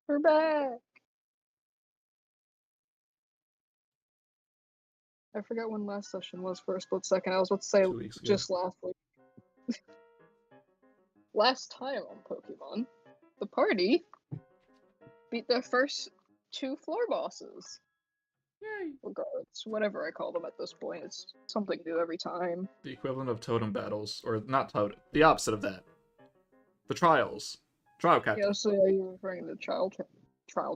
We're back. I forgot when last session was for a split second. I was about to say 2 weeks ago. just last week. Last time on Pokemon, the party beat their first 2 floor bosses. Yay! Regardless, whatever I call them at this point, it's something new every time. The equivalent of totem battles, or not totem, the opposite of that. The trials. Trial captain. Yeah, so are you referring to trial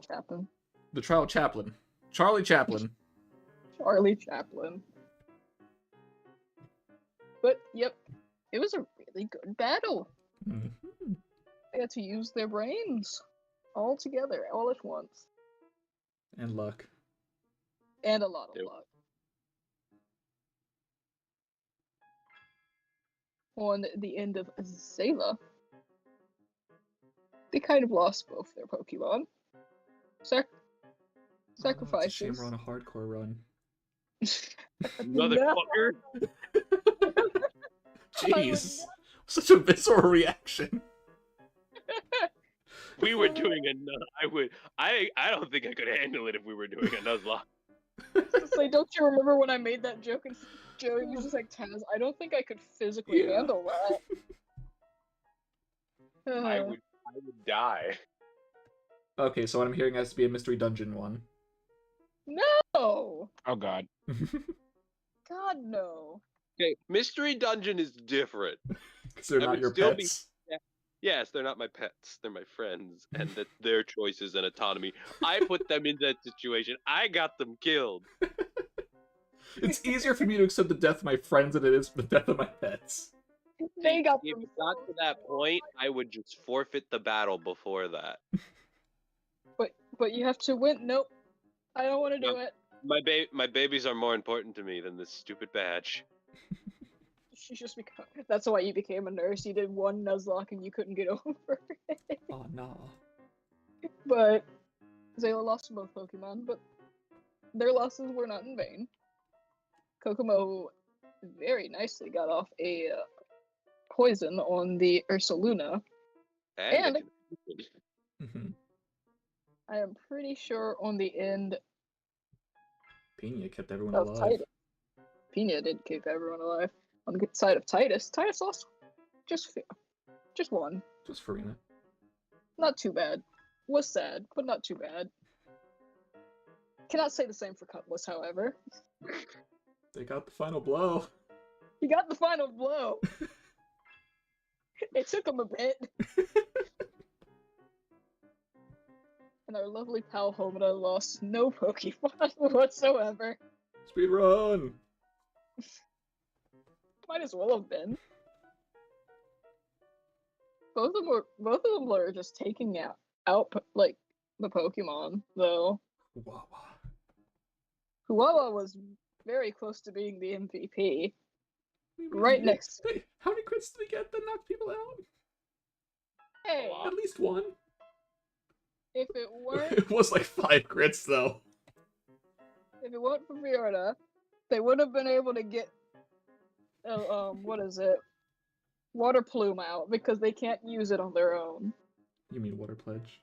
chaplain? The trial chaplain. Charlie Chaplin. Charlie Chaplin. But, yep, it was a really good battle. Mm-hmm. They had to use their brains all together, all at once. And luck. And a lot of luck. On the end of Zayla, they kind of lost both their Pokemon. Sacrifices. It's a shame we're on a hardcore run. Motherfucker! Jeez. Such a visceral reaction. We were doing a I don't think I could handle it if we were doing a Nuzlocke. It's like, don't you remember when I made that joke and Joey was just like, Taz, I don't think I could physically handle that. I would die. Okay, so what I'm hearing has to be a mystery dungeon one. No! Oh god. God, no. Okay, mystery dungeon is different. Because they're not your pets. Yes, they're not my pets. They're my friends, and that's their choices and autonomy. I put them in that situation. I got them killed. It's easier for me to accept the death of my friends than it is the death of my pets. They got If them it got to that point, I would just forfeit the battle before that. But you have to win. Nope. I don't want to do it. My babies are more important to me than this stupid badge. She's just become. That's why you became a nurse. You did one Nuzlocke and you couldn't get over it. Oh no. But Zayla lost both Pokemon, but their losses were not in vain. Kokomo very nicely got off a poison on the Ursaluna. And I am pretty sure on the end Pina kept everyone alive. Titus. Pina did keep everyone alive. On the side of Titus lost just one. Just Farina. Not too bad. Was sad, but not too bad. Cannot say the same for Cutlass, however. They got the final blow. He got the final blow. It took him a bit. And our lovely pal Homina lost no Pokemon whatsoever. Speedrun! Might as well have been. Both of them are just taking out like the Pokemon, though. Huawa was very close to being the MVP. Right next. Hey, how many crits did we get that knocked people out? Hey, at least one. If it weren't, it was like 5 crits though. If it weren't for Fiona, they would have been able to get what is it? Water Plume out because they can't use it on their own. You mean Water Pledge?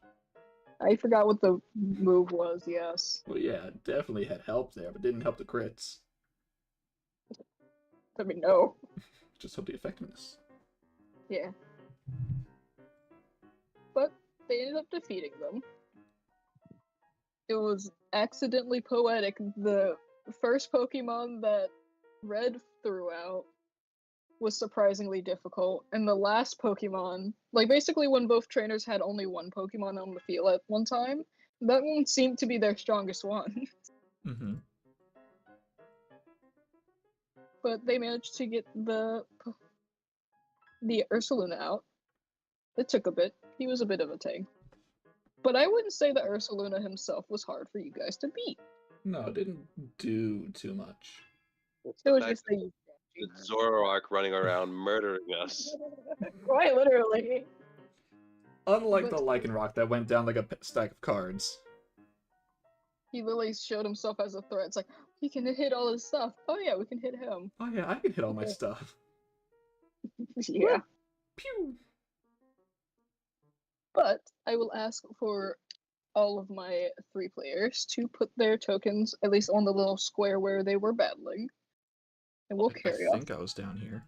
I forgot what the move was, yes. Well, yeah, it definitely had help there, but didn't help the crits. I mean, no. Just helped the effectiveness. Yeah. But they ended up defeating them. It was accidentally poetic. The first Pokemon that Red threw out was surprisingly difficult, and the last Pokemon, like basically when both trainers had only one Pokemon on the field at one time, that one seemed to be their strongest one. Mm-hmm. But they managed to get the Ursaluna out. It took a bit. He was a bit of a tank. But I wouldn't say that Ursaluna himself was hard for you guys to beat. No, it didn't do too much. It was just the Zoroark running around murdering us. Quite literally. Unlike the Lycanroc that went down like a stack of cards. He literally showed himself as a threat. It's like, he can hit all his stuff. Oh yeah, we can hit him. Oh yeah, I can hit all my stuff. Yeah. Pew! But I will ask for all of my 3 players to put their tokens at least on the little square where they were battling, and we'll I carry off. think I was down here.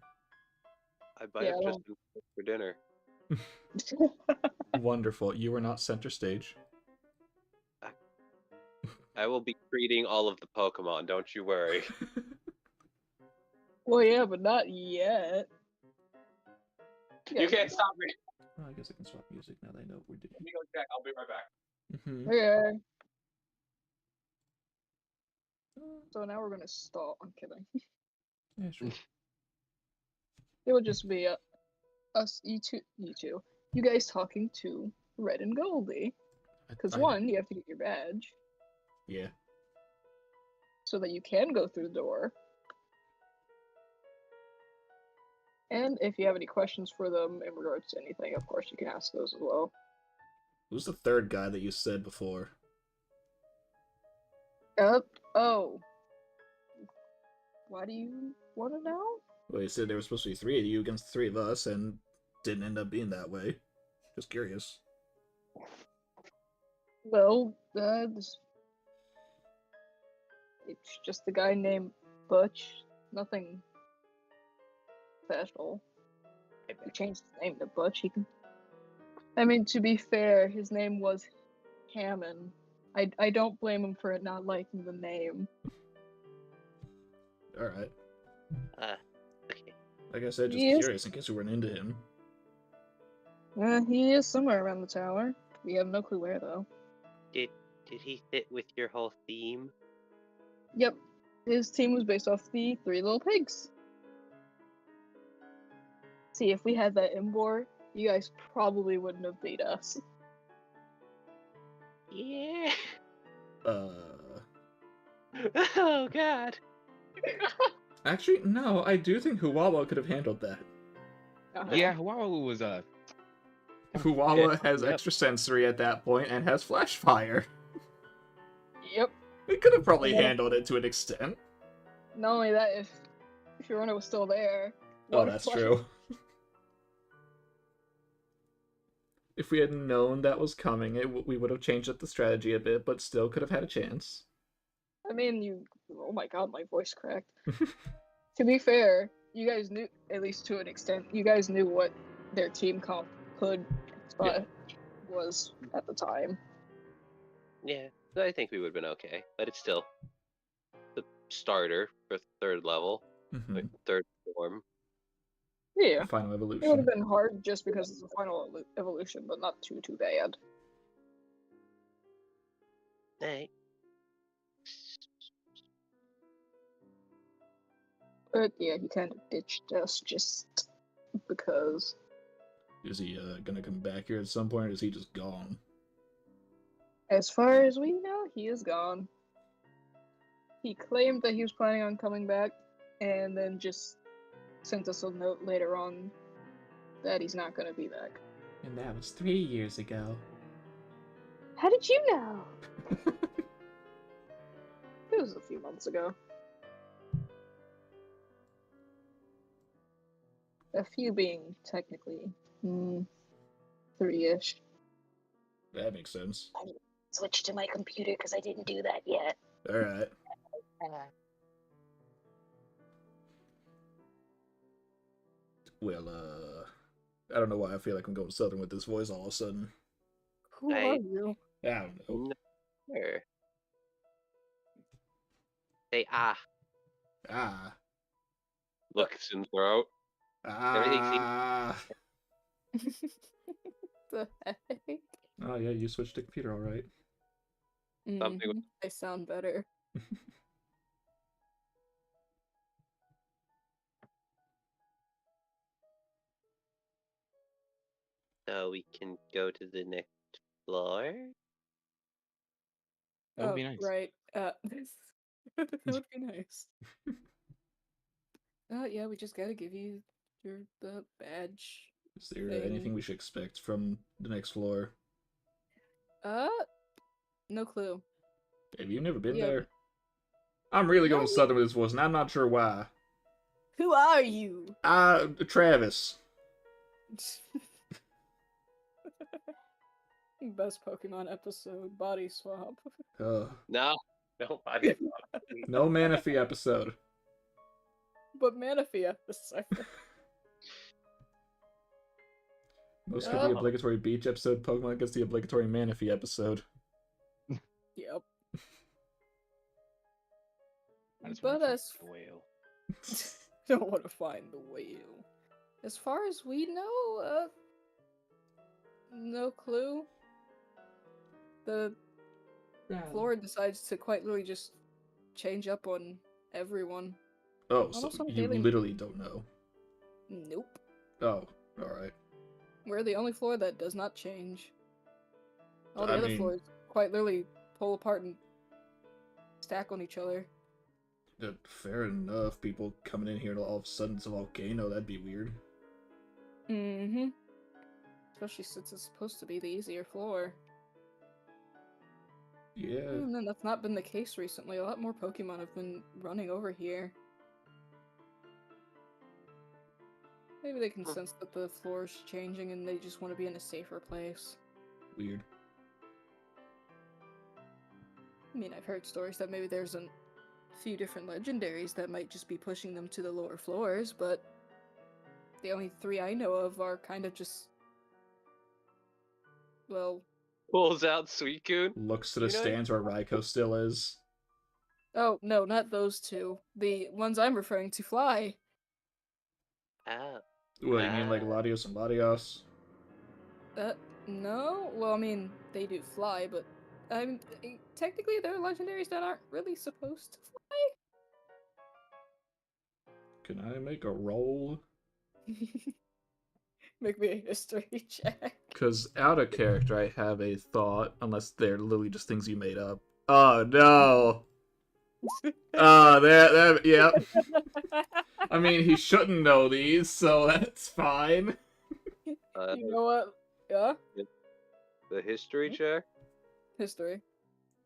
I might have just been cooked for dinner. Wonderful. You were not center stage. I will be treating all of the Pokemon, don't you worry. Well, yeah, but not yet. You can't stop me. Oh, I guess I can swap music now that I know what we're doing. Let me go check. I'll be right back. Okay. So now we're gonna stall. I'm kidding. Yeah, sure. It would just be us, you guys talking to Red and Goldie. Because one, you have to get your badge. Yeah. So that you can go through the door. And if you have any questions for them in regards to anything, of course you can ask those as well. Who's the third guy that you said before? Oh. Why do you want to know? Well, you said there were supposed to be 3 of you against the 3 of us, and didn't end up being that way. Just curious. Well, it's just a guy named Butch. Nothing special. He changed his name to Butch. I mean, to be fair, his name was Hammond. I don't blame him for not liking the name. Alright. Okay. Like I said, just curious in case we weren't into him. He is somewhere around the tower. We have no clue where, though. Did he fit with your whole theme? Yep. His team was based off the 3 little pigs. See, if we had that Imbor, you guys probably wouldn't have beat us. Yeah. Oh god. Actually, no, I do think Huwawa could have handled that. Yeah, Huawei was Huwawa has Yep. extrasensory at that point and has flash fire. Yep. We could have probably Yeah. handled it to an extent. Not only that, if Fiorina was still there. Oh, that's true. If we had known that was coming, we would have changed up the strategy a bit, but still could have had a chance. I mean, oh my god, my voice cracked. To be fair, you guys knew, at least to an extent, you guys knew what their team comp could was at the time. Yeah, I think we would have been okay, but it's still the starter for 3rd level, like 3rd form. Yeah. Final It would have evolution. been hard just because it's a final evolution, but not too bad. Hey. But yeah, he kind of ditched us just because. Is he gonna come back here at some point, or is he just gone? As far as we know, he is gone. He claimed that he was planning on coming back, and then just sent us a note later on that he's not gonna be back. And that was 3 years ago. How did you know? It was a few months ago. A few being technically 3-ish. That makes sense. Switch to my computer because I didn't do that yet. Alright. Well, I don't know why I feel like I'm going southern with this voice all of a sudden. Who are you? I don't know. Sure. Say ah. Ah. Looks in throat. Ah. The heck? Oh yeah, you switched to computer, alright. Something- I sound better. So we can go to the next floor. That would be nice. Right. That would be nice. Yeah, we just gotta give you the badge. Is there Thing. anything we should expect from the next floor? No clue. Have you never been Yeah. there? I'm really No, going southern with this voice, and I'm not sure why. Who are you? Travis. Best Pokemon episode, body swap. No, nobody. No Manaphy episode. But Manaphy episode. Most of the obligatory beach episode, Pokemon gets the obligatory Manaphy episode. Yep. But as the whale. don't want to find the whale. As far as we know, no clue. The floor decides to quite literally just change up on everyone. Oh, so you literally don't know. Nope. Oh, alright. We're the only floor that does not change. All the other floors quite literally pull apart and stack on each other. Fair enough. People coming in here and all of a sudden it's a volcano, that'd be weird. Mm-hmm. Especially since it's supposed to be the easier floor. Yeah. And then that's not been the case recently. A lot more Pokemon have been running over here. Maybe they can sense that the floor's changing and they just want to be in a safer place. Weird. I mean, I've heard stories that maybe there's a few different legendaries that might just be pushing them to the lower floors, but the only 3 I know of are kind of just, well... Pulls out Suicune. Looks to the stands where Raikou still is. Oh, no, not those 2. The ones I'm referring to fly. What, you mean like Latios and Latios? No? Well, I mean, they do fly, but technically they're legendaries that aren't really supposed to fly. Can I make a roll? Make me a history check. Because out of character, I have a thought, unless they're literally just things you made up. Oh, no! Yep. I mean, he shouldn't know these, so that's fine. You know what? Yeah? The history check? History.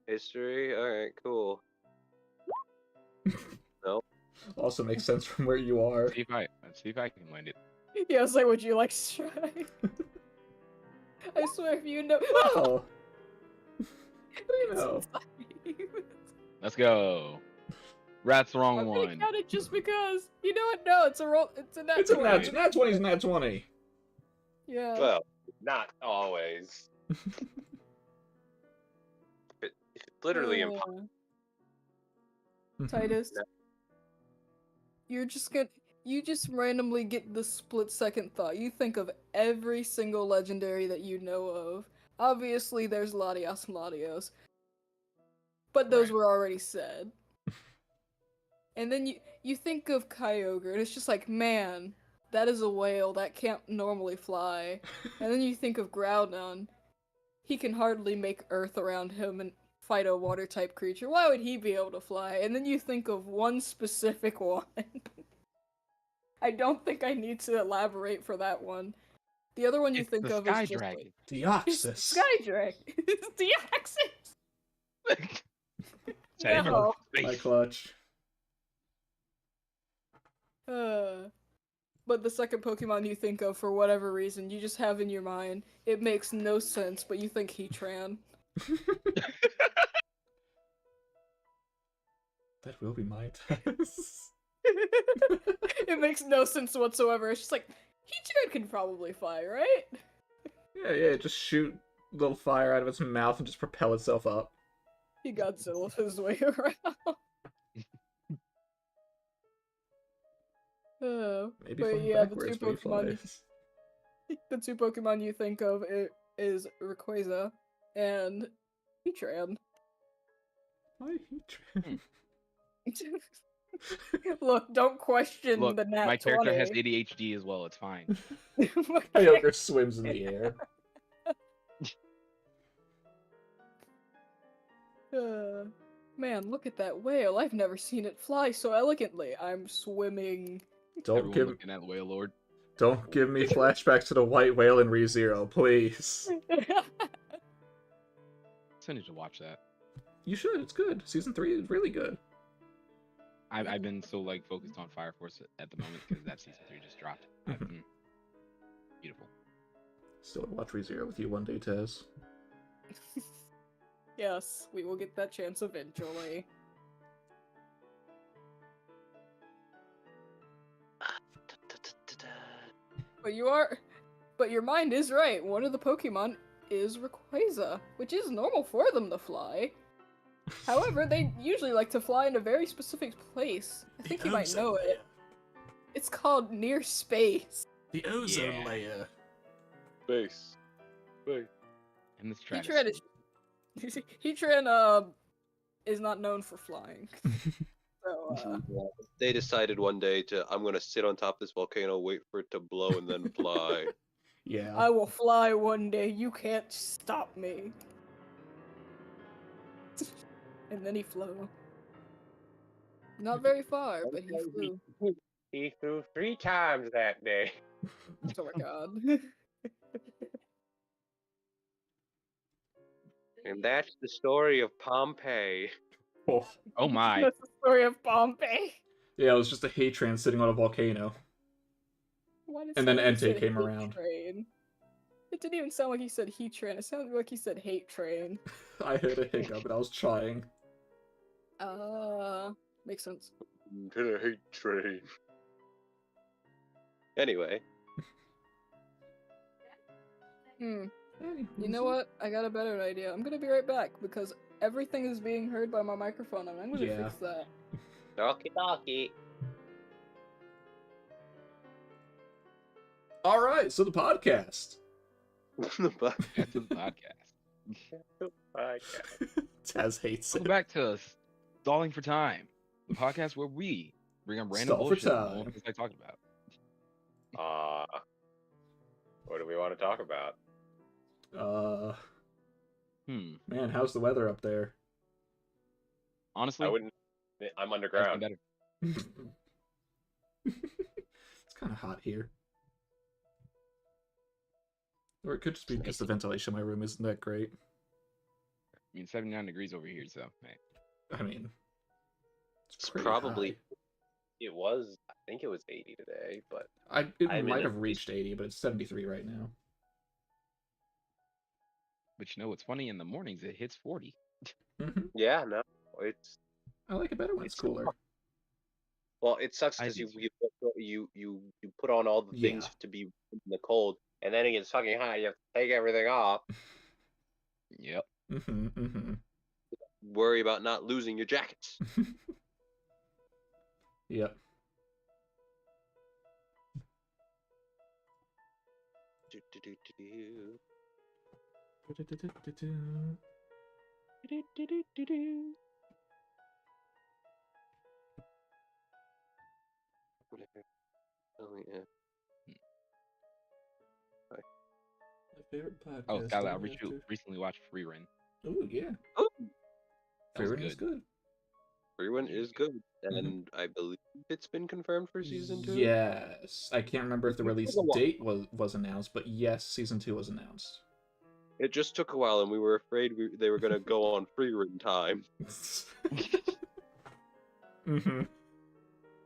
History? Alright, cool. Nope. Also makes sense from where you are. See if I can find it. Yeah, I was like, would you like to try? I swear if you know... Oh. No. Let's go. That's the wrong I'm one. gonna count it just because. You know what? No, it's a roll. It's a nat 20. It's a nat 20's nat 20. Yeah. Well, not always. It's literally impossible. Titus, you just randomly get the split-second thought. You think of every single legendary that you know of. Obviously, there's Latios and Latios. But those were already said. And then you think of Kyogre, and it's just like, man, that is a whale that can't normally fly. And then you think of Groudon. He can hardly make earth around him and fight a water-type creature. Why would he be able to fly? And then you think of one specific one. I don't think I need to elaborate for that one. The other one you think of is just Dragon. Deoxys. Sky Dragon. It's Deoxys. No. My clutch. But the second Pokemon you think of, for whatever reason, you just have in your mind, it makes no sense, but you think Heatran. That will be my test. It makes no sense whatsoever. It's just like, Heatran can probably fly, right? Yeah, just shoot a little fire out of its mouth and just propel itself up. He Godzilla his way around. Maybe but flying yeah, backwards, but he flies. the 2 Pokemon you think of is Rayquaza and Heatran. Why Heatran? Look, don't question the nat 20. My character has ADHD as well, it's fine. Kyogre swims in the air. Man, look at that whale. I've never seen it fly so elegantly. I'm swimming. Looking at the whale lord. Don't give me flashbacks to the white whale in ReZero, please. I need to watch that. You should, it's good. Season 3 is really good. I've been so focused on Fire Force at the moment because that season 3 just dropped. Beautiful. Still watch ReZero with you one day, Tez. Yes, we will get that chance eventually. But your mind is right. One of the Pokemon is Rayquaza, which is normal for them to fly. However, they usually like to fly in a very specific place. I think you might know it. It's called near space. The ozone layer. Space. And this Heatran is not known for flying. So, They decided one day I'm gonna sit on top of this volcano, wait for it to blow, and then fly. Yeah. I will fly one day. You can't stop me. And then he flew. Not very far, but he flew. He flew 3 times that day. Oh my god. And that's the story of Pompeii. Oh. Oh my. That's the story of Pompeii. Yeah, it was just a Heatran sitting on a volcano. And then Entei came around. Train? It didn't even sound like he said Heatran. It sounded like he said hate train. I heard a hiccup, but I was trying. Makes sense. To the hate train. Anyway. You know what? I got a better idea. I'm gonna be right back because everything is being heard by my microphone and I'm gonna fix that. Okie. Alright, so the podcast. That's the podcast. Taz hates Welcome it. back to Stalling for Time, the podcast where we bring up random Stall for bullshit time. no one feels like talking about. What do we want to talk about? Man, how's the weather up there? Honestly, I wouldn't. I'm that's been underground. better. It's kind of hot here. Or it could just be because the ventilation in my room isn't that great. I mean, 79 degrees over here, so hey. I mean, It's pretty probably. high. It was. I think it was 80 today, but It I mean, might it- have reached 80, but it's 73 right now. But you know what's funny? In the mornings, it hits 40. yeah, no, it's I like it better when it's cooler. well, it sucks I because do you put on all the things Yeah. to be in the cold, and then it gets fucking hot. You have to take everything off. Yep. Worry about not losing your jackets. Yep. Oh yeah. My favorite podcast. Oh, Skylar, I recently watched Free Run. Oh yeah. Oh, That was Favorite is good. everyone is good, and I believe it's been confirmed for season 2. Yes, I can't remember if the It took release a while. date was announced, but yes, season 2 was announced. It just took a while, and we were afraid they were gonna go on free run time.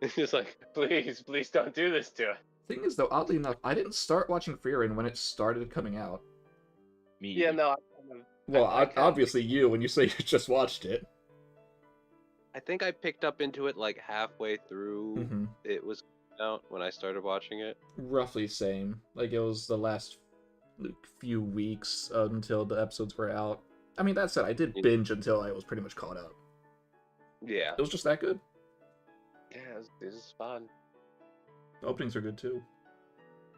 It's just like, please don't do this to us. Thing is, though, oddly enough, I didn't start watching Frieren when it started coming out. Me. Yeah, either. no. Well, I kinda- obviously you, when you say you just watched it. I think I picked up into it like halfway through. It was out when I started watching it. Roughly same. Like, it was the last few weeks until the episodes were out. I mean, that said, I did binge until I was pretty much caught up. Yeah. It was just that good. Yeah, this is fun. The openings are good, too.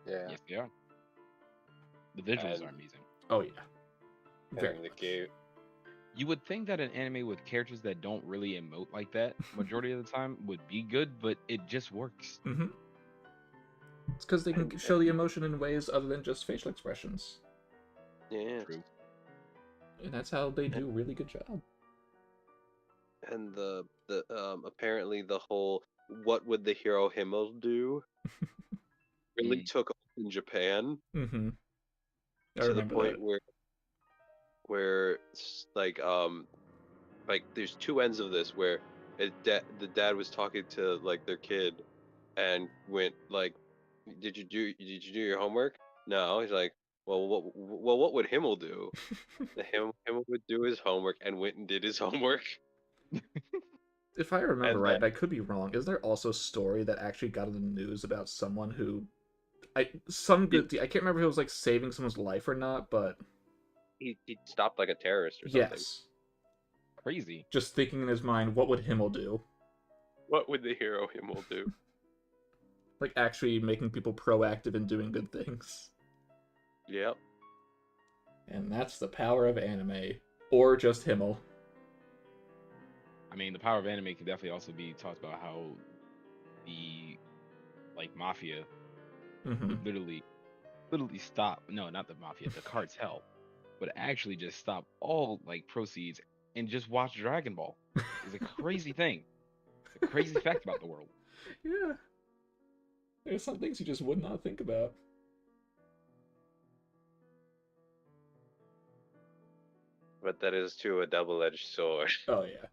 Yeah. Yes, they are. The visuals And- are amazing. Oh, yeah. Very And the much. game. You would think that an anime with characters that don't really emote like that majority of the time would be good, but it just works. It's because they can show the emotion in ways other than just facial expressions. Yeah. True. And that's how they do a really good job. And the apparently the whole what would the hero Himmel do really took off in Japan I to the remember point that. where it's like there's two ends of this where the dad was talking to like their kid and went like, did you do your homework? No. He's like, what would Himmel do? Himmel would do his homework and went and did his homework. If I remember And right, and I could be wrong, is there also a story that actually got in the news about someone who, I can't remember if it was like saving someone's life or not, but he stopped like a terrorist or something. yes, Crazy. just thinking in his mind, what would Himmel do? What would the hero Himmel do? Like actually making people proactive and doing good things. Yep. And that's the power of anime, or just Himmel. I mean, the power of anime can definitely also be talked about how the mafia would literally stop. No, not the mafia, the cartel would actually just stop all proceeds and just watch Dragon Ball. It's a crazy thing. It's a crazy fact about the world. Yeah. There's some things you just would not think about. But that is too a double-edged sword. Oh yeah.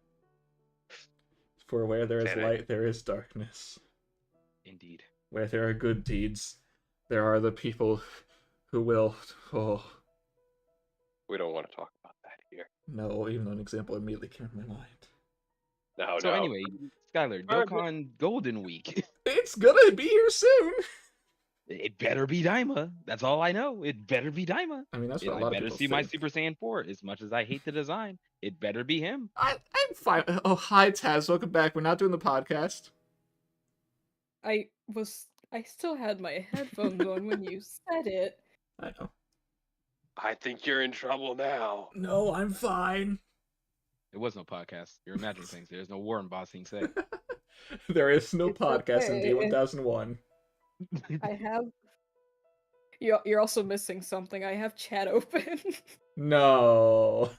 For where there is Can light, there is darkness. Indeed. Where there are good deeds, there are the people who will. Oh. We don't want to talk about that here. No, even though an example immediately came to my mind. No, So no. anyway, Skylar, Dokkan Golden Week. It's gonna be here soon! It better be Daima. That's all I know. It better be Daima. I mean, that's what a I lot of better people see think. my Super Saiyan 4. As much as I hate the design, it better be him. I'm fine. Oh, hi, Taz. Welcome back. We're not doing the podcast. I still had my headphones on when you said it. I know. I think you're in trouble now. No, I'm fine. It was no podcast. You're imagining things. There's no war in Bossing Say. There is no It's podcast in okay. D1001. I have. You're also missing something. I have chat open. No.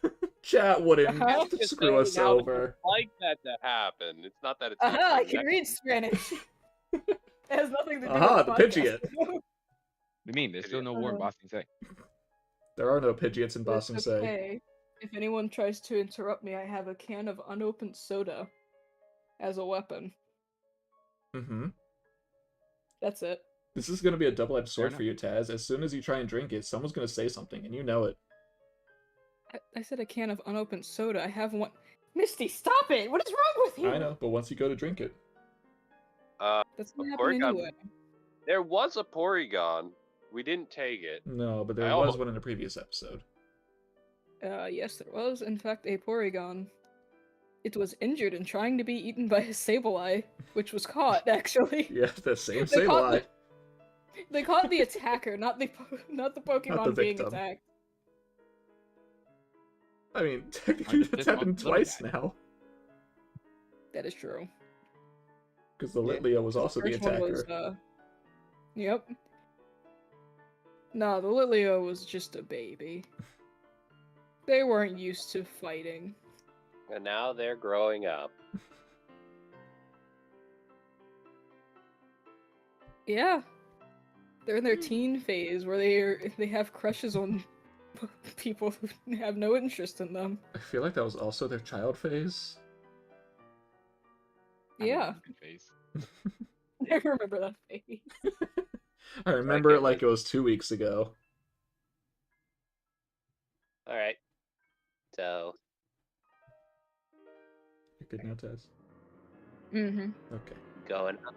Chat wouldn't Uh-huh. screw us over. Like that to happen. It's not that it's. Aha! I can read Spanish. It has nothing to do Aha, with the podcast. Pidgeot. What do you mean? There's still no war in Uh-huh. Bossing Say. There are no Pidgeots in But it's Boston Say. okay. If anyone tries to interrupt me, I have a can of unopened soda as a weapon. Mm-hmm. That's it. This is going to be a double-edged sword enough. for you, Taz. As soon as you try and drink it, someone's going to say something, and you know it. I said a can of unopened soda. I have one. Misty, stop it! What is wrong with you? I know, but once you go to drink it... That's gonna A happen Porygon- anyway. There was a Porygon. We didn't take it. No, but there I was almost- one in a previous episode. Yes, there was, in fact, a Porygon. It was injured and trying to be eaten by a Sableye, which was caught, actually. Yeah, the same They caught Sableye. They caught the attacker, not the Pokemon being victim. attacked. I mean, technically that's happened little twice guy. now. That is true. Because the Yeah. Litleo was also the First one attacker. was, Yep. No, the Litleo was just a baby. They weren't used to fighting. And now they're growing up. Yeah. They're in their teen phase where they have crushes on people who have no interest in them. I feel like that was also their child phase. I don't know, Yeah. good face. I remember that phase. I remember it like it was 2 weeks ago. All right. So, You're good now, Taz? Mm-hmm. Okay. going up.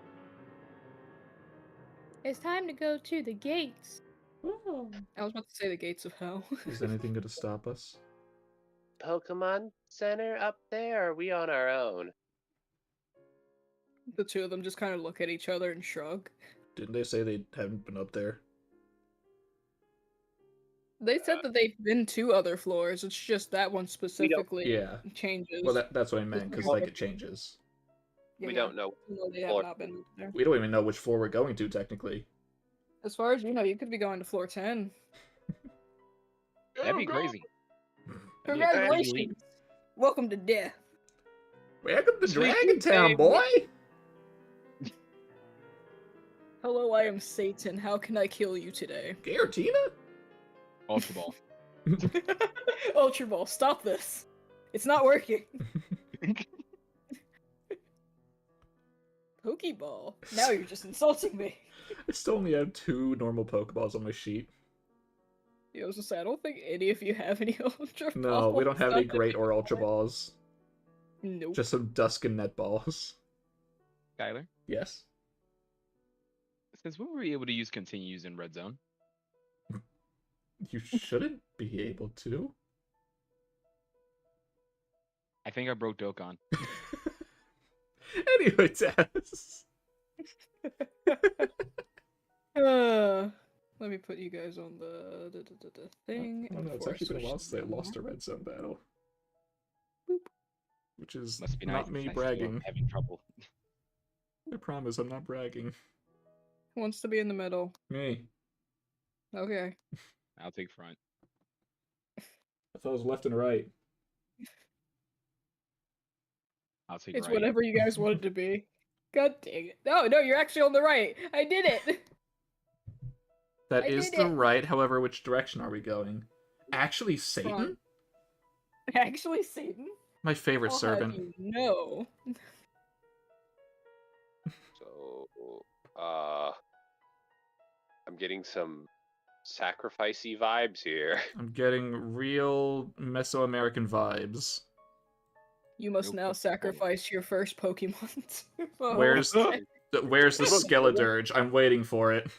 It's time to go to the gates. Oh. I was about to say the gates of hell. Is anything going to stop us? Pokemon Center up there, or are we on our own? The two of them just kind of look at each other and shrug. Didn't they say they haven't been up there? They said that they've been to other floors. It's just that one specifically Yeah. changes. Well, that's what I meant, because like it changes. Yeah, We don't know. no, they have floor. not been there. We don't even know which floor we're going to, technically. As far as you know, you could be going to floor 10. That'd be crazy. That'd be a crazy leap. Congratulations! Welcome to death. Welcome to Sweet Dragon Town, boy! Hello, I am Satan. How can I kill you today? Giratina? Ultra Ball. Ultra Ball, stop this. It's not working. Pokeball. Now you're just insulting me. I still only have 2 normal Pokeballs on my sheet. I was just saying, I don't think any of you have any Ultra Balls. No, we don't have any Not Great or anymore. Ultra Balls. Nope. Just some Dusk and Net Balls. Skylar, Yes. since when were we able to use continues in Red Zone? You shouldn't be able to. I think I broke Dokkan. Anyway, Taz. Let me put you guys on the thing. Oh, no, it's actually been a while since I lost a Red Zone battle. Boop. Which is Must be not nice. me Nice bragging. having trouble. I promise I'm not bragging. Who wants to be in the middle? Me. Okay. I'll take front. I thought it was left and right. I'll take It's right. whatever you guys want it to be. God dang it. No, you're actually on the right. I did it. That I is did the it. right, however, which direction are we going? Actually, Satan? Front. Actually, Satan? My favorite I'll servant. have you know. So, I'm getting some sacrificey vibes here. I'm getting real Mesoamerican vibes. You must Real now Pokemon. sacrifice your first Pokemon. Where's the Skeledirge? I'm waiting for it.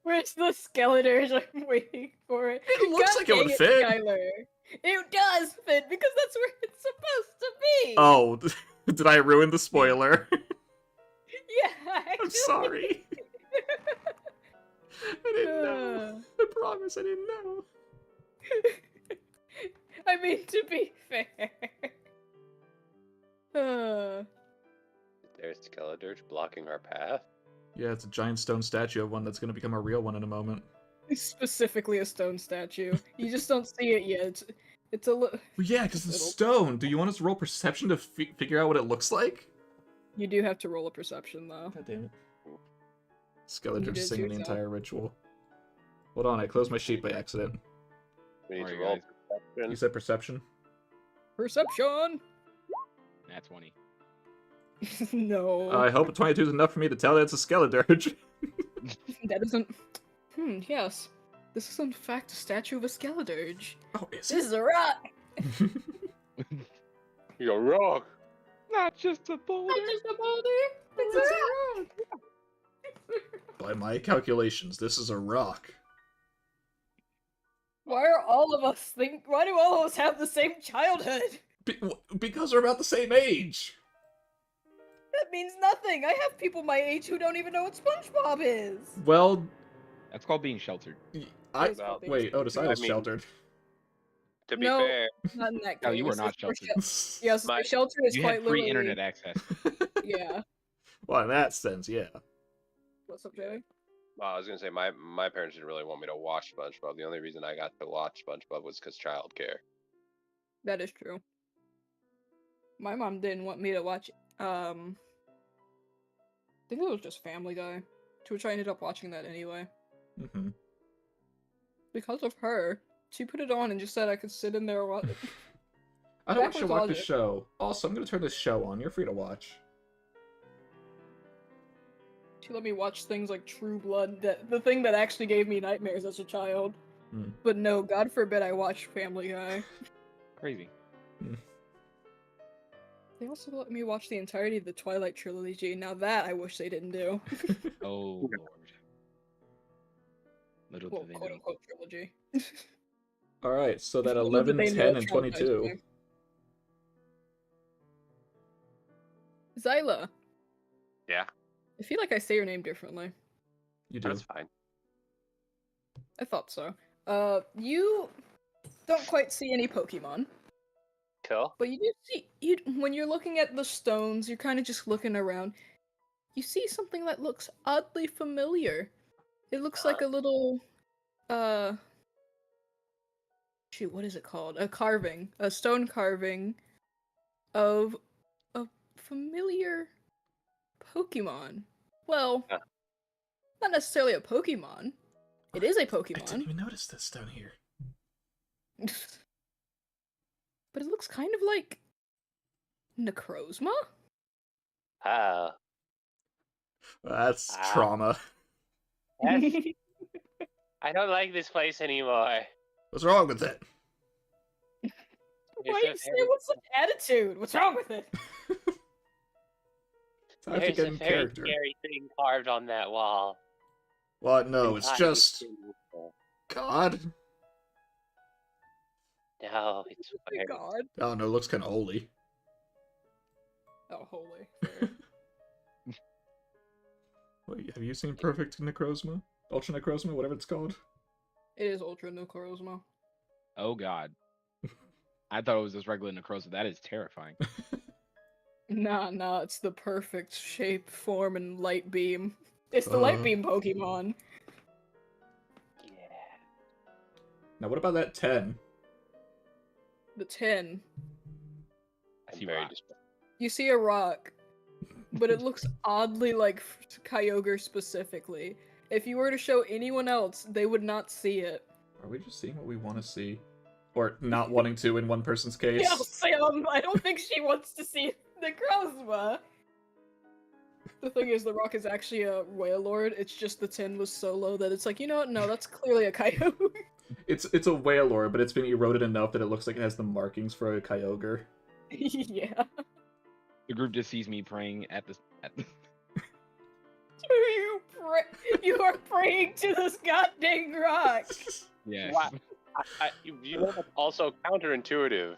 Where's the Skeletors? I'm waiting for it. It looks like it dang would fit. Skylar. It does fit because that's where it's supposed to be. Oh, did I ruin the spoiler? Yeah, actually. I'm sorry. I didn't know. I promise I didn't know. I mean, to be fair. There's Skeledirge blocking our path. Yeah, it's a giant stone statue of one that's going to become a real one in a moment. Specifically a stone statue. You just don't see it yet. It's a little. Well, yeah, because it's stone. Do you want us to roll perception to figure out what it looks like? You do have to roll a perception, though. God damn it. You Skeledirge did singing the yourself. entire ritual. Hold on, I closed my sheet by accident. We need to Alright, roll guys. perception. You said perception? Perception! Nat 20. No. I hope a 22 is enough for me to tell that it's a Skeledirge. That isn't. Yes. This is in fact a statue of a Skeledirge. Oh, is This is a rock! You're wrong. Not just a boulder. Not just a boulder! It's a rock! By my calculations, this is a rock. Why do all of us have the same childhood? Because we're about the same age. That means nothing. I have people my age who don't even know what SpongeBob is. Well, That's called being sheltered. I Well, wait. Otis, I was I mean- sheltered. To be No. fair, Not in that case. No, you were not It's for sheltered. Yes, My- the shelter is You quite had free literally. internet access. Yeah. Well, in that sense, yeah. What's up, Joey? well, I was gonna say my parents didn't really want me to watch SpongeBob. The only reason I got to watch SpongeBob was because childcare. That is true. My mom didn't want me to watch. I think it was just Family Guy, to which I ended up watching that anyway. Mm-hmm. Because of her, she put it on and just said I could sit in there and watch it. I don't want you to Backwards watch the logic. show. Also, I'm gonna turn this show on. You're free to watch. She let me watch things like True Blood, the thing that actually gave me nightmares as a child. Hmm. But no, God forbid I watch Family Guy. Crazy. They also let me watch the entirety of the Twilight trilogy. Now that I wish they didn't do. Oh lord. Little Well, do they quote know. unquote trilogy. All right, so that Little 11, did they 10, know and traumatized 22. me. Zyla. Yeah, I feel like I say your name differently. You do. that's fine. I thought so. You don't quite see any Pokemon, Cool. but you do see when you're looking at the stones, you're kind of just looking around. You see something that looks oddly familiar. It looks like a little shoot, what is it called? A stone carving of a familiar Pokemon. Well, Huh. not necessarily a Pokemon. It is a I didn't Pokemon. even notice this down here. But it looks kind of like Necrozma? Ah, That's Ah. trauma. that's, I don't like this place anymore. What's wrong with it? Why you say what's the attitude? What's wrong with it? Time to There's get a in very character. scary thing carved on that wall. Well, no, it's Inside just the- God. No, it's Oh my weird. god. Oh no, it looks kind of holy. Oh, holy. Fair. Wait, have you seen Perfect Necrozma? Ultra Necrozma, whatever it's called? It is Ultra Necrozma. Oh god. I thought it was just regular Necrosis. That is terrifying. Nah, it's the perfect shape, form, and light beam. It's the light beam Pokemon. Yeah. Now, what about that 10? The 10. I'm See very rock. disappointed. You see a rock, but it looks oddly like Kyogre specifically. If you were to show anyone else, they would not see it. Are we just seeing what we want to see? Or not wanting to in one person's case? Yeah, Sam, I don't think she wants to see Necrozma. The thing is, the rock is actually a Wailord. It's just the 10 was so low that it's like, you know what? No, that's clearly a Kyogre. It's a Wailord, but it's been eroded enough that it looks like it has the markings for a Kyogre. Yeah. The group just sees me praying at the. You are praying to this goddamn rock. Yeah. Wow. You know what's also counterintuitive?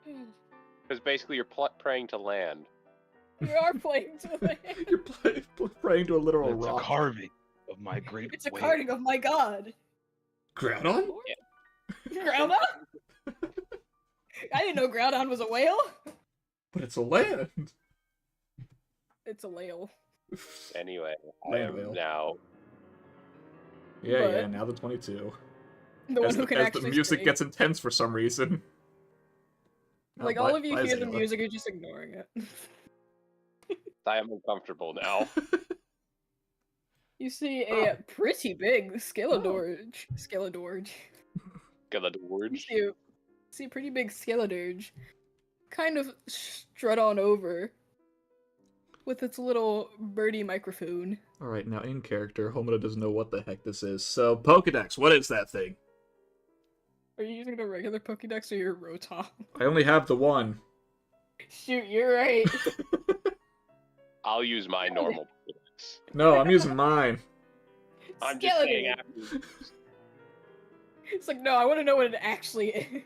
Because basically you're praying to land. You are playing to land. You're praying to a literal It's a rock. carving of my great. It's a whale. carving of my god. Groudon? Groudon? I didn't know Groudon was a whale. But it's a land. It's a whale. Anyway, I Land am whale. now. Yeah, But- now the 22. The one As, who can as actually the music sing. gets intense for some reason. Like, Oh, all of you bye, hear the Zayla. music, you're just ignoring it. I am uncomfortable now. You see a pretty big Skeletorge. Skeletorge. Get the You words. see a pretty big Skeletorge. Kind of strut on over. With its little birdie microphone. Alright, now in character, Homoda doesn't know what the heck this is. So, Pokedex, what is that thing? Are you using the regular Pokédex or your Rotom? I only have the one. Shoot, you're right. I'll use my normal Pokédex. No, I'm using mine. I'm just saying Skeletor. after. It's like, no, I want to know what it actually is.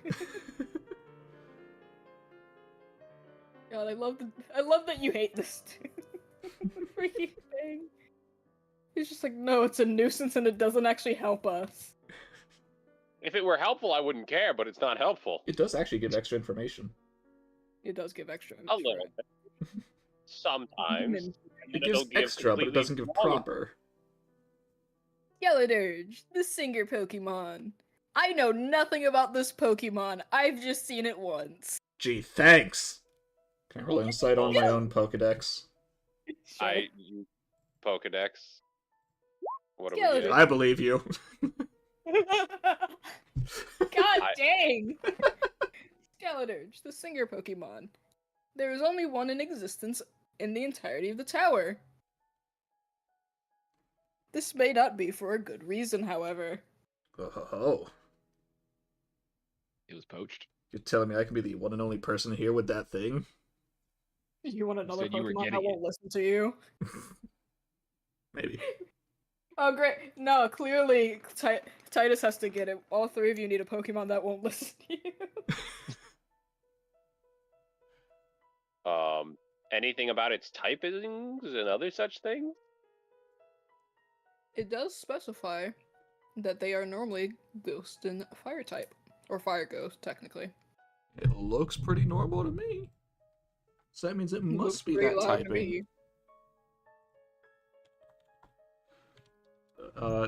God, I love that you hate this freaking thing. He's just like, no, it's a nuisance and it doesn't actually help us. If it were helpful, I wouldn't care, but it's not helpful. It does actually give extra information. It does give extra. A little bit. Sometimes. It It It'll gives give extra, but it completely doesn't give wrong proper. Skeletorge, the singer Pokemon. I know nothing about this Pokemon. I've just seen it once. Gee, thanks! Can I roll insight on my own Pokedex? I use Pokedex. What do we Skeletor. get? I believe you. God dang! Skeletorge, the singer Pokemon. There is only one in existence in the entirety of the tower. This may not be for a good reason, however. Oh, It was poached. you're telling me I can be the one and only person here with that thing? You want another said you were Pokemon that getting won't listen to you? Maybe. Oh, great. No, clearly Titus has to get it. All three of you need a Pokemon that won't listen to you. Anything about its typings and other such things? It does specify that they are normally ghost and fire type. Or fire ghost, technically. It looks pretty normal to me. So that means it Looks must be pretty that alive to typing. me.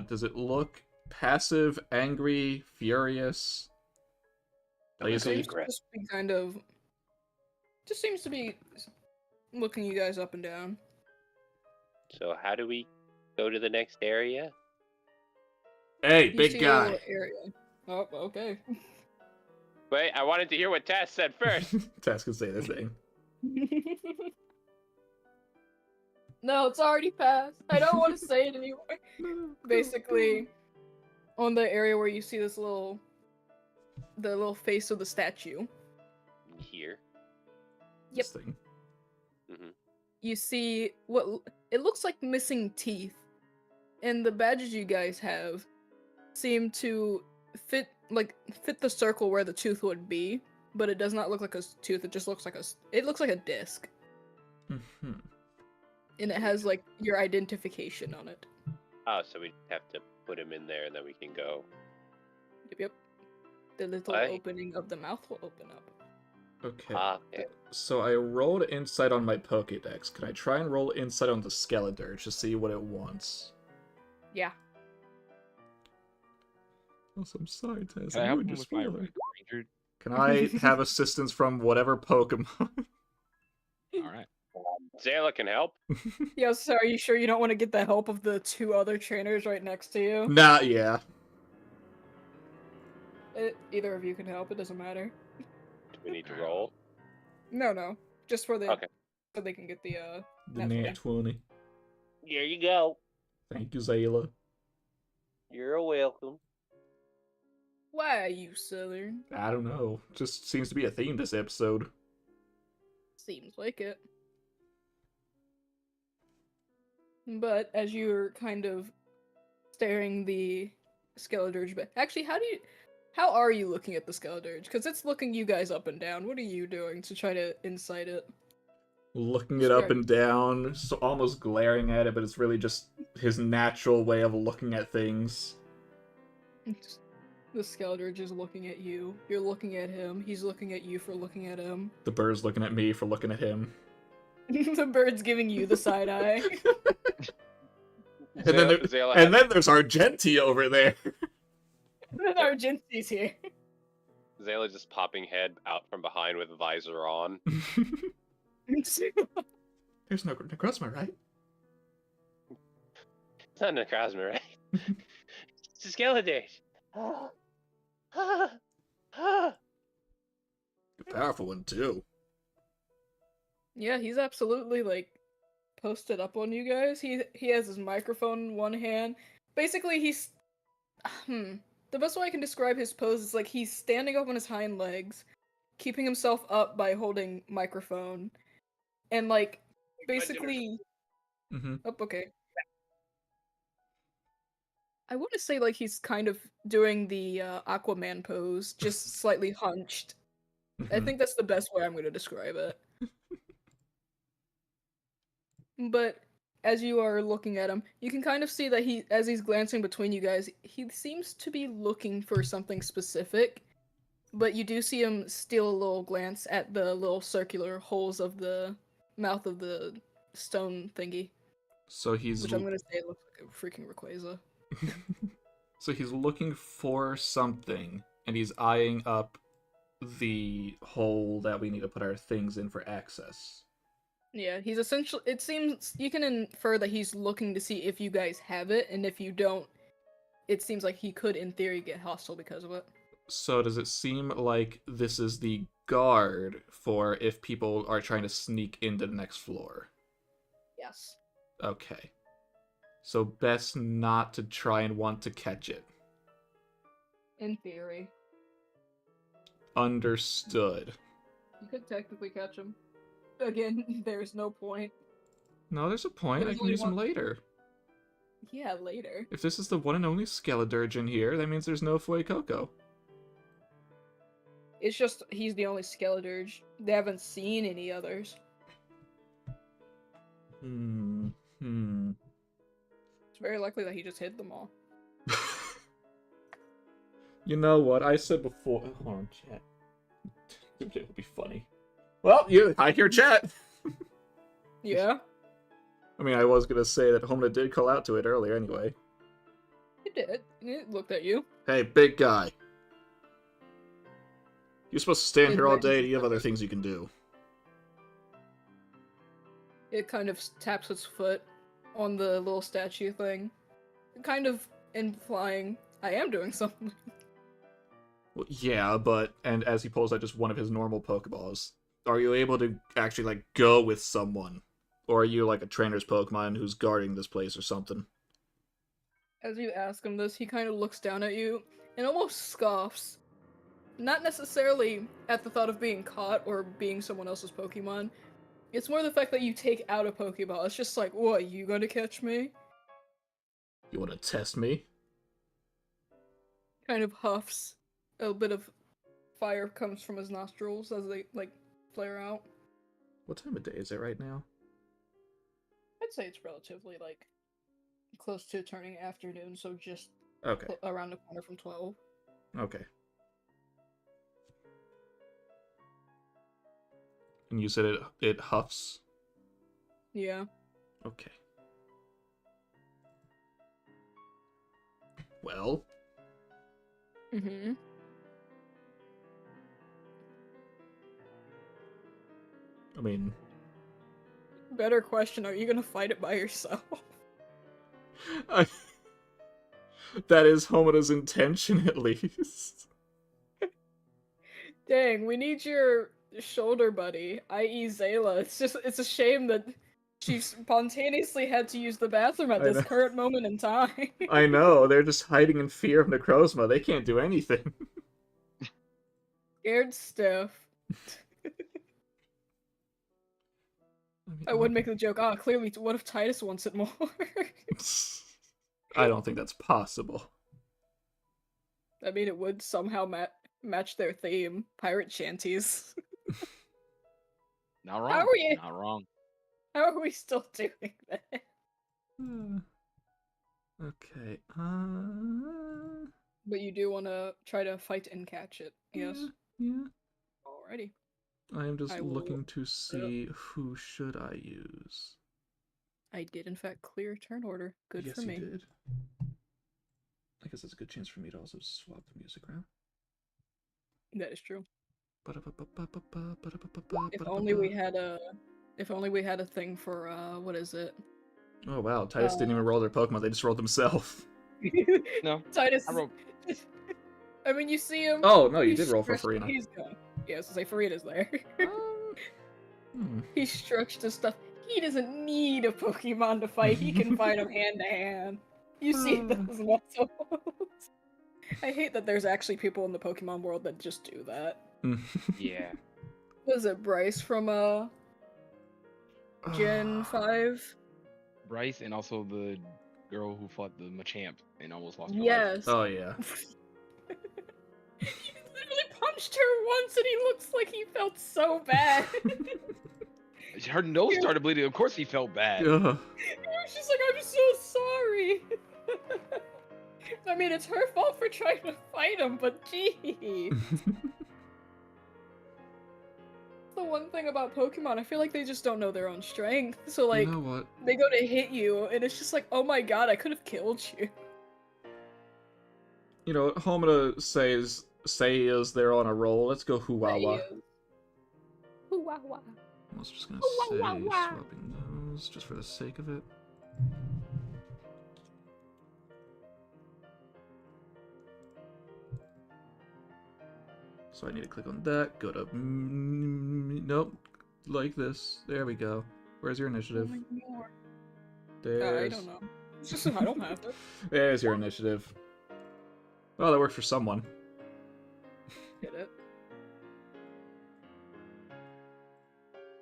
Does it look passive, angry, furious, lazy? Seems to just be kind of... Just seems to be looking you guys up and down. So how do we go to the next area? Hey, You big see a guy! little area. Oh, okay. Wait, I wanted to hear what Tess said first. Task can say this thing. No, it's already passed. I don't want to say it anymore. Basically, on the area where you see the little face of the statue. Here. Yep. This thing. Mm-hmm. You see what it looks like missing teeth, and the badges you guys have seem to fit the circle where the tooth would be, but it does not look like a tooth. It just looks like a disc, Mm-hmm. and it has like your identification on it. Oh, so we have to put him in there and then we can go. Yep. The little Right. opening of the mouth will open up. Okay. Okay. So I rolled insight on my Pokédex. Can I try and roll insight on the Skeledirge to see what it wants? Yeah. Oh, I'm sorry, Tess. Can I I help ruined him your with my spoiler. ranger? Can I have assistance from whatever Pokemon? All right. Zayla can help. Yeah, so are you sure you don't want to get the help of the two other trainers right next to you? Nah, yeah. Either of you can help, it doesn't matter. Do we need to roll? No. Just for the Okay. so they can get the The Nat Nat 20. Here you go. Thank you, Zayla. You're welcome. Why are you Southern? I don't know. Just seems to be a theme this episode. Seems like it. But as you're kind of staring the Skeledirge, but actually, how are you looking at the Skeledirge? Because it's looking you guys up and down. What are you doing to try to insight it? Looking it up and down, so almost glaring at it, but it's really just his natural way of looking at things. The Skeledirge is looking at you. You're looking at him. He's looking at you for looking at him. The bird's looking at me for looking at him. The bird's giving you the side eye. And then, there's Argenti over there. Argenti's here. Zayla just popping head out from behind with visor on. There's no Necrozma, right? It's not Necrozma, right? It's a Skeledirge. A powerful one, too. Yeah, he's absolutely like posted up on you guys. He has his microphone in one hand. Basically, he's the best way I can describe his pose is like he's standing up on his hind legs, keeping himself up by holding microphone, and like basically. Oh, okay. I want to say like he's kind of doing the Aquaman pose, just slightly hunched. I think that's the best way I'm going to describe it. But as you are looking at him, you can kind of see that as he's glancing between you guys, he seems to be looking for something specific. But you do see him steal a little glance at the little circular holes of the mouth of the stone thingy. So he's... Which I'm going to say looks like a freaking Rayquaza. So he's looking for something, and he's eyeing up the hole that we need to put our things in for access. Yeah, he's essentially. It seems you can infer that he's looking to see if you guys have it, and if you don't, it seems like he could, in theory, get hostile because of it. So does it seem like this is the guard for if people are trying to sneak into the next floor? Yes. Okay. So best not to try and want to catch it. In theory. Understood. You could technically catch him. Again, there's no point. No, there's a point. I can use him later. Yeah, later. If this is the one and only Skeledirge in here, that means there's no Fuecoco. It's just he's the only Skeledirge. They haven't seen any others. It's very likely that he just hid them all. You know what? I said before... Hold on, chat. It would be funny. Well, I hear chat! Yeah? I mean, I was gonna say that Homina did call out to it earlier anyway. It did. It looked at you. Hey, big guy. You're supposed to stand here all day, you have other things you can do. It kind of taps its foot on the little statue thing. Kind of implying, I am doing something. Well, yeah, but... And as he pulls out just one of his normal Pokeballs, are you able to actually, like, go with someone? Or are you, like, a trainer's Pokemon who's guarding this place or something? As you ask him this, he kind of looks down at you and almost scoffs. Not necessarily at the thought of being caught or being someone else's Pokemon. It's more the fact that you take out a Pokeball. It's just like, what, you gonna catch me? You want to test me? Kind of huffs. A bit of fire comes from his nostrils as they, like, flare out. What time of day is it right now? I'd say it's relatively, like, close to turning afternoon, so just Okay. around the corner from 12. Okay. And you said it huffs? Yeah. Okay. Well, Mm-hmm. I mean, Better question, are you gonna fight it by yourself? that is Homoda's intention, at least. Dang, we need your shoulder buddy, i.e. Zayla. It's a shame that she spontaneously had to use the bathroom at I this know. current moment in time. I know, they're just hiding in fear of Necrozma. They can't do anything. Scared stiff. I would make the joke, clearly, what if Titus wants it more? I don't think that's possible. I mean, it would somehow match their theme, pirate shanties. Not wrong. How are you? Not wrong. How are we still doing that? Okay, But you do want to try to fight and catch it, yes? Yeah. Alrighty. I am just I will- looking to see who should I use. I did, in fact, clear turn order. Good Yes, for me. you did. I guess that's a good chance for me to also swap the music around. That is true. If If only we had a... If only we had a thing for, what is it? Oh wow, Titus didn't even roll their Pokemon, they just rolled themselves. No, Titus... I rolled. I mean, you see him... Oh, no, you he's did roll for stretched- Farina. He's gone. Yeah, so say Farina's there. Hmm. He's stretched his stuff. He doesn't need a Pokemon to fight. He can fight him hand to hand. You see those muscles. I hate that there's actually people in the Pokemon world that just do that. Yeah. Was it Bryce from Gen 5? Bryce and also the girl who fought the Machamp and almost lost her life. Yes. Oh yeah. He literally punched her once and he looks like he felt so bad. Her nose started bleeding. Of course he felt bad. Ugh. She's like, I'm so sorry. I mean, it's her fault for trying to fight him, but gee. The one thing about Pokemon, I feel like they just don't know their own strength. So, like, You know what? they go to hit you, and it's just like, oh my god, I could have killed you. You know what? Homoda says they're on a roll. Let's go Huwawa. Huwawa. I was just gonna Wah, say wah, wah. swapping those just for the sake of it. So I need to click on that, go to nope, like this. There we go. Where's your initiative? There's I don't know. I don't have it. There's your initiative. Well, that worked for someone. Get it?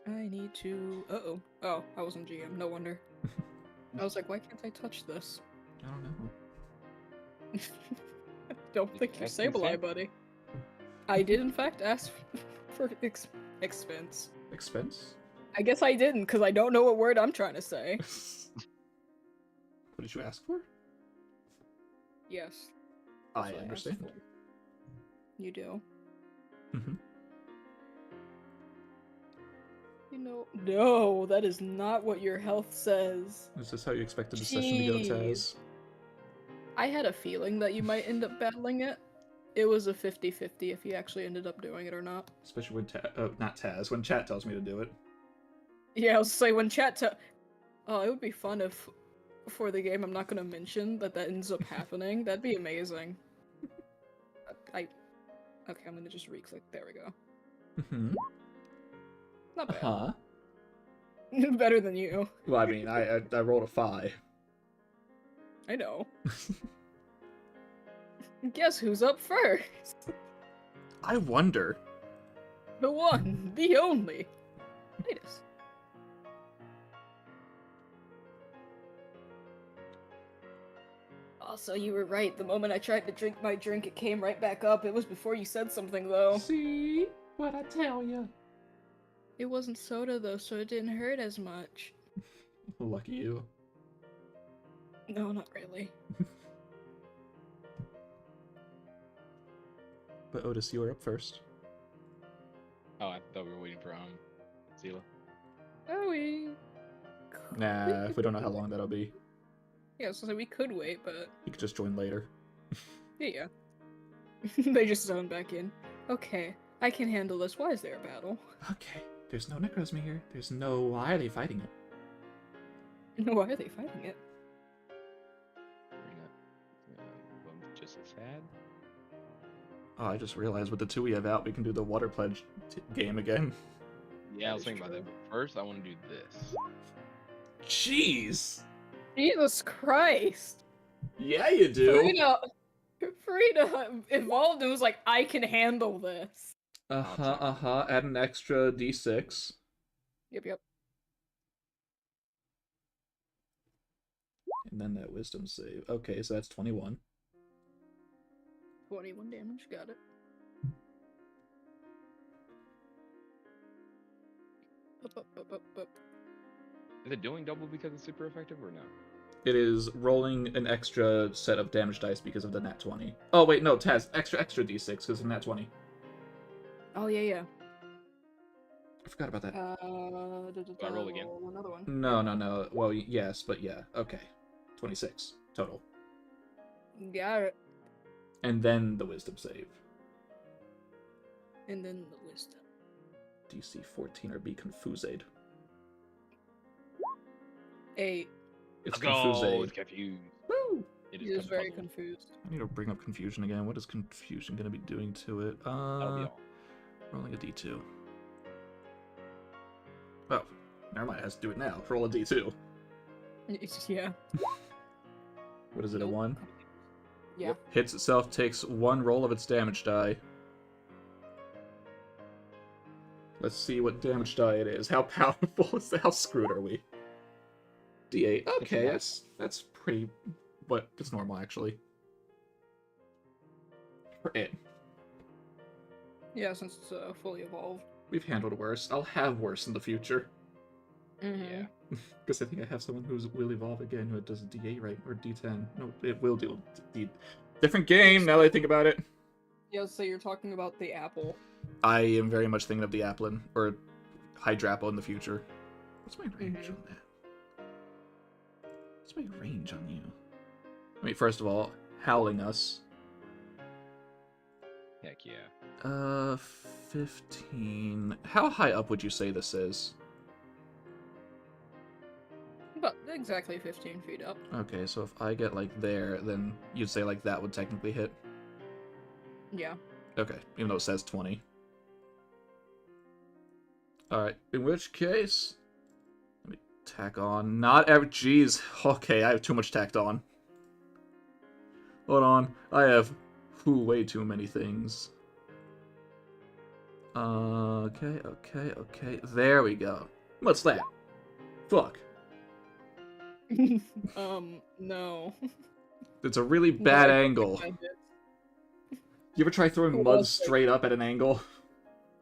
I need to... Uh-oh. Oh, I wasn't GM. No wonder. I was like, why can't I touch this? I don't know. Don't think you're Ask him, Sableye, Sam. buddy. I did, in fact, ask for expense. Expense? I guess I didn't, because I don't know what word I'm trying to say. What did you ask for? Yes. I that's what understand. asked for. You do. Mm-hmm. You know, no, that is not what your health says. Is this how you expected the session to go, Jeez. Taz? I had a feeling that you might end up battling it. It was a 50-50 if you actually ended up doing it or not. Especially when not Taz, when chat tells me to do it. Yeah, I was say when chat oh, it would be fun if for the game I'm not gonna mention that ends up happening. That'd be amazing. Okay, I'm gonna just re-click. There we go. Mm-hmm. Not bad. Huh? Better than you. Well, I mean, I rolled a 5. I know. Guess who's up first? I wonder. The one, the only. Titus. Also, you were right. The moment I tried to drink my drink, it came right back up. It was before you said something, though. See what I tell you. It wasn't soda, though, so it didn't hurt as much. Lucky you. No, not really. But Otis, you were up first. Oh, I thought we were waiting for Zila. Oh, we... Nah, if we don't know how long that'll be. Yeah, so we could wait, but... You could just join later. Yeah. They just zone back in. Okay, I can handle this. Why is there a battle? Okay, there's no Necrozma here. There's no... Why are they fighting it? Why are they fighting it? Just as sad. Oh, I just realized with the 2 we have out, we can do the Water Pledge game again. Yeah, I was thinking about that, but first I want to do this. Jeez! Jesus Christ! Yeah, you do! Frida evolved and was like, I can handle this. Add an extra d6. Yep. And then that wisdom save. Okay, so that's 21. 21 damage, got it. Up. Is it doing double because it's super effective or no? It is rolling an extra set of damage dice because of the nat 20. Oh, wait, no, Taz, extra d6 because of nat 20. Oh, yeah. I forgot about that. Do I roll again? Another one. No. Well, yes, but yeah. Okay. 26 total. Got it. And then the wisdom save. And then the wisdom. DC 14 or be confused. 8. It's Let's go! confused. It's confused. Woo! It He is kind of very puzzled. confused. I need to bring up confusion again. What is confusion going to be doing to it? That'll be all. Rolling a d2. Oh, never mind. It has to do it now. Roll a d2. Yeah. What is it, a Nope. 1? Yeah. Hits itself, takes 1 roll of its damage die. Let's see what damage die it is. How powerful is it? How screwed are we? D8. Okay, that's pretty... But it's normal, actually. For it. Yeah, since it's fully evolved. We've handled worse. I'll have worse in the future. Mm-hmm. Yeah. Because I think I have someone who will evolve again who does D8 right, or D10. No, it will do different game now that I think about it. Yeah, so you're talking about the apple. I am very much thinking of the Applin, or Hydrapple in the future. What's my range on that? What's my range on you? I mean, first of all, howling us. Heck yeah. 15. How high up would you say this is? About exactly 15 feet up. Okay, so if I get like there, then you'd say like that would technically hit. Yeah. Okay, even though it says 20. Alright, in which case... Let me tack on. Not every... Jeez. Okay, I have too much tacked on. Hold on. I have way too many things. Okay. There we go. What's that? Fuck. No. It's a really bad No, angle. You ever try throwing mud straight up at an angle?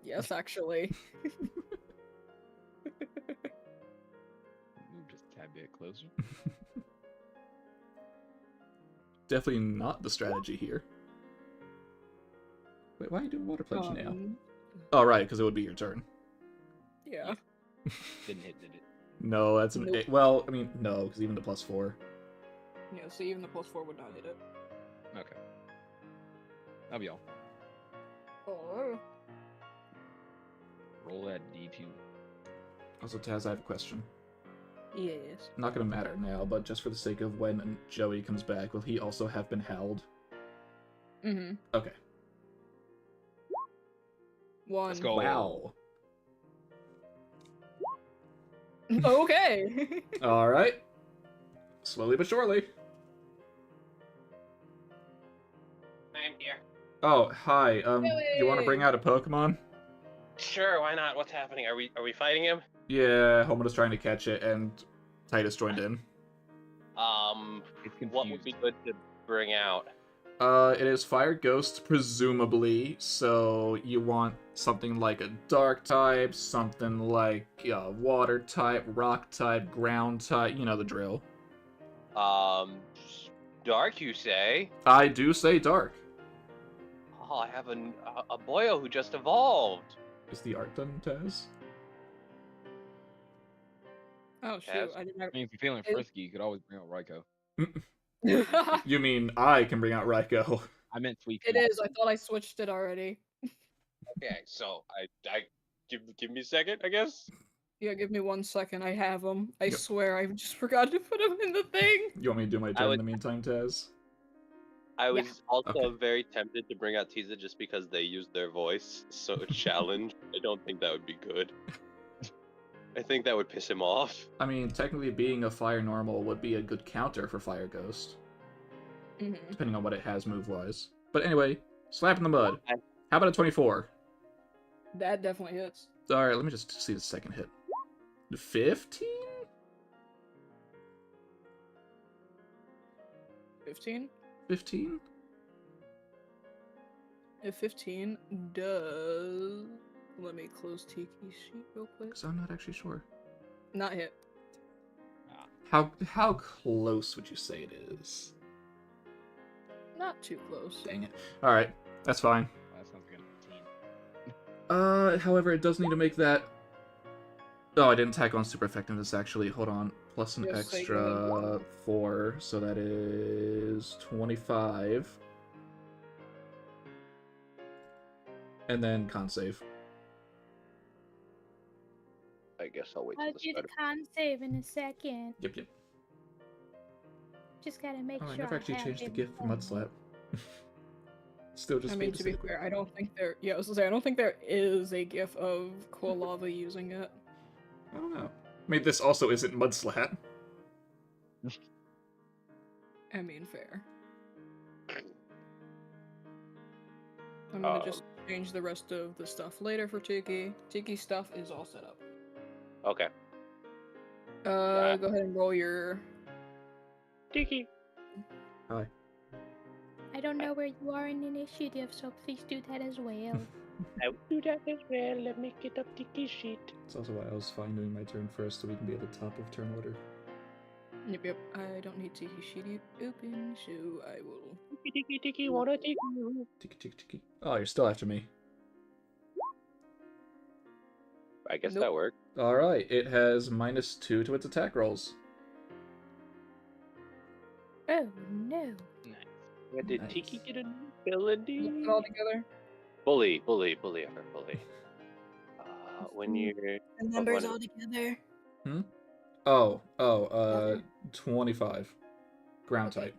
Yes, actually. Move just a tad bit closer. Definitely not the strategy here. Wait, why are you doing water pledge now? Oh, right, because it would be your turn. Yeah. Didn't hit, did it? No, that's an... Nope. Well, I mean, no, because even the +4. Yeah, so even the +4 would not hit it. Okay. That'll be all. Oh. Roll that D2. Also, Taz, I have a question. Yes. Not gonna matter now, but just for the sake of when Joey comes back, will he also have been howled? Mm-hmm. Okay. 1. Let's go. Wow. Okay. Alright. Slowly but surely. Oh, hi. You want to bring Yay! out a Pokemon? Sure, why not? What's happening? Are we fighting him? Yeah, Homoda's trying to catch it, and Titus joined in. It's What would confused. be good to bring out? It is Fire Ghost, presumably, so you want something like a Dark type, something like Water type, Rock type, Ground type, you know the drill. Dark, you say? I do say Dark. Oh, I have a boyo who just evolved. Is the art done, Taz? Oh shoot! Taz? I didn't. I mean, if you're feeling frisky, you could always bring out Raikou. You mean I can bring out Raikou? I meant Sweet It Pea. is. I thought I switched it already. Okay, so I give me a second, I guess. Yeah, give me 1 second. I have them. I Yep. swear, I just forgot to put them in the thing. You want me to do my turn in would- the meantime, Taz? I Yeah. was also Okay. very tempted to bring out Tiza just because they use their voice, so a challenge. I don't think that would be good. I think that would piss him off. I mean, technically being a Fire Normal would be a good counter for Fire Ghost, Mhm. depending on what it has move-wise. But anyway, Slap in the Mud. Okay. How about a 24? That definitely hits. Alright, let me just see the second hit. 15? 15. 15? If 15 does. Let me close Tiki sheet real quick. Because I'm not actually sure. Not hit. How close would you say it is? Not too close. Dang it. Alright, that's fine. Oh, that sounds good. 15. However, it does need to make that... Oh, I didn't tack on super effectiveness, actually. Hold on. Plus an Yes, say extra 4, so that is 25. And then con save. I guess I'll wait I'll till the do the start. con save in a second. Yep, yep. Just gotta make Oh, sure I never actually have changed the it gift for Mud Slap. Still just I mean, to be babysitting. fair, I don't think there. Yeah, I was gonna say I don't think there is a gif of Quilava using it. I don't know. I mean, this also isn't Mud Slap. I mean, fair. I'm gonna just change the rest of the stuff later for Tiki. Tiki stuff is all set up. Okay. Go ahead and roll your. Tiki. Hi. I don't know where you are in initiative, so please do that as well. I will do that as well. Let me get up Tiki sheet. It's also why I was fine doing my turn first, so we can be at the top of turn order. Yep. I don't need Tiki sheet open, so I will. Tiki, wanna take you? Tiki, tiki, tiki. Oh, you're still after me. I guess Nope. that worked. Alright, it has -2 to its attack rolls. Oh no. Nice. Yeah, did Nice. Tiki get a new ability? Look it all together. Bully. When you're The numbers numbers all together. Oh, Okay. 25. Ground type.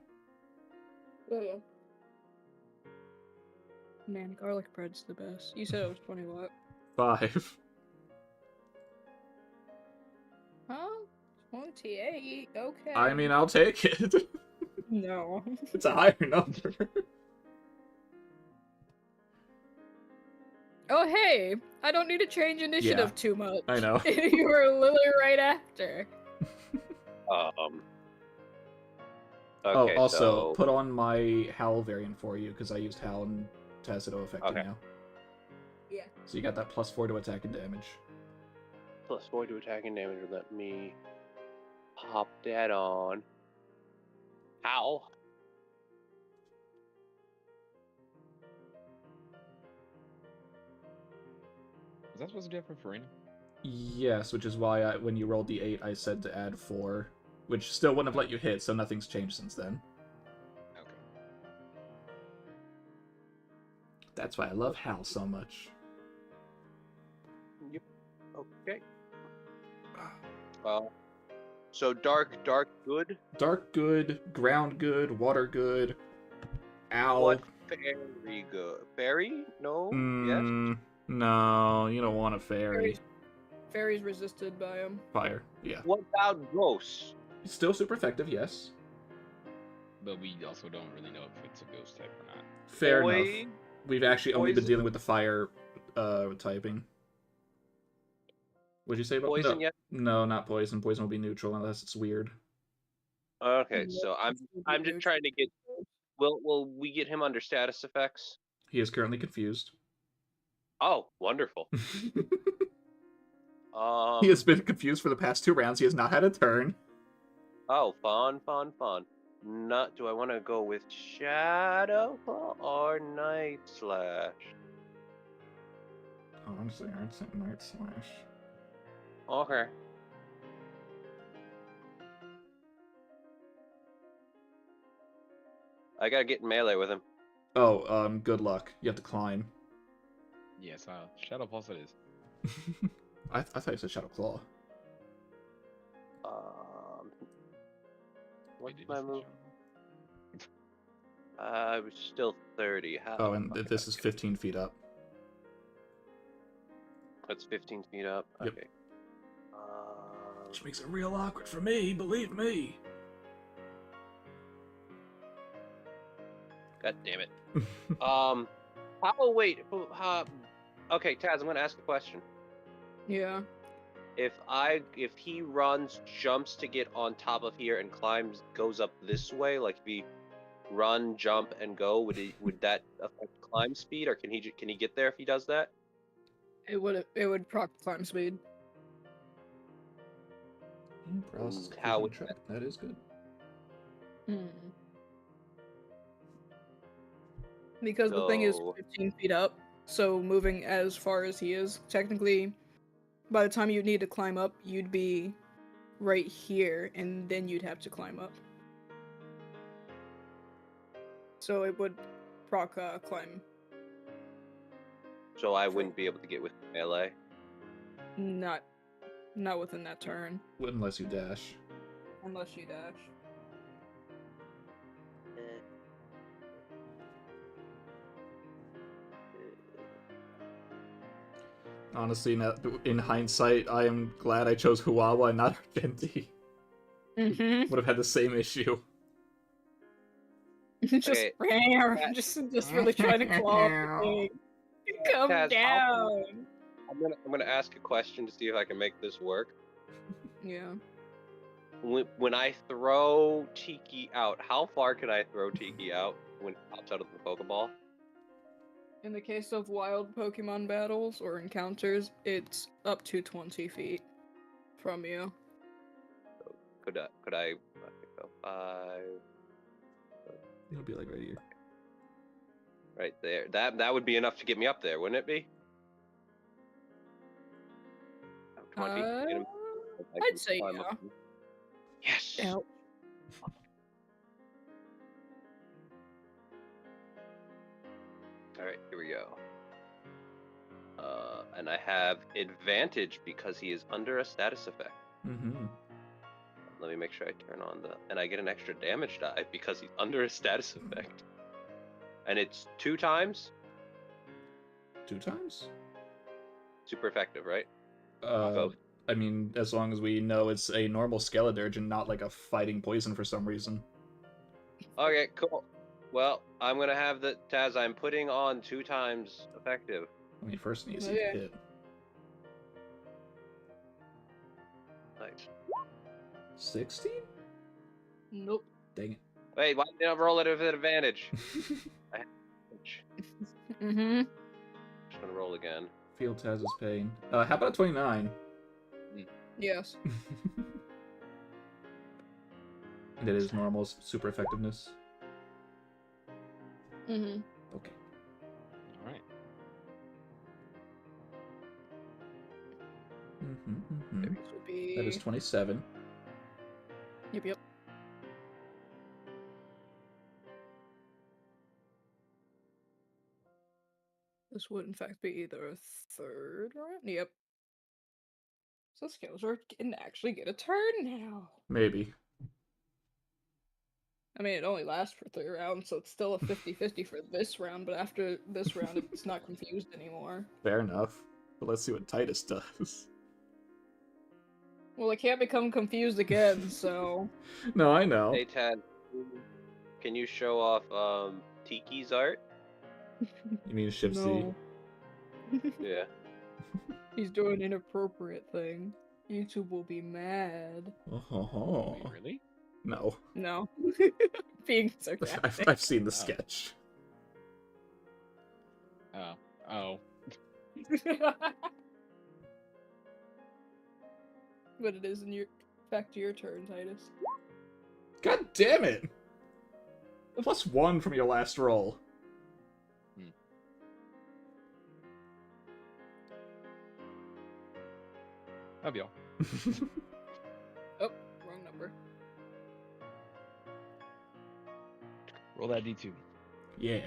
Oh yeah. Man, garlic bread's the best. You said it was 20 what? 5. Huh? 28. Okay. I mean, I'll take it. no. It's a higher number. Oh hey, I don't need to change initiative Yeah, too much. I know. You were literally right after. Okay, oh, also, so put on my Howl variant for you, because I used Howl and Taz to affect Okay. you now. Yeah. So you got that +4 to attack and damage. +4 to attack and damage. Let me pop that on. Ow. Was that supposed to do it for Farina? Yes, which is why when you rolled the 8, I said to add 4, which still wouldn't have let you hit, so nothing's changed since then. Okay. That's why I love Hal so much. Yep. Okay. So dark good. Dark good, ground good, water good, owl. What fairy good? Fairy? No. Yes. No, you don't want a fairy. Fairy's resisted by him. Fire, yeah. What about ghosts? Still super effective, yes. But we also don't really know if it's a ghost type or not. Fair Boy, enough. We've actually only been Poison? dealing with the fire typing. What'd you say about Poison no? yet? No, not poison. Poison will be neutral unless it's weird. Okay, Yeah, so it's gonna be I'm just neutral. trying to get. Will we get him under status effects? He is currently confused. Oh, wonderful. He has been confused for the past 2 rounds. He has not had a turn. Oh, fun. Not. Do I want to go with Shadow Claw or Night Slash? Oh, I'm saying Night Slash. Okay. I gotta get in melee with him. Oh, good luck. You have to climb. Yes, Shadow Pulse it is. I thought you said Shadow Claw. What's Wait, my did you move? say I was still 30. How? Oh, and this is 15 feet up. That's 15 feet up. Yep. Okay. Which makes it real awkward for me, believe me. God damn it. Wait. Okay, Taz, I'm gonna ask a question. Yeah. If he runs, jumps to get on top of here and climbs, goes up this way, like if he run, jump, and go, would that affect climb speed, or can he get there if he does that? It would proc climb speed. Paralysis How completion would trap. That is good. Because the thing is So- 15 feet up, so moving as far as he is, technically, by the time you need to climb up, you'd be right here, and then you'd have to climb up. So it would proc climb. So I wouldn't be able to get with melee. Not within that turn, Unless you dash. unless you dash. Honestly, in hindsight, I am glad I chose Huawa and not Argenti. Mm-hmm. Would have had the same issue. just, Okay. just really trying to claw the thing. Come Taz, down. I'm gonna ask a question to see if I can make this work. Yeah. When I throw Tiki out, how far can I throw Tiki out when it pops out of the Pokeball? In the case of wild Pokemon battles or encounters, it's up to 20 feet from you. Could I go 5? It'll be like right here. Right there. That would be enough to get me up there, wouldn't it be? 20. Get him. I can I'd say climb yeah. up. Yes. Ow. All right, here we go. And I have advantage because he is under a status effect. Mm-hmm. Let me make sure I turn on and I get an extra damage die because he's under a status effect. And it's 2 times? 2 times? Super effective, right? I mean, as long as we know it's a normal Skeledirge and not like a fighting poison for some reason. Okay, cool. Well, I'm gonna have the Taz. I'm putting on 2 times effective. I mean, first needs to Okay. hit. Nice. 16? Nope. Dang it. Wait, why did I roll it with an advantage? I have advantage. Mm-hmm. Just gonna roll again. Field Taz's pain. How about a 29? Yes. And it is normal super effectiveness. Mm-hmm. Okay. All right. This would be... That is 27. Yep. This would in fact be either a 3rd round? Yep. So Skeletor can actually get a turn now. Maybe. I mean, it only lasts for 3 rounds, so it's still a 50-50 for this round, but after this round, it's not confused anymore. Fair enough. But let's see what Titus does. Well, it can't become confused again, so... No, I know. Hey Taz, can you show off Tiki's art? You mean Ship Z? No. Yeah. He's doing an inappropriate thing. YouTube will be mad. Oh, Wait, really? no. No. Being sarcastic. I've seen the Oh. sketch. Oh. But it is back to your turn, Titus. God damn it! +1 from your last roll. That'll be all. Oh, wrong number. Roll that D2. Yeah.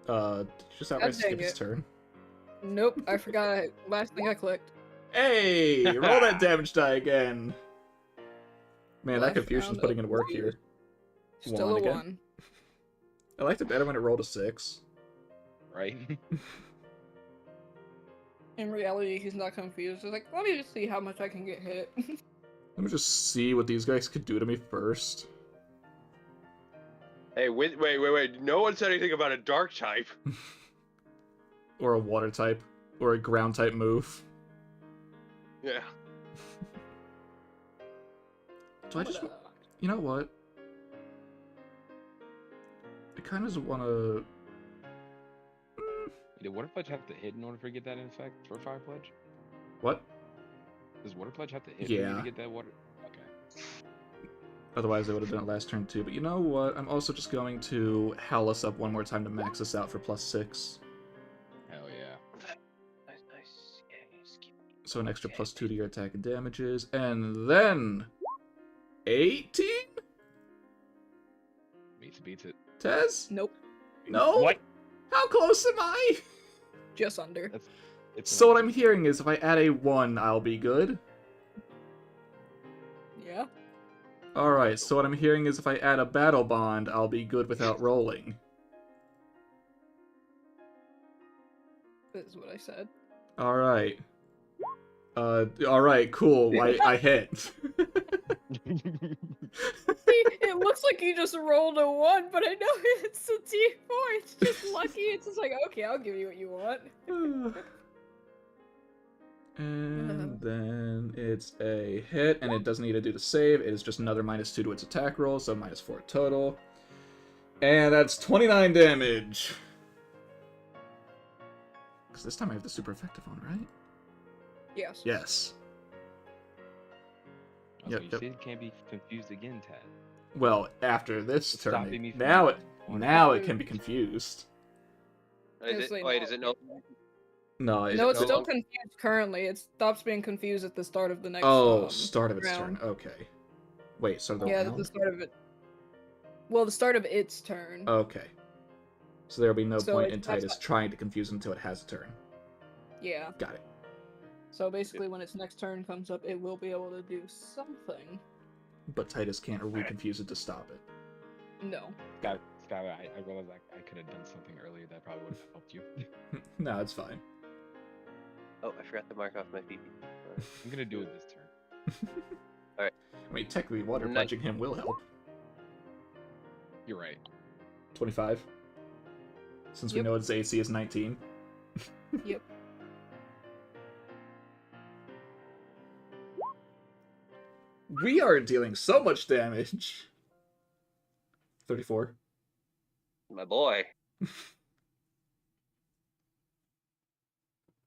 Did you just outright skip his turn? Nope, I forgot. Last thing I clicked. Hey! Roll that damage die again! Man, that Left confusion's round putting of in work here. Still a again. 1. I liked it better when it rolled a 6. Right? In reality, he's not confused. He's like, let me just see how much I can get hit. Let me just see what these guys could do to me first. Hey, wait. No one said anything about a dark type. Or a water type. Or a ground type move. Yeah. Do I just... You know what? I kind of just want to... Did Water Pledge have to hit in order to get that in effect for Fire Pledge? What? Does Water Pledge have to hit for you Yeah. to get that water? Okay. Otherwise, I would have done it last turn too. But you know what? I'm also just going to howl us up one more time to max us out for +6. Hell yeah. Nice. Yeah, skip. So an extra +2 to your attack and damages. And then... 18? Beats it. Tez? Nope, No? What? How close am I? just under. It's So what I'm hearing is if I add a 1, I'll be good. Yeah. Alright, so what I'm hearing is if I add a battle bond, I'll be good without rolling. This is what I said. Alright. Alright, cool. I hit. It looks like you just rolled a 1, but I know it's a D4. It's just lucky. It's just like, okay, I'll give you what you want. And then it's a hit, and it doesn't need to do the save. It is just another -2 to its attack roll, so -4 total. And that's 29 damage. Because this time I have the super effective on, right? Yes. Yes. Also, Yep, you yep. see it can't be confused again, Tad. Well, after this Stop turn, me from now it doing now it can be confused. Is Yes, it no? No, No, it's no still longer- confused currently. It stops being confused at the start of the next start of its round. turn. Okay. Wait, start of the Yeah, round? the start of it. Well, the start of its turn. Okay. So there'll be no So point it- in that's Titus not- trying to confuse until it has a turn. Yeah. Got it. So basically, when its next turn comes up, it will be able to do something. But Titus can't reconfuse it to stop it. No. Skylar, I realized I could have done something earlier that probably would have helped you. No, it's fine. Oh, I forgot to mark off my PP. I'm gonna do it this turn. I mean, technically, water Nice. punching him will help. You're right. 25. Since we Yep. know its AC is 19. Yep. We are dealing so much damage. 34. My boy.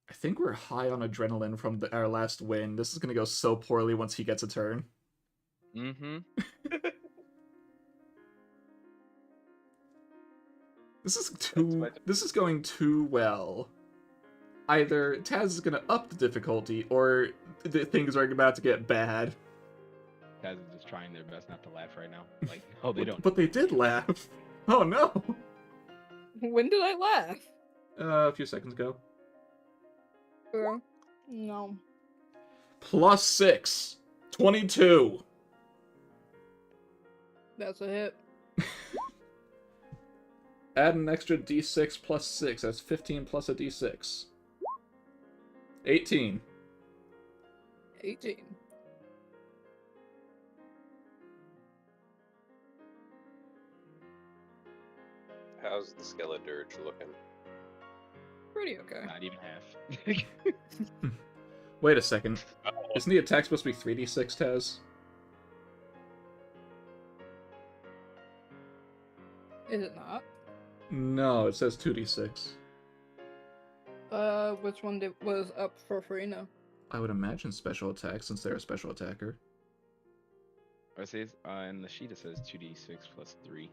I think we're high on adrenaline from our last win. This is gonna go so poorly once he gets a turn. Mm-hmm. This is my- This is going too well. Either Taz is gonna up the difficulty, or things are about to get bad. Taz is just trying their best not to laugh right now. Like, oh, they don't. But they did laugh. Oh no! When did I laugh? A few seconds ago. No. +6. 22. That's a hit. Add an extra d6 plus 6. That's 15 plus a d6. 18. 18. How's the Skeledirge looking? Pretty okay. Not even half. Wait a second. Isn't the attack supposed to be 3d6, Taz? Is it not? No, it says 2d6. Which one was up for free now? I would imagine special attack, since they're a special attacker. It says in the sheet it says 2d6 plus 3.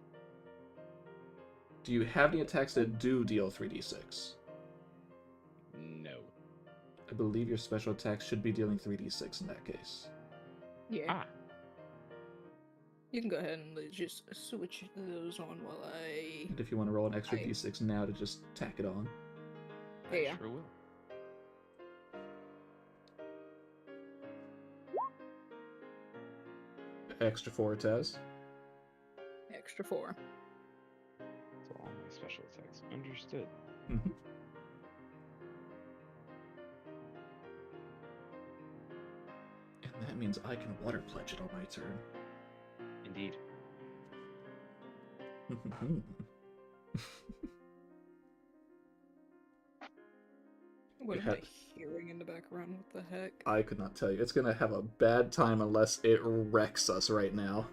Do you have any attacks that do deal 3d6? No. I believe your special attacks should be dealing 3d6 in that case. Yeah. Ah. You can go ahead and just switch those on while I. And if you want to roll an extra d6 now to just tack it on. Yeah. I sure will. Extra 4, Taz. Extra 4. So all my special attacks. Understood. Mm-hmm. And that means I can water pledge it on my turn. Indeed. What am Yeah. I hearing in the background? What the heck? I could not tell you. It's gonna have a bad time unless it wrecks us right now.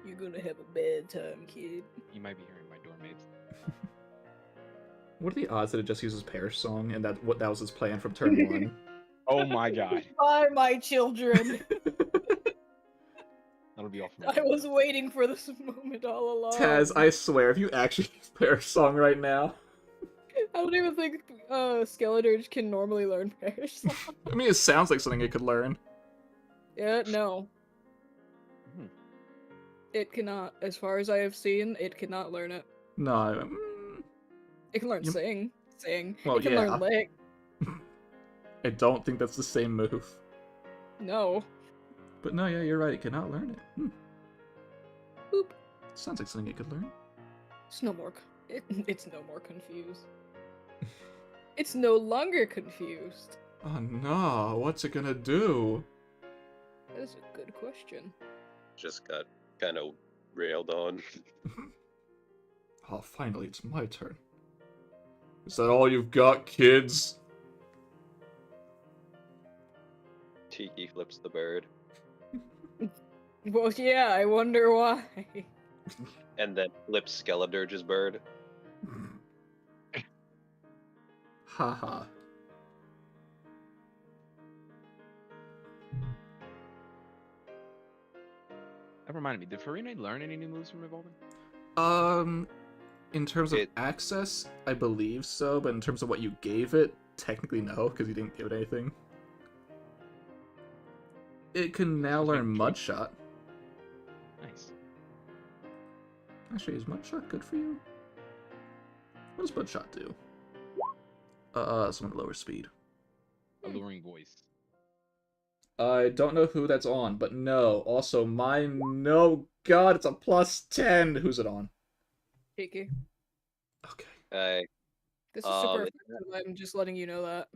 You're gonna have a bad time, kid. You might be hearing my doormates. What are the odds that it just uses Pear's song and that was his plan from turn 1? Oh my god. Bye, my children. That'll be all from I was waiting for this moment all along. Taz, I swear, if you actually use Pear's song right now... I don't even think Skeledirge can normally learn Parrish song. I mean, it sounds like something it could learn. Yeah, no. Hmm. It cannot. As far as I have seen, it cannot learn it. No, It can learn You- sing. Well, it can yeah. learn lick. I don't think that's the same move. No. But no, yeah, you're right, it cannot learn it. Boop. Sounds like something it could learn. It's no more. It's no more confused. It's no longer confused. Oh no, what's it gonna do? That is a good question. Just got kind of railed on. Oh, finally, it's my turn. Is that all you've got, kids? Tiki flips the bird, Well, yeah, I wonder why. and then flips Skeledirge's bird. Haha. That reminded me, did Farina learn any new moves from Revolving? In terms of access, I believe so, but in terms of what you gave it, technically no, because you didn't give it anything. It can now learn Mudshot. Nice. Actually, is Mudshot good for you? What does Mudshot do? Someone lower speed. Alluring voice. I don't know who that's on, but no. Also, mine, no, God, it's a +10. Who's it on? Cheeky. Okay. This is super effective. I'm just letting you know that.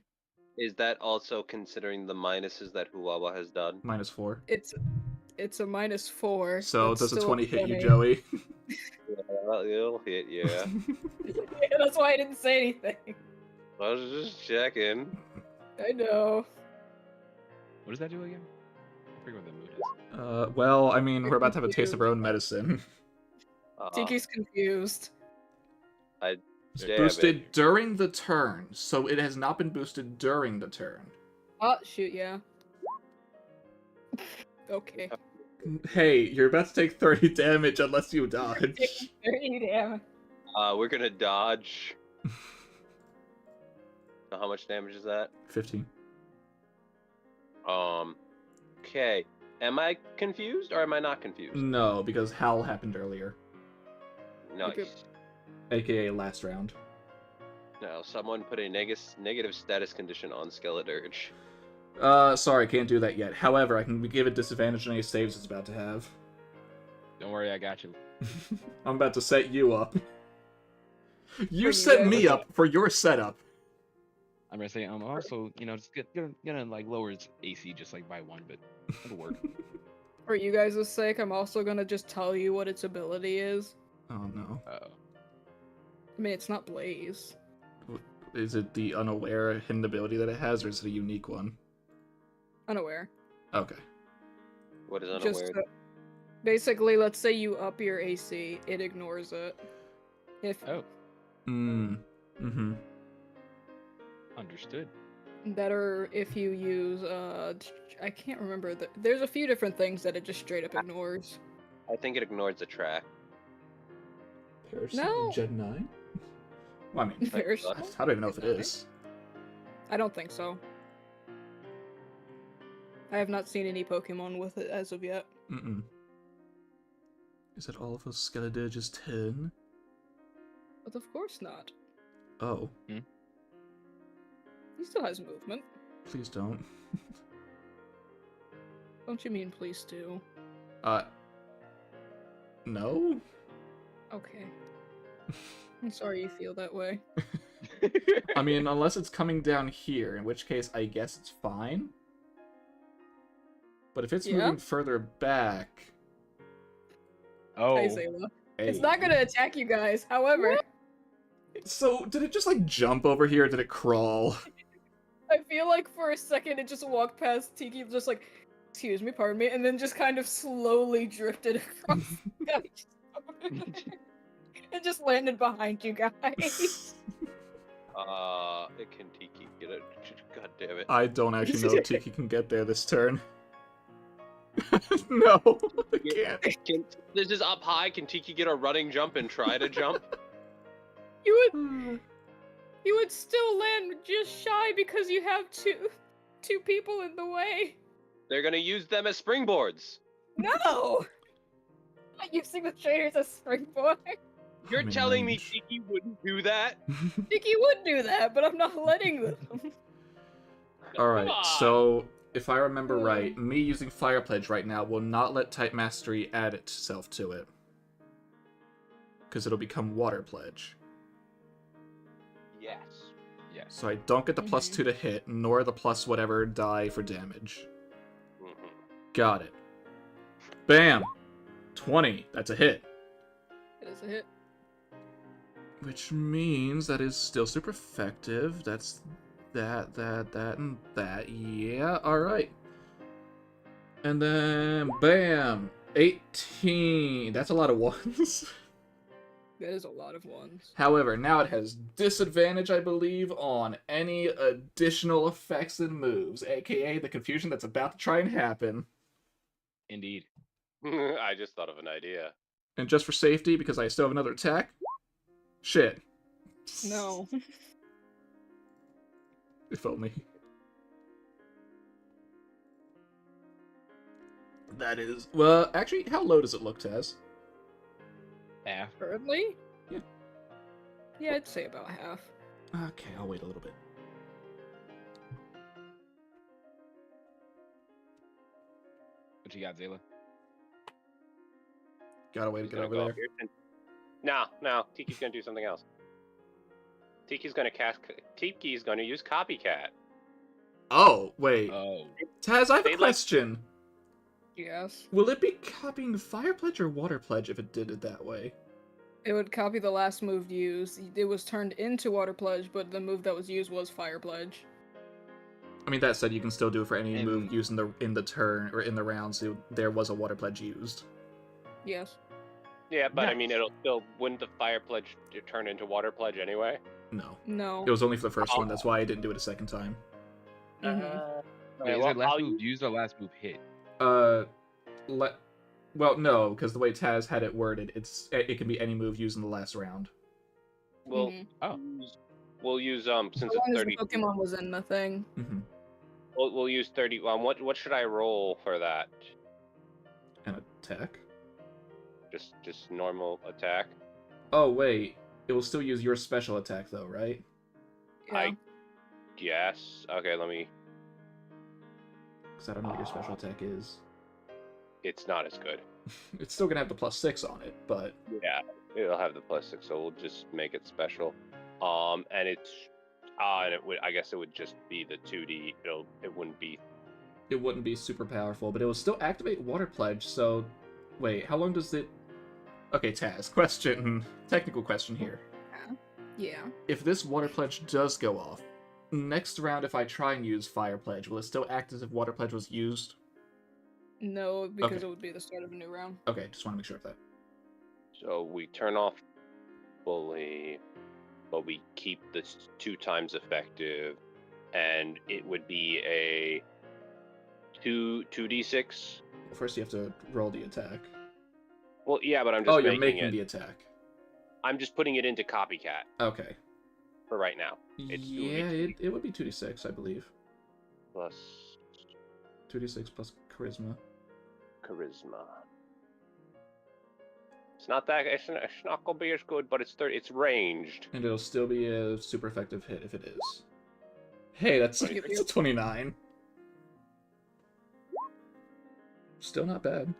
Is that also considering the minuses that Huwawa has done? -4. It's a -4. So It's does a still 20 hit you, Joey? Yeah, it'll hit, yeah. Yeah, that's why I didn't say anything. I was just checking. I know. What does that do again? I forget what that mood is. Well, I mean, we're about to have a taste of our own medicine. Tiki's confused. It's boosted during the turn, so it has not been boosted during the turn. Oh, shoot, yeah. Okay. Hey, you're about to take 30 damage unless you dodge. 30 damage. We're gonna dodge. So how much damage is that? 15. Okay. Am I confused or am I not confused? No, because Howl happened earlier. Nice. AKA last round. No, someone put a negative status condition on Skeledirge. Sorry, can't do that yet. However, I can give it disadvantage on any saves it's about to have. Don't worry, I got you. I'm about to set you up. You set me up for your setup. I'm gonna say I'm also, just gonna like lower its AC just like by 1, but it'll work. For you guys' sake, I'm also gonna just tell you what its ability is. Oh no. Uh-oh. I mean, it's not Blaze. Is it the unaware hidden ability that it has, or is it a unique one? Unaware. Okay. What is Just unaware? basically, let's say you up your AC, it ignores it. If Mm-hmm. Understood. better if you use I can't remember. There's a few different things that it just straight up ignores. I think it ignores the track. Parasite No. Gen 9? Well, I mean, Parasite? I don't even know if it is. I don't think so. I have not seen any Pokemon with it as of yet. Mm-mm. Is it all of those Skeledirge's 10? But of course not. Oh. He still has movement. Please don't. Don't you mean please do? No? Okay. I'm sorry you feel that way. I mean, unless it's coming down here, in which case I guess it's fine. But if it's moving further back... Oh. Hey, Zayla. Hey. It's not gonna attack you guys, however... So, did it just, like, jump over here, or did it crawl? I feel like for a second it just walked past Tiki, just like, excuse me, pardon me, and then just kind of slowly drifted across the ice. It just landed behind you guys. Can Tiki get it? God damn it. I don't actually know if Tiki can get there this turn. No, I can't. This is up high. Can Tiki get a running jump and try to jump? You would still land just shy because you have two people in the way. They're gonna use them as springboards. No! Not using the trainers as springboard. You're I'm in telling me range. Tiki wouldn't do that? Tiki would do that, but I'm not letting them. Alright, Come on. so if I remember right, me using Fire Pledge right now will not let Type Mastery add itself to it. Because it'll become Water Pledge. Yes. Yes. So I don't get the +2 to hit, nor the plus whatever die for damage. Mm-hmm. Got it. Bam! 20. That's a hit. It is a hit. Which means that is still super effective. That's that, and that. Yeah, alright. And then, bam! 18. That's a lot of ones. That is a lot of ones. However, now it has disadvantage, I believe, on any additional effects and moves, aka the confusion that's about to try and happen. Indeed. I just thought of an idea. And just for safety, because I still have another attack, shit. No. If only. That is... Well, actually, how low does it look, Taz? Half. Currently? Yeah. Yeah, I'd say about half. Okay, I'll wait a little bit. What you got, Zayla? Gotta wait to He's get gonna over go there. up here and- No, Tiki's gonna do something else. Tiki's gonna use Copycat. Oh, wait. Oh. Taz, I have They a like- question. Yes. Will it be copying Fire Pledge or Water Pledge if it did it that way? It would copy the last move used. It was turned into Water Pledge, but the move that was used was Fire Pledge. I mean, that said, you can still do it for any And- move used in the turn or in the round, so there was a Water Pledge used. Yes. Yeah, but I Nice. mean, wouldn't the Fire Pledge turn into Water Pledge anyway? No. No. It was only for the first one, that's why I didn't do it a second time. Mhm. Wait, is well, it last I'll move use- used or last move hit? Well, no, because the way Taz had it worded, it can be any move used in the last round. We'll Mhm. Oh. we'll use since As long it's as the 30. Pokemon was in the thing. Mm-hmm. We'll use 30. What should I roll for that? An attack? Just normal attack. Oh, wait. It will still use your special attack, though, right? Yeah. Yes. Okay, let me. Because I don't know what your special attack is. It's not as good. It's still gonna have the +6 on it, but... Yeah, it'll have the +6, so we'll just make it special. And it's and it would. I guess it would just be the 2D. It wouldn't be. It wouldn't be super powerful, but it will still activate Water Pledge, so... Wait, how long does it... Okay, Taz, technical question here. Yeah. If this Water Pledge does go off, next round if I try and use Fire Pledge, will it still act as if Water Pledge was used? No, because Okay. it would be the start of a new round. Okay, just want to make sure of that. So we turn off fully, but we keep this 2 times effective, and it would be a 2d6. Well, first you have to roll the attack. Well, yeah, but I'm just you're making making it. the attack. I'm just putting it into copycat Okay. for right now. Yeah, it would be 2d6, I believe. Plus 2d6 plus charisma. charisma. It's not that. It's not gonna be as good, but it's ranged. And it'll still be a super effective hit if it is. Hey, that's it's a 29. Still not bad.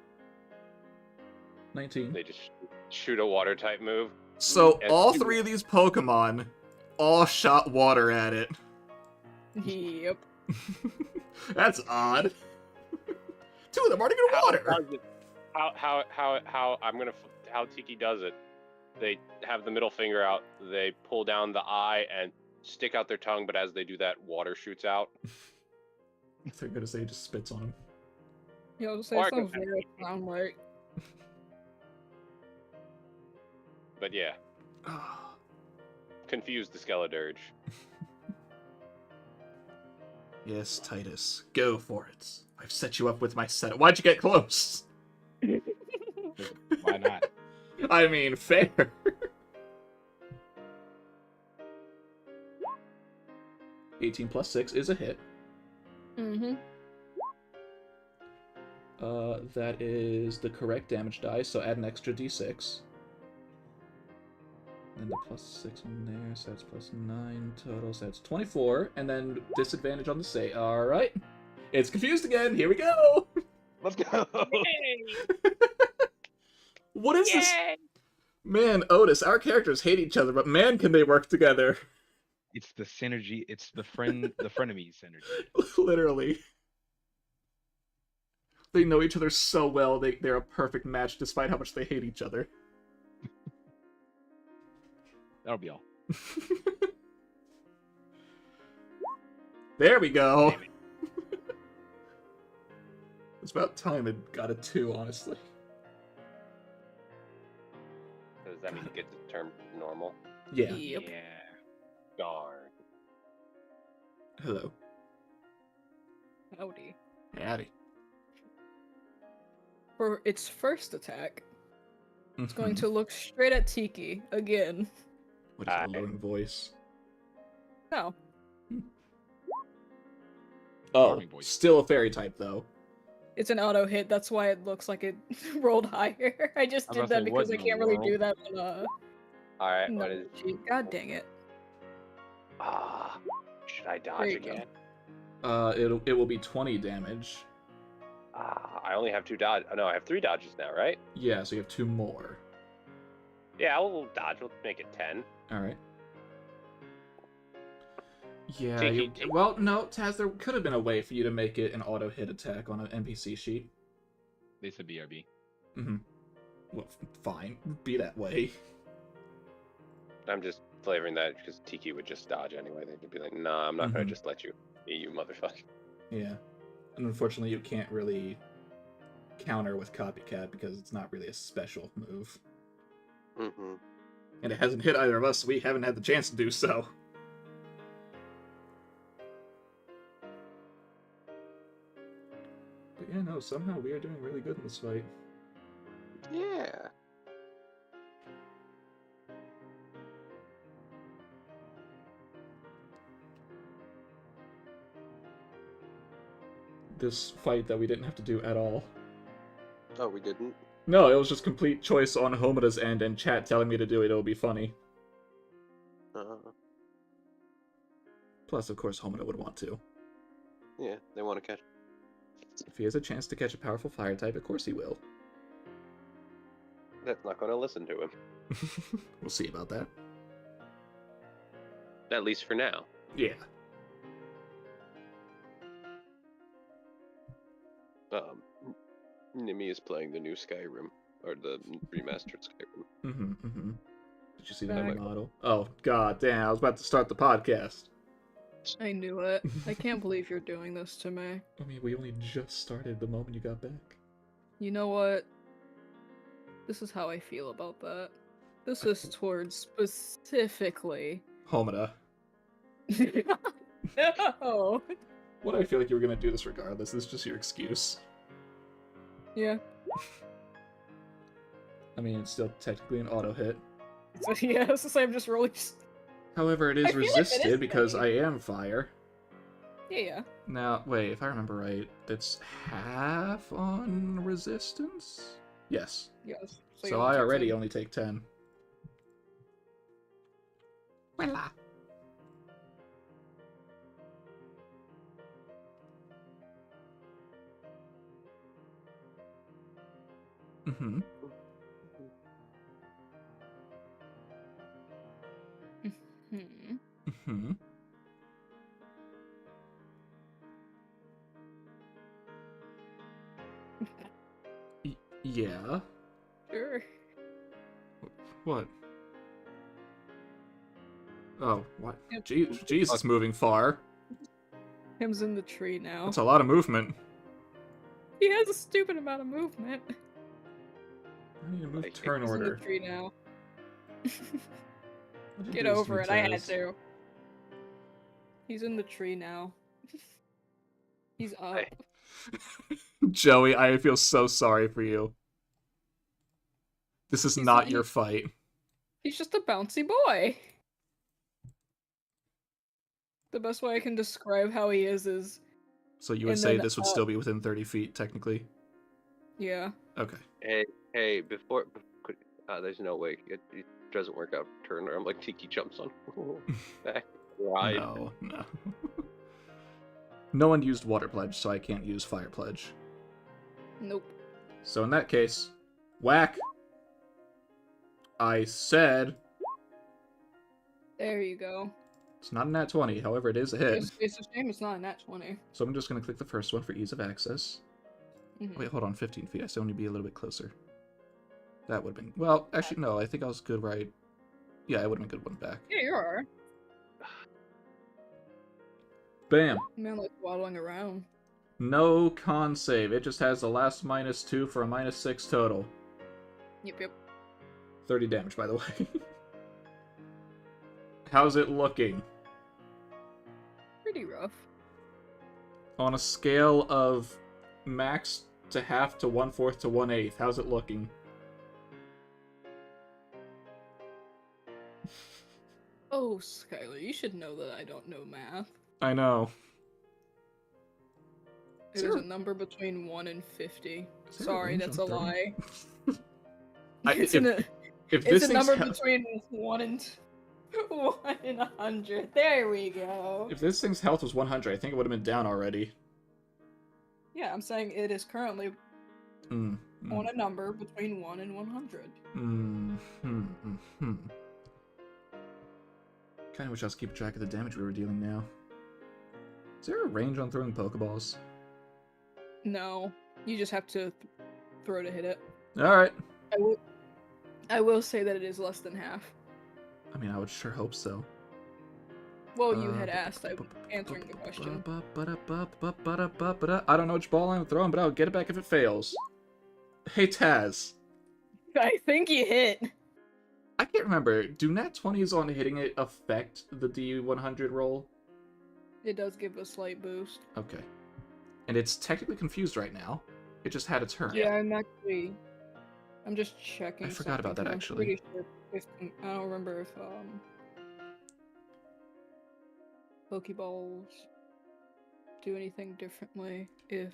19. They just shoot a water type move. So And all you- 3 of these Pokemon all shot water at it. Yep. That's odd. 2 of them aren't even water. How Tiki does it? They have the middle finger out. They pull down the eye and stick out their tongue. But as they do that, water shoots out. They're gonna say he just spits on him. Yeah, I was Or I saying could- something very clown like. But yeah, confused the Skeledirge. Yes, Titus, go for it. I've set you up with my setup. Why'd you get close? Why not? I mean, fair. (18 plus 6 is a hit. Mm-hmm. That is the correct damage die, so add an extra d6. And the plus 6 on there, so that's plus 9 total, so that's 24. And then disadvantage on the save. Alright. It's confused again. Here we go. Let's go. What is this? Man, Otis, our characters hate each other, but man, can they work together. It's the synergy. It's the frenemy synergy. Literally. They know each other so well, they're a perfect match despite how much they hate each other. That'll be all. There we go. It's about time it got a 2, honestly. Does that mean you get to turn normal? Yeah. Yep. Yeah. Darn. Hello. Howdy. Howdy. For its first attack, it's going to look straight at Tiki again. What is a glowing voice? No. Oh, Charming voice. still a fairy type, though. It's an auto hit, that's why it looks like it rolled higher. I just I was did about to that say, because what I in can't the really world? do that on Alright, no what is... sheet. God dang it. Should I There dodge you go. again? It will be 20 damage. I only have 2 dodge. Oh, no, I have 3 dodges now, right? Yeah, so you have 2 more. Yeah, we'll dodge. We'll make it 10. Alright. Yeah, Tiki. well, no, Taz, there could have been a way for you to make it an auto-hit attack on an NPC sheet. They said BRB. Mm-hmm. Well, fine. Be that way. I'm just flavoring that because Tiki would just dodge anyway. They'd be like, nah, I'm not going Mhm. to just let you be, you motherfucker. Yeah. And unfortunately, you can't really counter with Copycat because it's not really a special move. Mm-hmm. And it hasn't hit either of us, so we haven't had the chance to do so. But yeah, no, somehow we are doing really good in this fight. Yeah. This fight that we didn't have to do at all. Oh, we didn't? No, it was just complete choice on Homoda's end and chat telling me to do it, it'll be funny. Plus, of course, Homoda would want to. Yeah, they want to catch. If he has a chance to catch a powerful fire type, of course he will. That's not going to listen to him. We'll see about that. At least for now. Yeah. Nimi is playing the new Skyrim, or the remastered Skyrim. Mm-hmm, mm-hmm. Did you see that Back. model? Oh, god damn, I was about to start the podcast. I knew it. I can't believe you're doing this to me. I mean, we only just started the moment you got back. You know what? This is how I feel about that. This is towards specifically... Homida. No! What I feel like you were gonna do this regardless. This is just your excuse. Yeah. I mean, it's still technically an auto hit. So, yeah, I was to say I'm just really... However, it I is feel like it resisted is because safe. I am fire. Yeah. Now, wait, if I remember right, that's half on resistance? Yes. Yes. So you I take already 10. only take 10. Voila. Mm-hmm. Hmm. Mm-hmm. Yeah. Sure. What? Oh, what? Yep. Jesus, moving far. Him's in the tree now. That's a lot of movement. He has a stupid amount of movement. I need to move I think turn He's in order. the tree now. What'd you Get do this over me, it, I had Taz? to. He's in the tree now. He's up. Hey. Joey, I feel so sorry for you. This is He's- not he- your fight. He's just a bouncy boy. The best way I can describe how he is So you would And say then, this would still be within 30 feet, technically? yeah. Okay. Hey, before there's no way it doesn't work out. Turn around like Tiki jumps on. Back ride. No, no. No one used Water Pledge, so I can't use Fire Pledge. Nope. So in that case, whack! I said There you go. it's not a nat 20, however it is a hit. It's a shame it's not a nat 20. So I'm just going to click the first one for ease of access. Mhm. Wait, hold on, 15 feet. I still need to be a little bit closer. That would have been... Well, actually, no, I think I was good right... Yeah, it would have been good one back. Yeah, you are. Bam! Man, like waddling around. No con save. It just has the last -2 for a -6 total. Yep. 30 damage, by the way. How's it looking? Pretty rough. On a scale of max to half to 1/4 to 1/8, how's it looking? Oh, Skylar, you should know that I don't know math. I know. It is a number between 1 and 50. Is there a Sorry, range that's on a lie. If It's this a thing's number hel- between 1 and 100. There we go. if this thing's health was 100, I think it would have been down already. Yeah, I'm saying it is currently Mm, on a number between 1 and 100. Kind of wish I was keeping track of the damage we were dealing now. Is there a range on throwing Pokeballs? No, you just have to throw to hit it. Alright. I will say that it is less than half. I mean, I would sure hope so. Well, you had asked. I was answering the question. I don't know which ball I'm throwing, but I'll get it back if it fails. Hey, Taz. I think you hit. I can't remember. Do nat 20s on hitting it affect the D100 roll? It does give a slight boost. Okay. And it's technically confused right now. It just had a turn. Yeah, I'm just checking. I forgot about something, that, 'cause I'm pretty actually. sure I don't remember if Pokeballs do anything differently if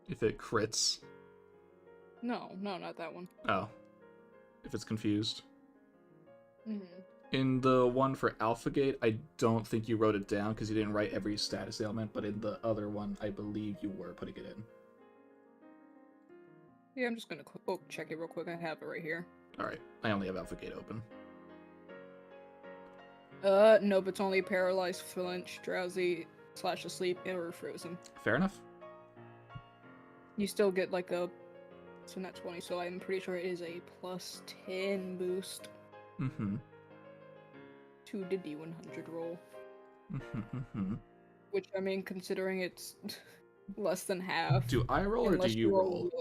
If it crits. No, not that one. Oh. If it's confused. Mm-hmm. In the one for AlphaGate, I don't think you wrote it down because you didn't write every status ailment, but in the other one, I believe you were putting it in. Yeah, I'm just gonna check it real quick. I have it right here. Alright, I only have AlphaGate open. Nope, it's only paralyzed, flinch, drowsy, /asleep, or frozen. Fair enough. You still get like a It's a net 20, so I'm pretty sure it is a plus 10 boost Mm-hmm. to the D100 roll. Mm-hmm. Which, I mean, considering it's less than half. Do I roll or do unless you roll?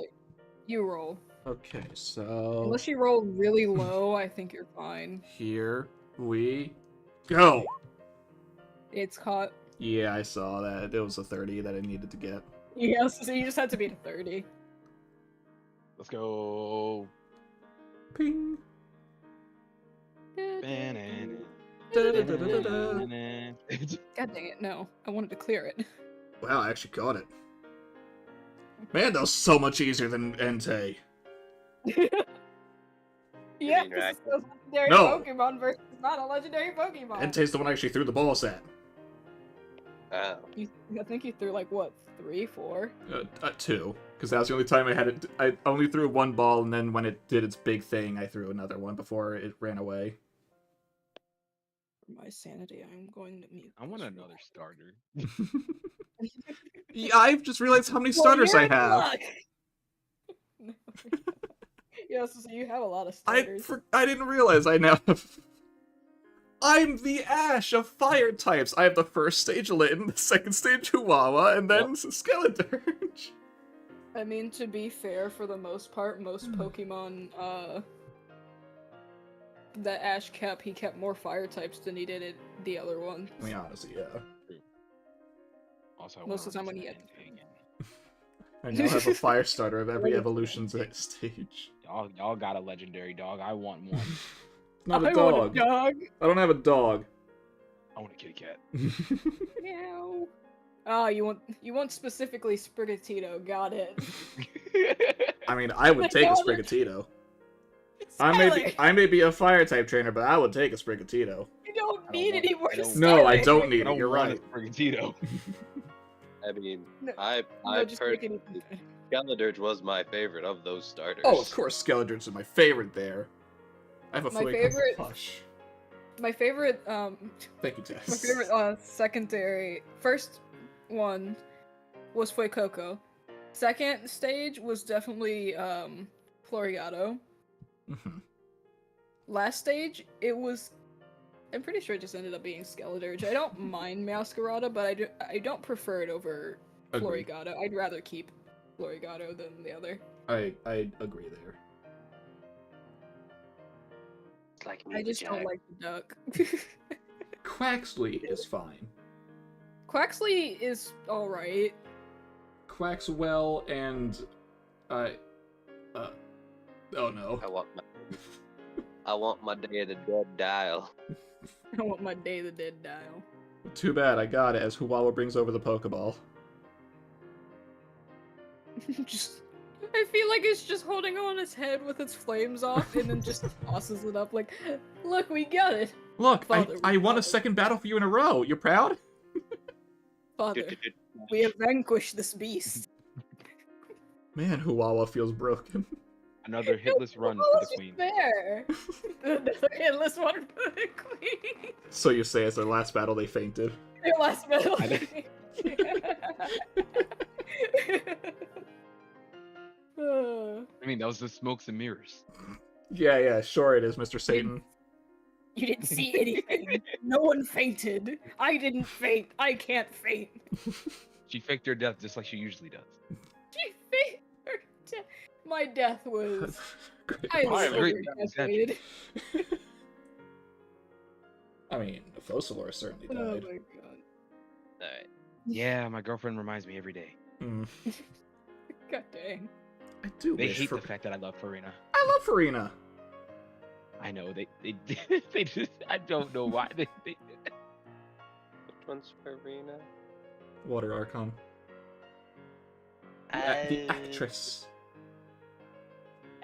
You roll. Okay, so Unless you roll really low, I think you're fine. here we go. It's caught. Yeah, I saw that. It was a 30 that I needed to get. Yes, so you just had to beat a 30. Let's go. Ping. Banana. Da-da-da-da-da-da. God dang it, no. I wanted to clear it. Wow, I actually caught it. Man, that was so much easier than Entei. Yeah, mean, because right? it's a legendary No. Pokemon versus not a legendary Pokemon. Entei's the one I actually threw the balls at. Oh. I think you threw like, what, 3, 4? 2. Because that was the only time I had it. I only threw one ball, and then when it did its big thing, I threw another one before it ran away. For my sanity, I'm going to mute. I want this another starter. Yeah, I've just realized how many Well, starters you're I in have. luck! No. Yes, so you have a lot of starters. I didn't realize I now have... I'm the Ash of fire types. I have the first stage Litten, the second stage Chihuahua, and then Skeleturge. I mean, to be fair, for the most part, most Pokemon, that Ash kept, he kept more fire types than he did the other ones. I mean, honestly, yeah. Also, I Most of the time when he represent had- Entei again. I now have a fire starter of every evolution stage. Y'all got a legendary dog. I want one. Not a I dog. want a dog! I don't have a dog. I want a kitty cat. Meow. Oh, you want specifically Sprigatito, got it. I mean, I would take a Sprigatito. I may be a fire type trainer, but I would take a Sprigatito. You don't need want- any more I don't- No, I Skylar. don't need I don't it. You're want right. a Sprigatito. I mean, No, I've just heard make it- Skeleturge was my favorite of those starters. Oh, of course, Skeleturge is my favorite there. I have a My feeling favorite- Hush. My favorite, Thank you, Tess. my favorite, secondary, first one was Fuecoco. Second stage was definitely, Floriato. Mhm. Last stage, it was, I'm pretty sure it just ended up being Skeleturge. I don't mind Masquerada, but I don't prefer it over Agreed. Florigato. I'd rather keep Florigato than the other. I agree there. It's like me I with just don't Jack. like the duck. Quaxley is fine. Quaxley is alright. Quaxwell and oh no. I want my Day of the Dead dial. I want my Day of the Dead dial. Too bad I got it as Huwawa brings over the Pokeball. Just, I feel like it's just holding on its head with its flames off and then just tosses it up like, look, we got it. Look, Father, I won a Father. second battle for you in a row. You proud? Father, we have vanquished this beast. Man, Huwawa feels broken. Another hitless run Well, for it's the just queen. fair. Another hitless one for the queen. So you say as their last battle they fainted. Their last battle. I mean, that was the smokes and mirrors. Yeah, sure it is, Mr. Satan. You didn't see anything. No one fainted. I didn't faint. I can't faint. She faked her death just like she usually does. She fainted. Her death. My death was. I Great. exaggerated. I mean, Fossilor certainly Oh died. my god. Alright. Yeah, my girlfriend reminds me every day. Mm. God dang. I do They wish hate for... the fact that I love Farina. I love Farina. I know they they just I don't know why they Which one's Farina? Water Archon. The actress.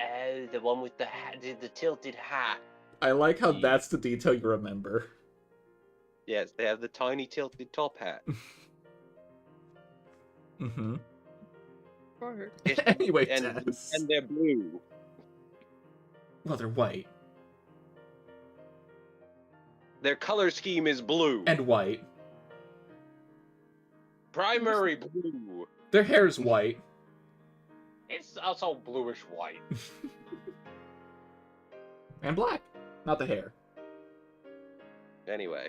Oh, the one with the hat, the tilted hat. I like how Yeah. that's the detail you remember. Yes, they have the tiny tilted top hat. Mm-hmm. For Yes, Anyway, and, Tess. and they're blue. Well, they're white. Their color scheme is blue. And white. Primary blue. Their hair is white. It's also bluish white. And black. Not the hair. Anyway.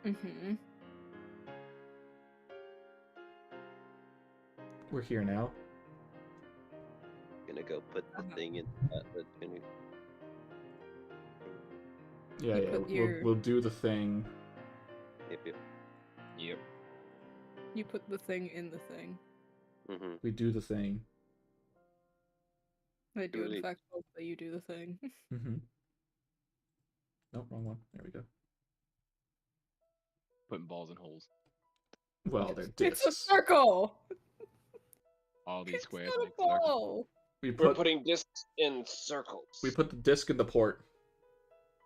Mm-hmm. We're here now. Gonna go put the thing in. Yeah, You yeah. put your- We'll do the thing. Yep. You put the thing in the thing. Mm-hmm. We do the thing. I do, Really- in fact, hope that you do the thing. Mm-hmm. Nope, wrong one. There we go. Putting balls in holes. Well, they're It's a discs. circle! All these It's squares not a make circles. ball! We We're put putting discs in circles. we put the disc in the port.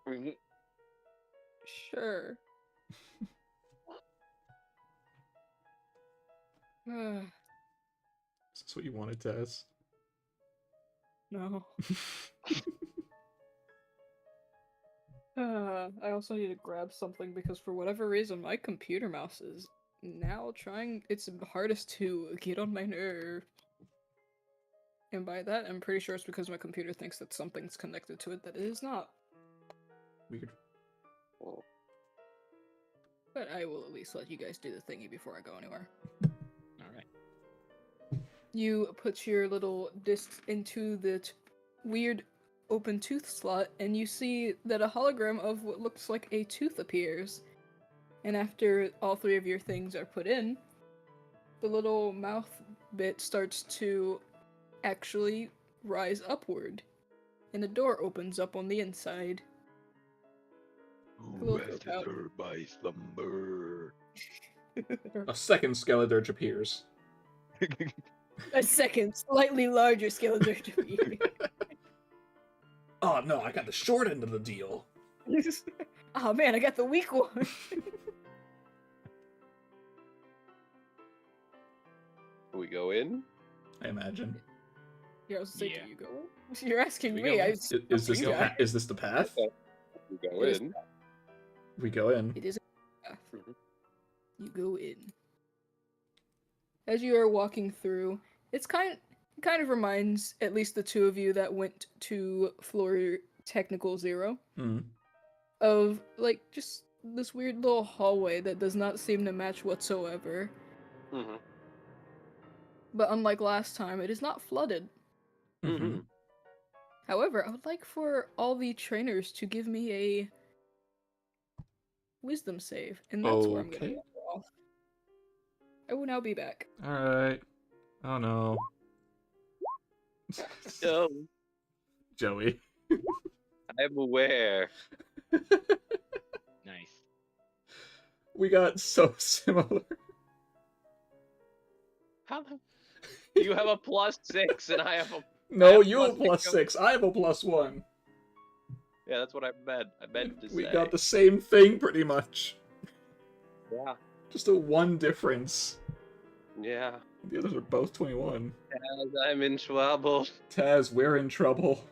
Mhm. Sure. Is this what you wanted, Taz? No. I also need to grab something because for whatever reason my computer mouse is now trying its hardest to get on my nerve. And by that, I'm pretty sure it's because my computer thinks that something's connected to it that it is not. Weird. But I will at least let you guys do the thingy before I go anywhere. Alright. You put your little discs into the weird open tooth slot, and you see that a hologram of what looks like a tooth appears. And after all three of your things are put in, the little mouth bit starts to actually rise upward, and a door opens up on the inside. Who has disturbed my slumber? A second Skeledirge appears. A second, slightly larger skeleton appears. Oh no, I got the short end of the deal. Oh man, I got the weak one. We go in. I imagine. Yeah, I was saying, Yeah. do you go? You're asking We me. go. Is this you the guys. is this the path? We go It is- in. We go in. It is a path. Mhm. You go in. As you are walking through, it's kind of reminds at least the two of you that went to floor technical 0 Mm. of like just this weird little hallway that does not seem to match whatsoever. Mm-hmm. But unlike last time, it is not flooded. Mm-hmm. However, I would like for all the trainers to give me a wisdom save, and that's where I'm gonna Okay. wander off. I will now be back. Alright. Oh no. No, Joey. I'm aware. Nice. We got so similar. How the... You have a +6 and I have a... No, have you have plus a six. +6. I have a +1. Yeah, that's what I meant. I meant to We say. got the same thing pretty much. Yeah. Just a 1 difference. Yeah. The others are both 21. As I'm in trouble. Taz, we're in trouble.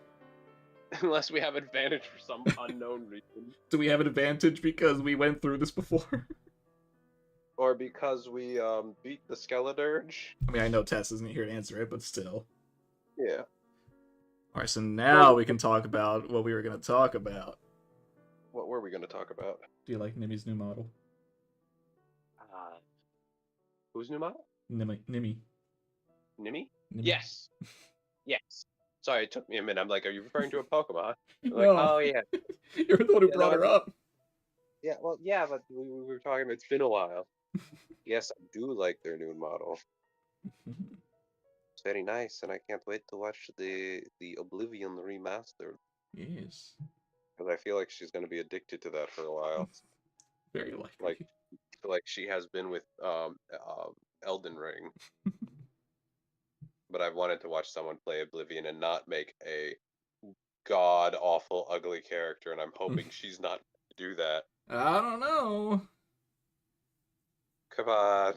Unless we have advantage for some unknown reason. Do we have an advantage because we went through this before? Or because we beat the Skeledirge. I mean, I know Tess isn't here to answer it, but still. Yeah. Alright, so now we can talk about what we were going to talk about. What were we going to talk about? Do you like Nimi's new model? Whose new model? Nimi. Nimi? Nimi. Yes. Yes. Sorry, it took me a minute. I'm like, are you referring to a Pokemon? I'm like, No. oh yeah. You're the one who Yeah, brought no, her up. Yeah, well, yeah, but we were talking about, it's been a while. Yes, I do like their new model. It's very nice, and I can't wait to watch the Oblivion remastered. Yes. Because I feel like she's going to be addicted to that for a while. Very likely. Like she has been with Elden Ring. But I've wanted to watch someone play Oblivion and not make a god awful ugly character, and I'm hoping she's not going to do that. I don't know. Come on.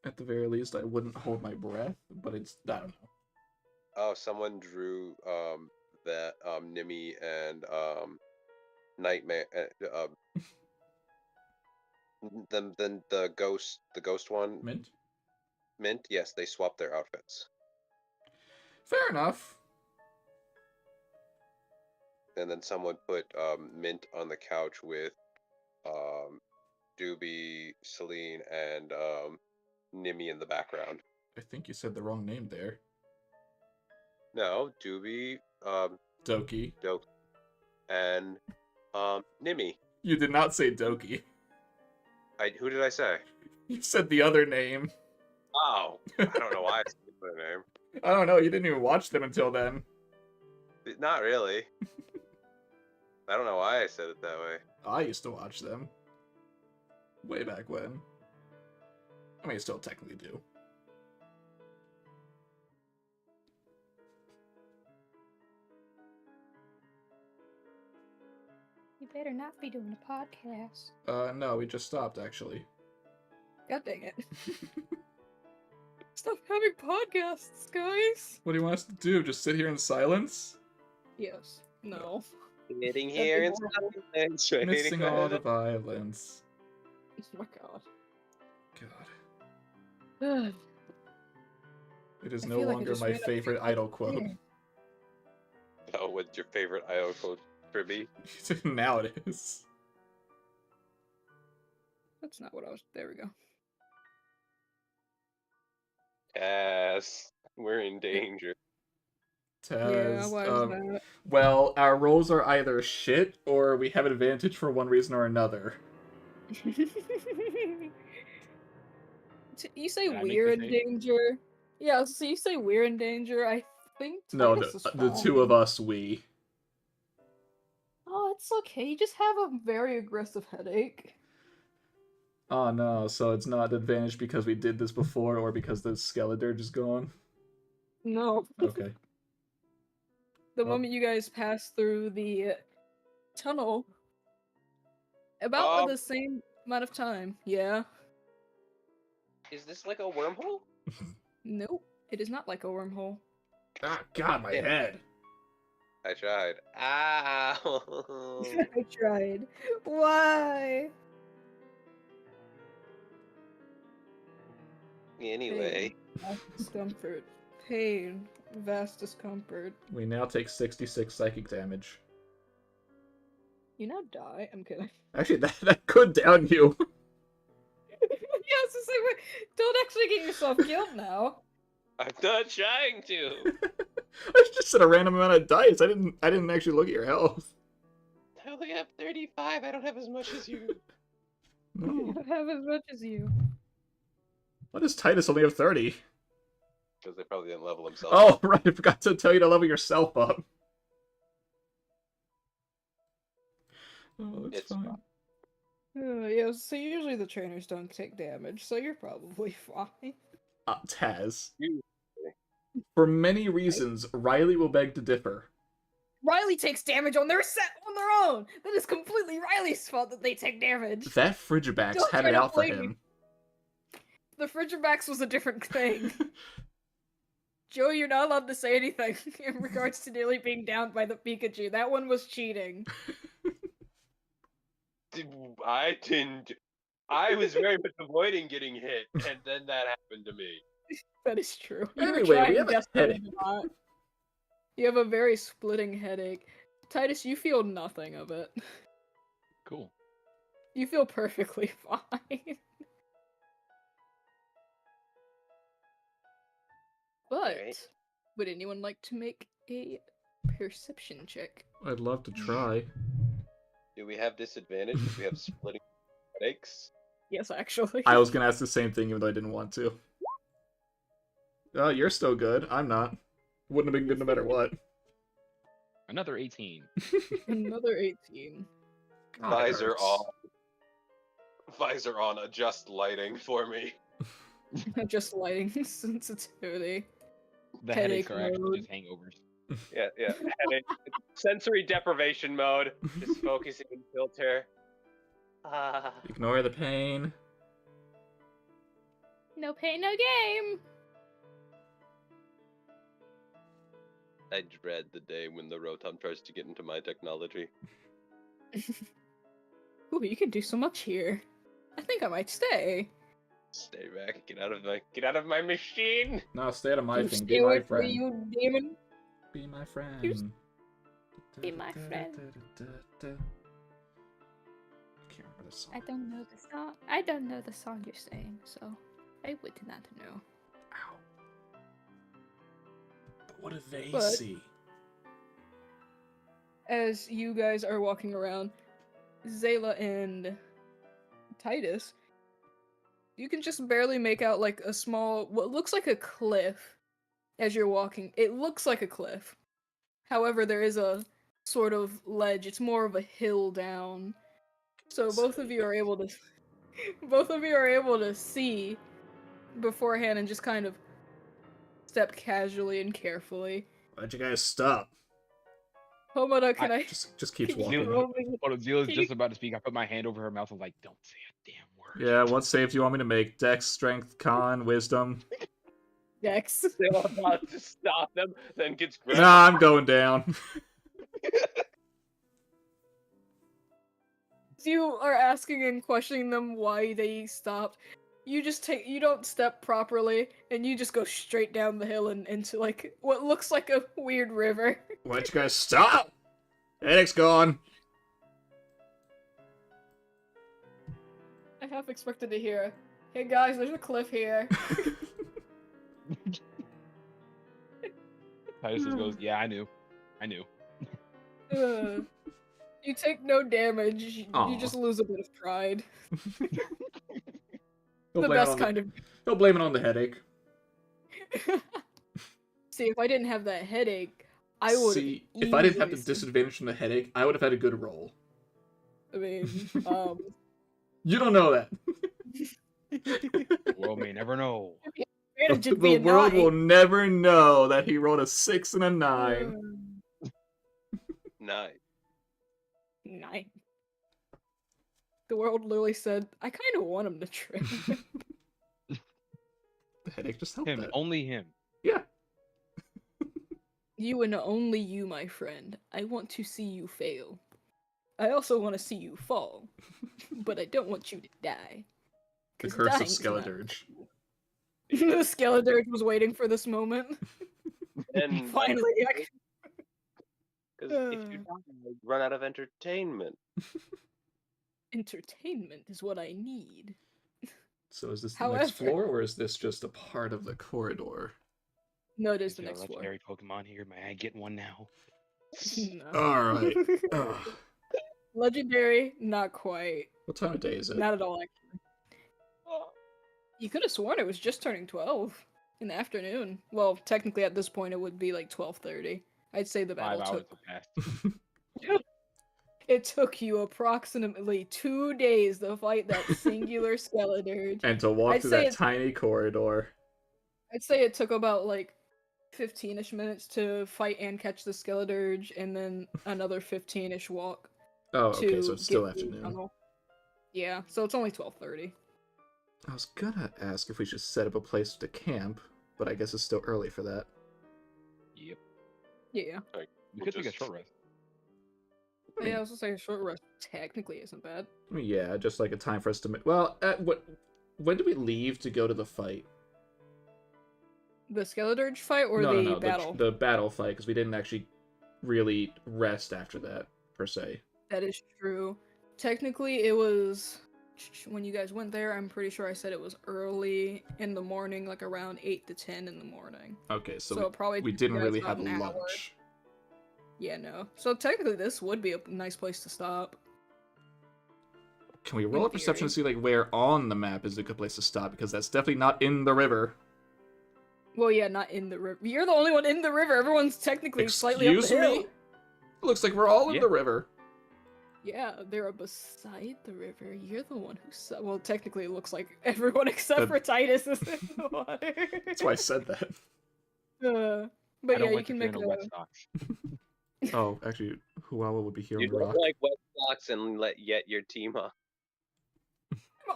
At the very least, I wouldn't hold my breath, but it's, I don't know. Oh, someone drew that Nimi and Nightmare Then the ghost one, Mint? Mint. Yes, they swapped their outfits. Fair enough. And then someone put Mint on the couch with Doobie, Celine, and Nimmy in the background. I think you said the wrong name there. No, Doobie, Doki. Dope, and Nimmy. You did not say Doki. Who did I say? You said the other name. Oh, I don't know why I said the name. I don't know, you didn't even watch them until then. Not really. I don't know why I said it that way. I used to watch them. Way back when. I mean, I still technically do. You better not be doing a podcast. No, we just stopped, actually. God dang it. Stop having podcasts, guys. What do you want us to do? Just sit here in silence? Yes. No. Sitting here in silence, waiting Missing for all the- the violence. Oh my god. God. It is I no feel like I longer just my made up favorite idol quote. Oh, what's your favorite idol quote, Tribby? Now it is. That's not what I was. There we go. Yes, we're in danger. Yeah, Taz, why is that? well, our rolls are either shit or we have advantage for one reason or another. You say Did I make we're in mistake? danger. Yeah, so you say we're in danger. I think No, Titus is the two fine. of us, we. Oh, it's okay. You just have a very aggressive headache. Oh no, so it's not advantage because we did this before or because the Skeledirge is gone? No. Okay. The Oh. moment you guys pass through the tunnel, about Um, the same amount of time. Yeah. Is this like a wormhole? Nope. It is not like a wormhole. Ah, God, my Damn. head. I tried. Ow! I tried. Why? Anyway, Vast discomfort. Pain. Vast discomfort. We now take 66 psychic damage. You now die? I'm kidding. Actually, that could down you. Yes, it's like, wait, don't actually get yourself killed now. I'm not trying to. I just said a random amount of dice. I didn't actually look at your health. I only have 35. I don't have as much as you. I No. don't have as much as you. Why does Titus only have 30? Because they probably didn't level himself. Oh, right, I forgot to tell you to level yourself up. Oh, it's fine. Yeah, so usually the trainers don't take damage, so you're probably fine. Taz. You- For many reasons, Riley will beg to differ. Riley takes damage on their own. That is completely Riley's fault that they take damage. That Frigibacks Don't had try it to out for blame me. him. The Frigibacks was a different thing. Joe, you're not allowed to say anything in regards to nearly being downed by the Pikachu. That one was cheating. I didn't. I was very much avoiding getting hit, and then that happened to me. That is true. You were Anyway, we trying have a desperately headache. not. You have a very splitting headache. Titus, you feel nothing of it. Cool. You feel perfectly fine. But, Alright. would anyone like to make a perception check? I'd love to try. Do we have disadvantage if we have splitting headaches? Yes, actually. I was gonna ask the same thing even though I didn't want to. Oh, you're still good. I'm not. Wouldn't have been good no matter what. Another 18. Another 18. God, it Visor hurts. on. Visor on. Adjust lighting for me. Just lighting sensitivity. The Headache headaches are actually mode. just hangovers. Yeah. Headache. Sensory deprivation mode. Just focusing and filter. Ignore the pain. No pain, no game. I dread the day when the Rotom tries to get into my technology. Ooh, you can do so much here. I think I might stay. Stay back. Get out of my machine. No, stay out of my You thing. stay Be my away from friend. me, you demon. Be my friend. Be my friend. I can't remember the song. I don't know the song. I don't know the song you're saying, so I would not know. Ow. But what do they But- see? As you guys are walking around, Zayla and Titus, you can just barely make out like a small, what looks like a cliff as you're walking. It looks like a cliff. However, there is a sort of ledge. It's more of a hill down. So both of you are able to see beforehand and just kind of step casually and carefully. Why'd you guys stop? Homoda, can I Just keeps can you walking. roll me- Hold on, Zila's Can just you- about to speak. I put my hand over her mouth. I'm like, don't say a damn word. Yeah, what save do you want me to make? Dex, strength, con, wisdom? Dex? They're about to stop them, then gets grabbed. Nah, I'm going down. You are asking and questioning them why they stopped. You don't step properly, and you just go straight down the hill and into like what looks like a weird river. Why'd you guys stop? Headache's gone. I half expected to hear, "Hey guys, there's a cliff here." Titus just goes, yeah, I knew. You take no damage. You Aw. just lose a bit of pride. He'll The blame it best on kind of. He'll blame it on the headache. See, if I didn't have that headache, I would. See, if I didn't have the disadvantage from the headache, I would have had a good roll. I mean, You don't know that. The world may never know. advantage would The be a world 9. will never know that he rolled a 6 and a 9. 9. 9. The world literally said, "I kind of want him to trip." The headache just helped Him, that. only him. Yeah. You and only you, my friend. I want to see you fail. I also want to see you fall, but I don't want you to die. The 'Cause curse of dying's not Skeledirge. cool. The Skeledirge was waiting for this moment. And Finally, because if you die, you run out of entertainment. entertainment is what I need. So is this the next However- floor, or is this just a part of the corridor? No, it is Is the there a next floor. legendary Pokemon here? May I get one now? No. Alright. Ugh. Legendary, not quite. What time of day is it? Not at all, actually. You could have sworn it was just turning 12 in the afternoon. Well, technically at this point it would be like 12:30. I'd say the 5 battle hours took. have passed. It took you approximately 2 days to fight that singular Skeledirge. And to walk I'd through say that it's- tiny corridor. I'd say it took about like 15-ish minutes to fight and catch the Skeledirge, and then another 15-ish walk Oh, to okay, so it's still get through the afternoon. tunnel. Yeah, so it's only 12:30. I was gonna ask if we should set up a place to camp, but I guess it's still early for that. Yep. Yeah. We could take a just- short rest. Yeah, I was gonna say a short rest technically isn't bad. I mean, yeah, just like a time for us to make. Well, when do we leave to go to the fight? The Skeledirge fight or no, the no, battle? The battle fight, because we didn't actually really rest after that, per se. That is true. Technically, it was when you guys went there. I'm pretty sure I said it was early in the morning, like around 8 to 10 in the morning. Okay, so, So it probably we took you didn't guys really about have an hour. lunch. Yeah, no. So technically, this would be a nice place to stop. Can we roll a In perception to see theory. like where on the map is a good place to stop? Because that's definitely not in the river. Well, yeah, not in the river. You're the only one in the river. Everyone's technically slightly up Excuse the hill. me? Looks like we're all in Yeah. the river. Yeah, they're beside the river. You're the one who's well. Technically, it looks like everyone except for Titus is in the water. That's why I said that. But I yeah, don't you like can the make feeling of wet socks. Oh, actually, Huawa would be here You on the don't rock. like wet socks and let yet your team up.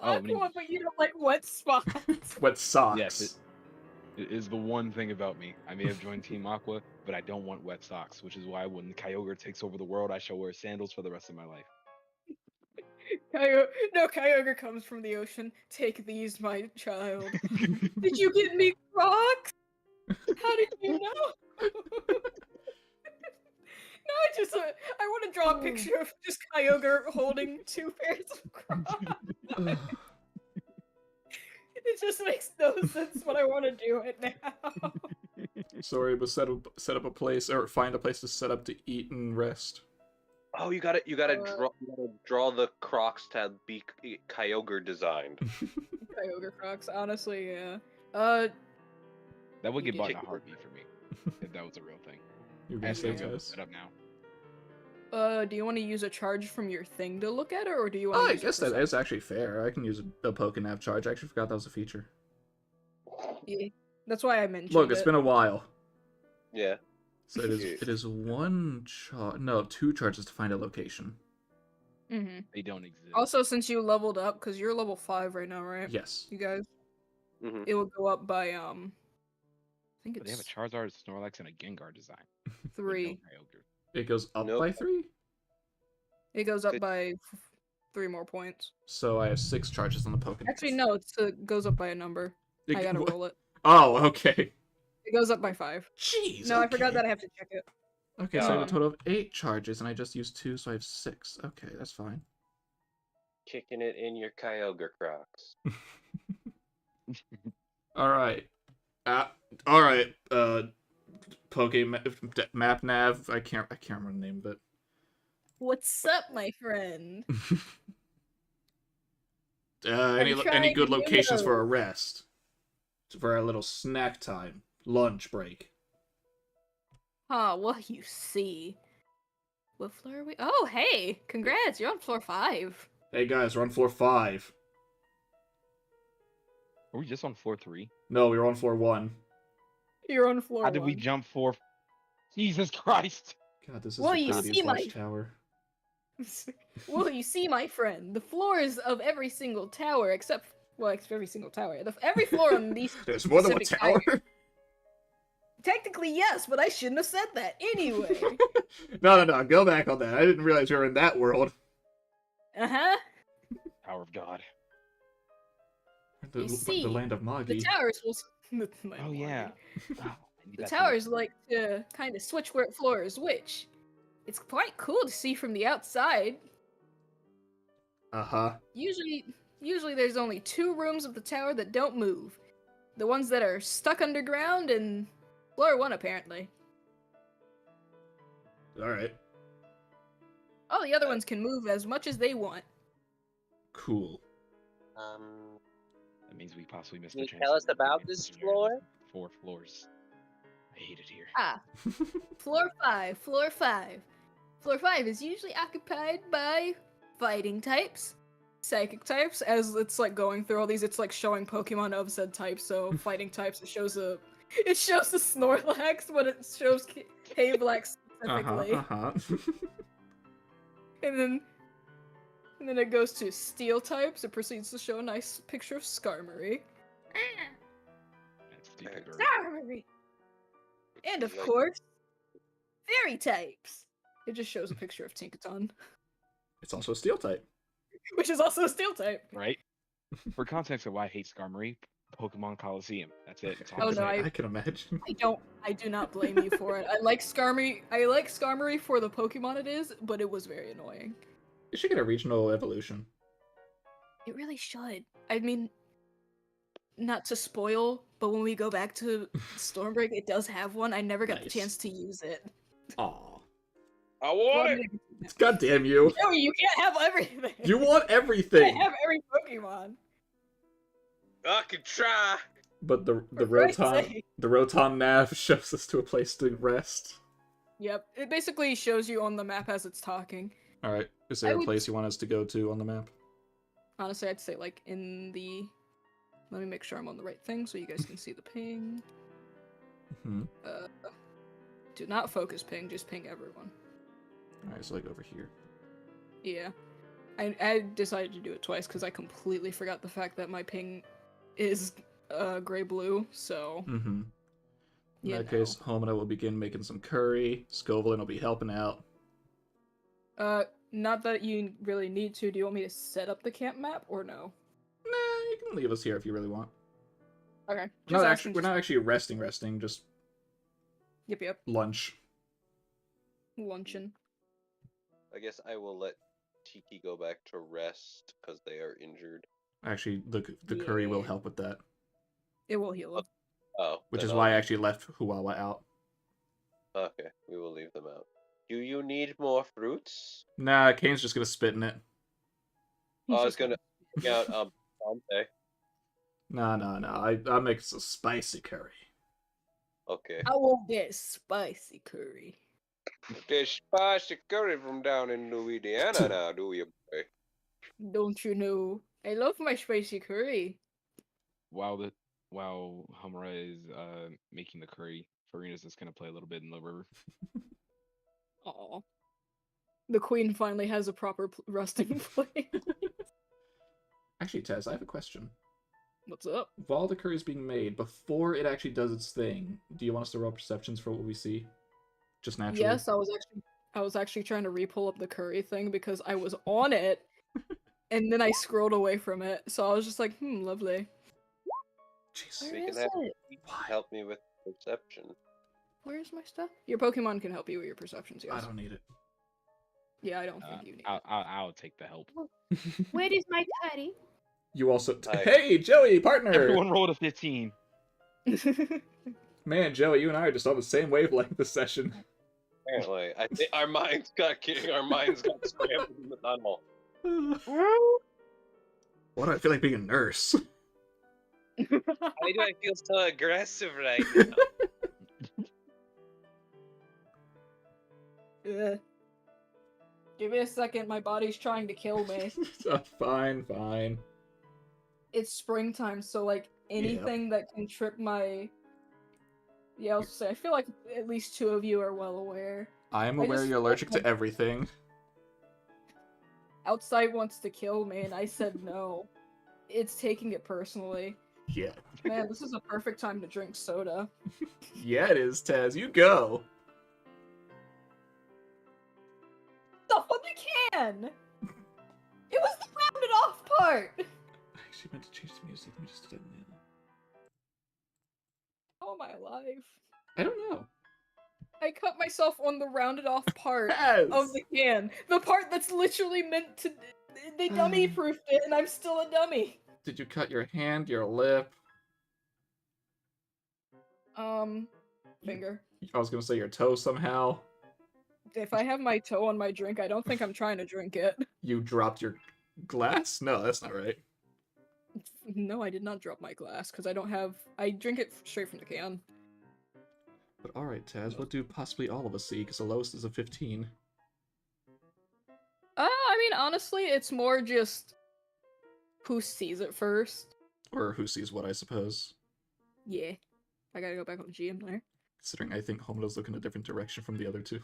Oh, me- Aqua, but you don't like wet spots. Wet socks. Yes, It is the one thing about me. I may have joined Team Aqua, but I don't want wet socks, which is why when Kyogre takes over the world, I shall wear sandals for the rest of my life. Kyogre comes from the ocean. Take these, my child. Did you get me Crocs? How did you know? No, I want to draw a picture of just Kyogre holding 2 pairs of Crocs. It just makes no sense, but I want to do it now. Sorry, but set up a place or find a place to set up to eat and rest. Oh, you gotta draw the Crocs to be Kyogre designed. Kyogre Crocs, honestly, yeah. That would get You bought did- in a heartbeat for me if that was a real thing. You're gonna say, guys? Set up now. Do you want to use a charge from your thing to look at it, or do you want Oh, to I use guess a that is actually fair. I can use a Pokénav charge. I actually forgot that was a feature. Yeah, that's why I mentioned Look, it's it. been a while. Yeah. So it is 2 charges to find a location. Mm-hmm. They don't exist. Also, since you leveled up, because you're level 5 right now, right? Yes. You guys? Mm-hmm. It will go up by, I think But they have a it's Charizard, Snorlax, and a Gengar design. with 3. no Kyogre. It goes up Nope. by 3? It goes up Good. by 3 more points. So I have 6 charges on the Pokénav. Actually, no, it goes up by a number. I gotta roll it. Oh, okay. It goes up by 5. Jeez. No, okay. I forgot that I have to check it. Okay, so I have a total of 8 charges, and I just used 2, so I have 6. Okay, that's fine. Kicking it in your Kyogre Crocs. All right. All right. Map Nav. I can't remember the name, but What's up, my friend? any trying good to locations for know. a rest, for our little snack time, lunch break. What you see? What floor are we? Oh, hey! Congrats, you're on floor 5. Hey guys, we're on floor 5. Are we just on floor 3? No, we were on floor 1. You're on floor How did we 1. jump 4? Jesus Christ! God, this is Well, the you prettiest see my- watchtower. Well, you see, my friend, the floors of every single tower, except every single tower. Every floor on these. There's more than one specific tower. towers- Technically, yes, but I shouldn't have said that anyway. No. Go back on that. I didn't realize we were in that world. Power of God. You see, the land of The Magi. towers will. Oh yeah. Oh, I need The that towers like to kind of switch where floors which. It's quite cool to see from the outside. Uh-huh. Usually there's only 2 rooms of the tower that don't move. The ones that are stuck underground and floor 1 apparently. Alright. All the other ones can move as much as they want. Cool. That means we possibly missed Can the you chance. tell us to about advance this to Jared. floor? 4 floors. I hate it here. Floor 5, floor 5. Floor 5 is usually occupied by fighting types, psychic types, as it's like going through all these, it's like showing Pokemon of said type, so fighting types, it shows the Snorlax, but it shows K-Black specifically. And then it goes to steel types, it proceeds to show a nice picture of Skarmory. That stupid bird. Skarmory! And of course, fairy types. It just shows a picture of Tinkaton, It's also a steel type. which is also a steel type. Right? For context of why I hate Skarmory, Pokemon Coliseum. That's it. That's all Oh, I'm no, saying. I can imagine. I do not blame you for it. I like Skarmory for the Pokemon it is, but it was very annoying. It should get a regional evolution. It really should. I mean, not to spoil, but when we go back to Stormbreak, it does have one. I never got the Nice. chance to use it. Aw. I want it! God damn you. Joey, you can't have everything. You want You everything. can't have every Pokemon. I could try! But the For Christ's Rotom sake. the Rotom nav shows us to a place to rest. Yep, it basically shows you on the map as it's talking. Alright. Is I there a would- place you want us to go to on the map? Honestly, I'd say like in the. Let me make sure I'm on the right thing so you guys can see the ping. Hmm. Do not focus ping, just ping everyone. Alright, so like over here. Yeah. I decided to do it twice because I completely forgot the fact that my ping is gray-blue, so. Mm-hmm. In you that know. case, Homina will begin making some curry. Scovelin will be helping out. not that you really need to. Do you want me to set up the camp map or no? Nah, you can leave us here if you really want. Okay. We're not actually resting, just Yep. lunch. Luncheon. I guess I will let Tiki go back to rest because they are injured. Actually, the curry will help with that. It will heal them. Oh. Which then is I'll why I leave- actually left Huawa out. Okay, we will leave them out. Do you need more fruits? Nah, Kane's just gonna spit in it. I was gonna bring out Dante. Nah. I make a spicy curry. Okay. I want that spicy curry. There's spicy curry from down in Louisiana now, do you, boy? Don't you know? I love my spicy curry. While Hamura is making the curry, Farina's just gonna play a little bit in the river. Aw. The queen finally has a proper resting place. Actually, Tez, I have a question. What's up? While the curry is being made, before it actually does its thing, do you want us to roll perceptions for what we see? Just naturally? Yes, I was actually trying to re-pull up the curry thing because I was on it, and then I scrolled away from it. So I was just like, lovely. Jeez. Where We is can have it? help me with perception. Where's my stuff? Your Pokemon can help you with your perceptions, yes. I don't need it. Yeah, I don't think you need I'll take the help. Where is my curry? You also... Hi. Hey, Joey, partner! Everyone rolled a 15. it. Man, Joey, you and I are just on the same wavelength this session. Apparently, I think our minds got scrambled in the tunnel. Why do I feel like being a nurse? Why do I feel so aggressive right now? Give me a second, my body's trying to kill me. Fine. It's springtime, so like anything that can trip my... Yeah, I was say, I feel like at least two of you are well aware. I'm I aware just you're feel allergic like to everything. Outside wants to kill me, and I said no. It's taking it personally. Yeah. Man, this is a perfect time to drink soda. Yeah, it is, Taz. You go. Stuff on the can! It was the rounded off part! I actually meant to change the music. Let me just do that now. How am I alive? I don't know. I cut myself on the rounded off part Taz! of the can. The part that's literally meant to... They dummy proofed it, and I'm still a dummy. Did you cut your hand, your lip? Finger. I was gonna say your toe somehow. If I have my toe on my drink, I don't think I'm trying to drink it. You dropped your glass? No, that's not right. No, I did not drop my glass, because I don't have... I drink it straight from the can. But alright, Taz, what do possibly all of us see? Because the lowest is a 15. I mean, honestly, it's more just... who sees it first. Or who sees what, I suppose. Yeah. I gotta go back on GM there. Considering I think Homodo's looking a different direction from the other two.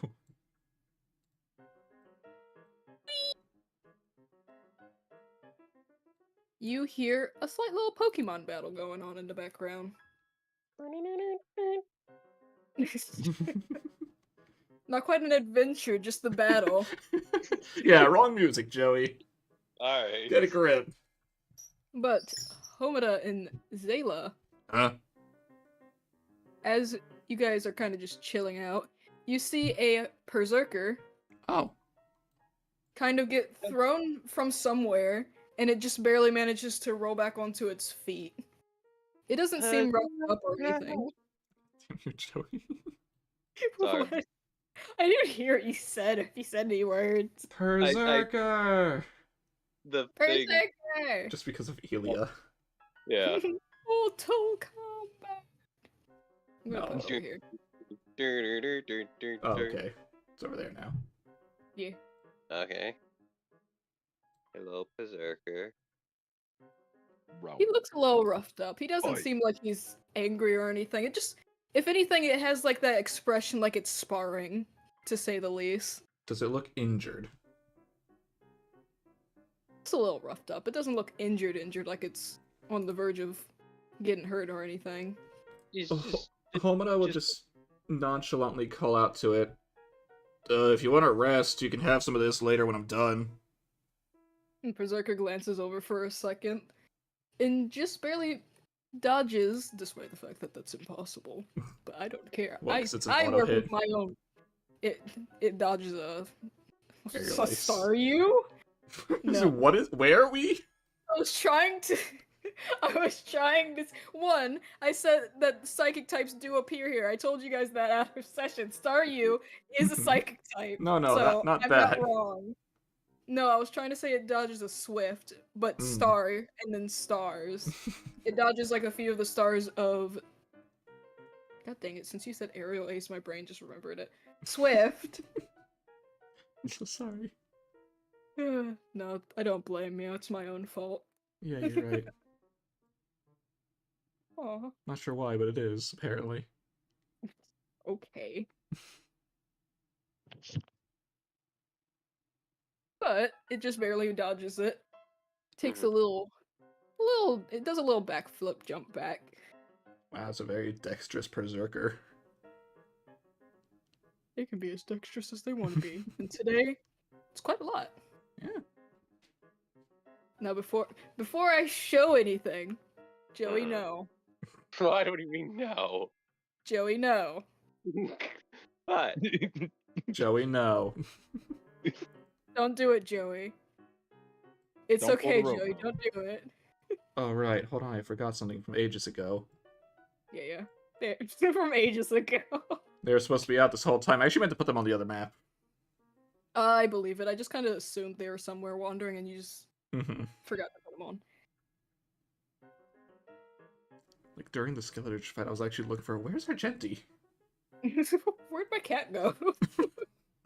You hear a slight little Pokemon battle going on in the background. Not quite an adventure, just the battle. Yeah, wrong music, Joey. Alright. Get a grip. But Homura and Zayla, Huh? as you guys are kind of just chilling out, you see a Berserker Oh. kind of get thrown from somewhere, and it just barely manages to roll back onto its feet. It doesn't seem roughed up or anything. Damn you, Joey. Sorry. What? I didn't hear what you said, if you said any words. Berserker! The thing. Berserker! Just because of Elia. Yeah. Total combat! I'm gonna No. put it over here. Oh, okay. It's over there now. Yeah. Okay. Hello, Berserker. Bro. He looks a little roughed up. He doesn't Oi. seem like he's angry or anything. It just, if anything, it has like that expression like it's sparring, to say the least. Does it look injured? It's a little roughed up. It doesn't look injured like it's on the verge of getting hurt or anything. He's Homura will just nonchalantly call out to it. If you want to rest, you can have some of this later when I'm done. And Berserker glances over for a second and just barely dodges, despite the fact that that's impossible. But I don't care. Well, 'cause it's an I auto work hit. with my own. It dodges a. Aerial ice. Sorry, you? No. Where are we? I was trying to. One, I said that psychic types do appear here. I told you guys that after session. Staryu is a psychic type. No, so not I'm that. not wrong. No, I was trying to say it dodges a swift, but star and then stars. It dodges like a few of the stars of. God dang it! Since you said aerial ace, my brain just remembered it. Swift. I'm so sorry. No, I don't blame you. It's my own fault. Yeah, you're right. Aw. Not sure why, but it is, apparently. Okay. But it just barely dodges it. Takes a little, it does a little backflip jump back. Wow, it's a very dexterous berserker. They can be as dexterous as they want to be. And today, it's quite a lot. Yeah. Now before I show anything, Joey, no. I don't even know. Joey, no. What? Joey, no. Don't do it, Joey. It's Don't pull okay, the rope. Joey. Don't do it. Oh, right. Hold on, I forgot something from ages ago. Yeah. They're from ages ago. They were supposed to be out this whole time. I actually meant to put them on the other map. I believe it. I just kind of assumed they were somewhere wandering and you just forgot to put them on. Like, during the Skeletor fight, I was actually looking for, where's Argenti? Where'd my cat go?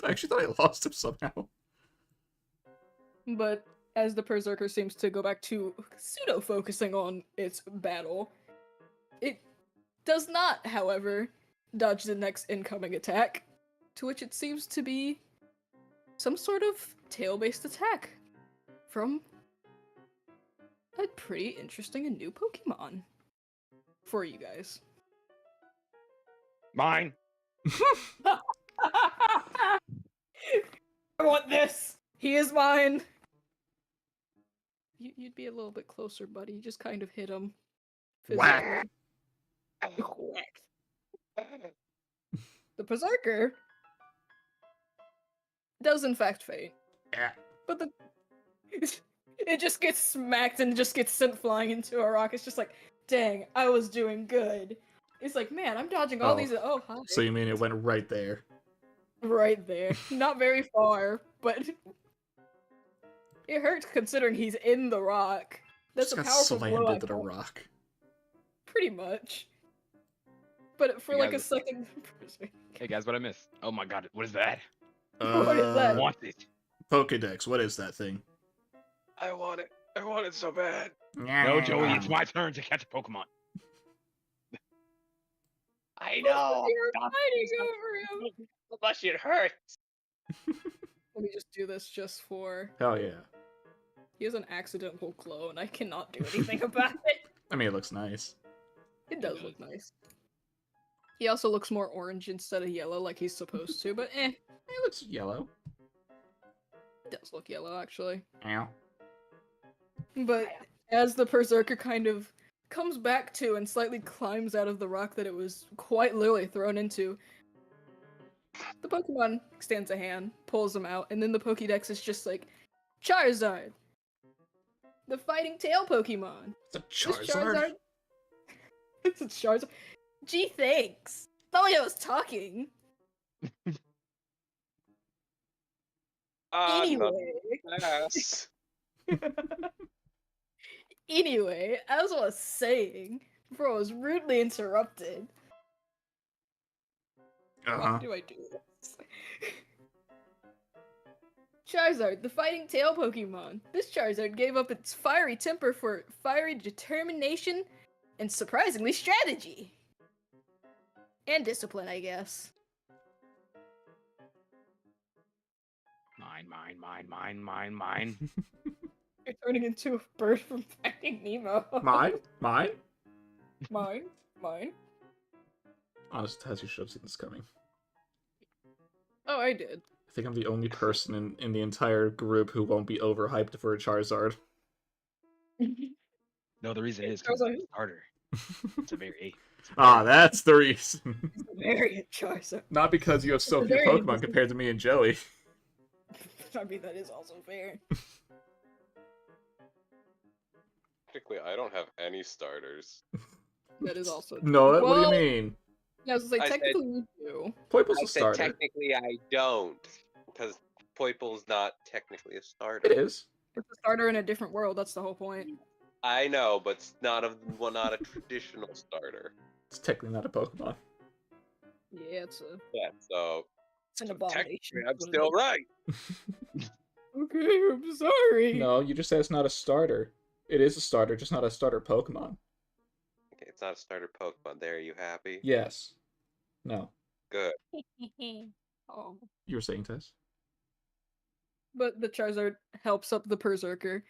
I actually thought I lost him somehow. But as the Berserker seems to go back to pseudo-focusing on its battle, it does not, however, dodge the next incoming attack, to which it seems to be some sort of tail-based attack from a pretty interesting and new Pokemon for you guys. Mine. I want this! He is mine! You'd be a little bit closer, buddy. You just kind of hit him. Whack! Whack. The Berserker does in fact faint. Yeah. But it just gets smacked and just gets sent flying into a rock. It's just like, dang, I was doing good. It's like, man, I'm dodging all these. Oh, hi. So you mean it went right there? Right there. Not very far, but it hurts considering he's in the rock. That's Just a got powerful slammed blow. into the rock. Pretty much. But for You like a guys- second. Hey guys, what I missed? Oh my god, what is that? What is I that? want it. Pokedex, what is that thing? I want it. I want it so bad. No, Joey, it's my turn to catch a Pokemon. I know. You're Stop fighting this. over him. So much it hurts. Let me just do this just for. Hell yeah. He has an accidental glow, and I cannot do anything about it. I mean, it looks nice. It does look nice. He also looks more orange instead of yellow, like he's supposed to, but eh. It looks yellow. It does look yellow, actually. Ow. But as the Berserker kind of comes back to and slightly climbs out of the rock that it was quite literally thrown into, the Pokemon extends a hand, pulls him out, and then the Pokédex is just like, Charizard! The fighting tail Pokemon! It's a This Charizard. It's a Charizard. Gee, thanks! Not like I was talking! Anyway. Yes. Anyway, as I was saying, before I was rudely interrupted. Why do I do this? Charizard, the fighting tail Pokemon. This Charizard gave up its fiery temper for fiery determination and surprisingly strategy. And discipline, I guess. Mine. You're turning into a bird from Finding Nemo. Mine? Mine. Honest, Taz, you should have seen this coming. Oh, I did. I think I'm the only person in the entire group who won't be overhyped for a Charizard. No, the reason is because it's a starter. It's a very That's the reason. It's a variant Charizard. Not because you have so few Pokemon compared to me and Joey. I mean, that is also fair. Technically, I don't have any starters. That is also No, what do you Well, mean? Yeah, I was like, I said- technically you do. Poiple's I a said starter. technically I don't, because Poiple's not technically a starter. It is. It's a starter in a different world. That's the whole point. I know, but it's not a traditional starter. It's technically not a Pokemon. Yeah, it's Yeah, so an abomination. technically I'm still right. Okay, I'm sorry. No, you just said it's not a starter. It is a starter, just not a starter Pokemon. Okay, it's not a starter Pokemon. There, are you happy? Yes. No. Good. Oh. You were saying, Tess? But the Charizard helps up the Berserker.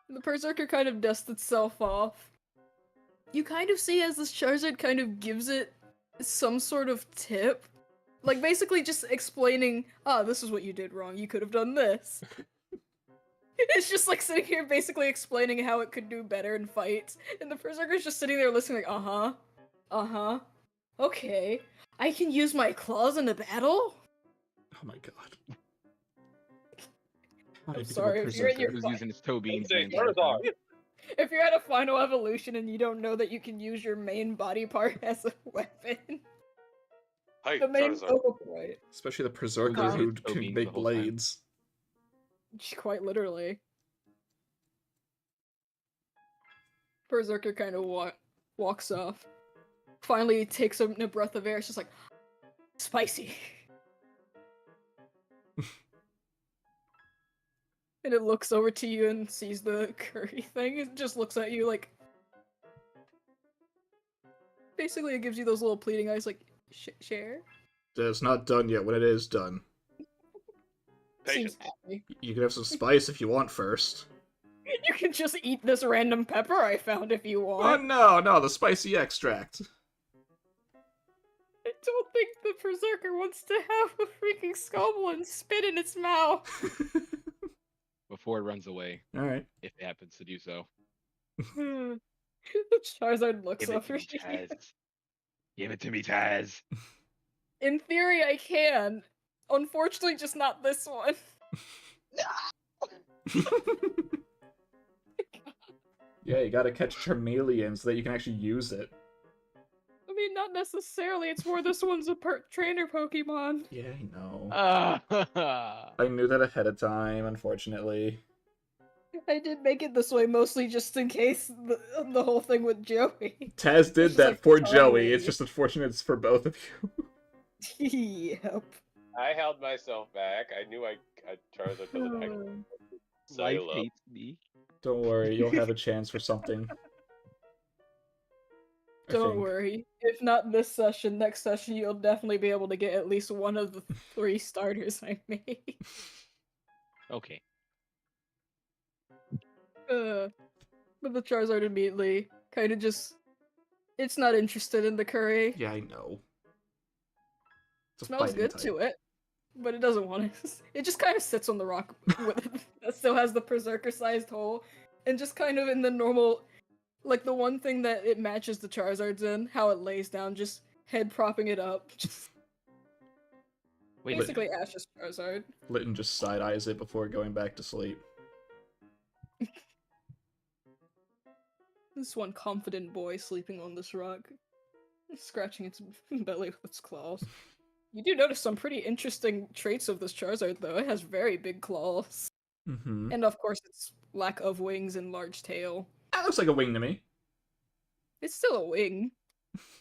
The Berserker kind of dusts itself off. You kind of see as this Charizard kind of gives it some sort of tip. Like, basically just explaining, this is what you did wrong, you could have done this. It's just like sitting here basically explaining how it could do better in fights. And the Berserker's just sitting there listening like, uh-huh. Okay. I can use my claws in a battle? Oh my god. How did I'm you become a sorry, if you're at your Who's fi- using his toe beams? Say the entire Charizard. time. If you're at a final evolution and you don't know that you can use your main body part as a weapon, Hi, the main Charizard. focal point. Especially the Berserker God. who Toe can beams make the whole time. blades. Quite literally. Berserker kind of walks off. Finally takes a breath of air. It's just like, spicy. And it looks over to you and sees the curry thing. It just looks at you like... Basically, it gives you those little pleading eyes like, share? It's not done yet. When it is done, Seems Patience. happy. you can have some spice if you want first. You can just eat this random pepper I found if you Oh want. no, the spicy extract. I don't think the Berserker wants to have a freaking Scobble and spit in its mouth. Before it runs away, Alright. if it happens to do so. Charizard looks Give it to over me, to you. Taz. Give it to me, Taz. In theory, I can. Unfortunately, just not this one. Yeah, you gotta catch Charmeleon so that you can actually use it. I mean, not necessarily. It's more this one's a trainer Pokemon. Yeah, I know. Ah. I knew that ahead of time, unfortunately. I did make it this way mostly just in case the whole thing with Joey. Taz did It's that like for totally- Joey, it's just unfortunate it's for both of you. Yep. I held myself back. I knew Charizard doesn't actually Life Silo. hates me. Don't worry, you'll have a chance for something. I Don't think. worry. If not this session, next session you'll definitely be able to get at least one of the 3 starters I made. Okay. But the Charizard immediately kind of just... It's not interested in the curry. Yeah, I know. It's a Smells fighting good type. to it, but it doesn't want to. It just kind of sits on the rock that still has the Berserker-sized hole, and just kind of in the normal, like the one thing that it matches the Charizard's in, how it lays down, just head propping it up. Just Wait, basically Ash's Charizard. Litton just side-eyes it before going back to sleep. This one confident boy sleeping on this rock, scratching its belly with its claws. You do notice some pretty interesting traits of this Charizard, though. It has very big claws. Mm-hmm. And of course, its lack of wings and large tail. That looks like a wing to me. It's still a wing,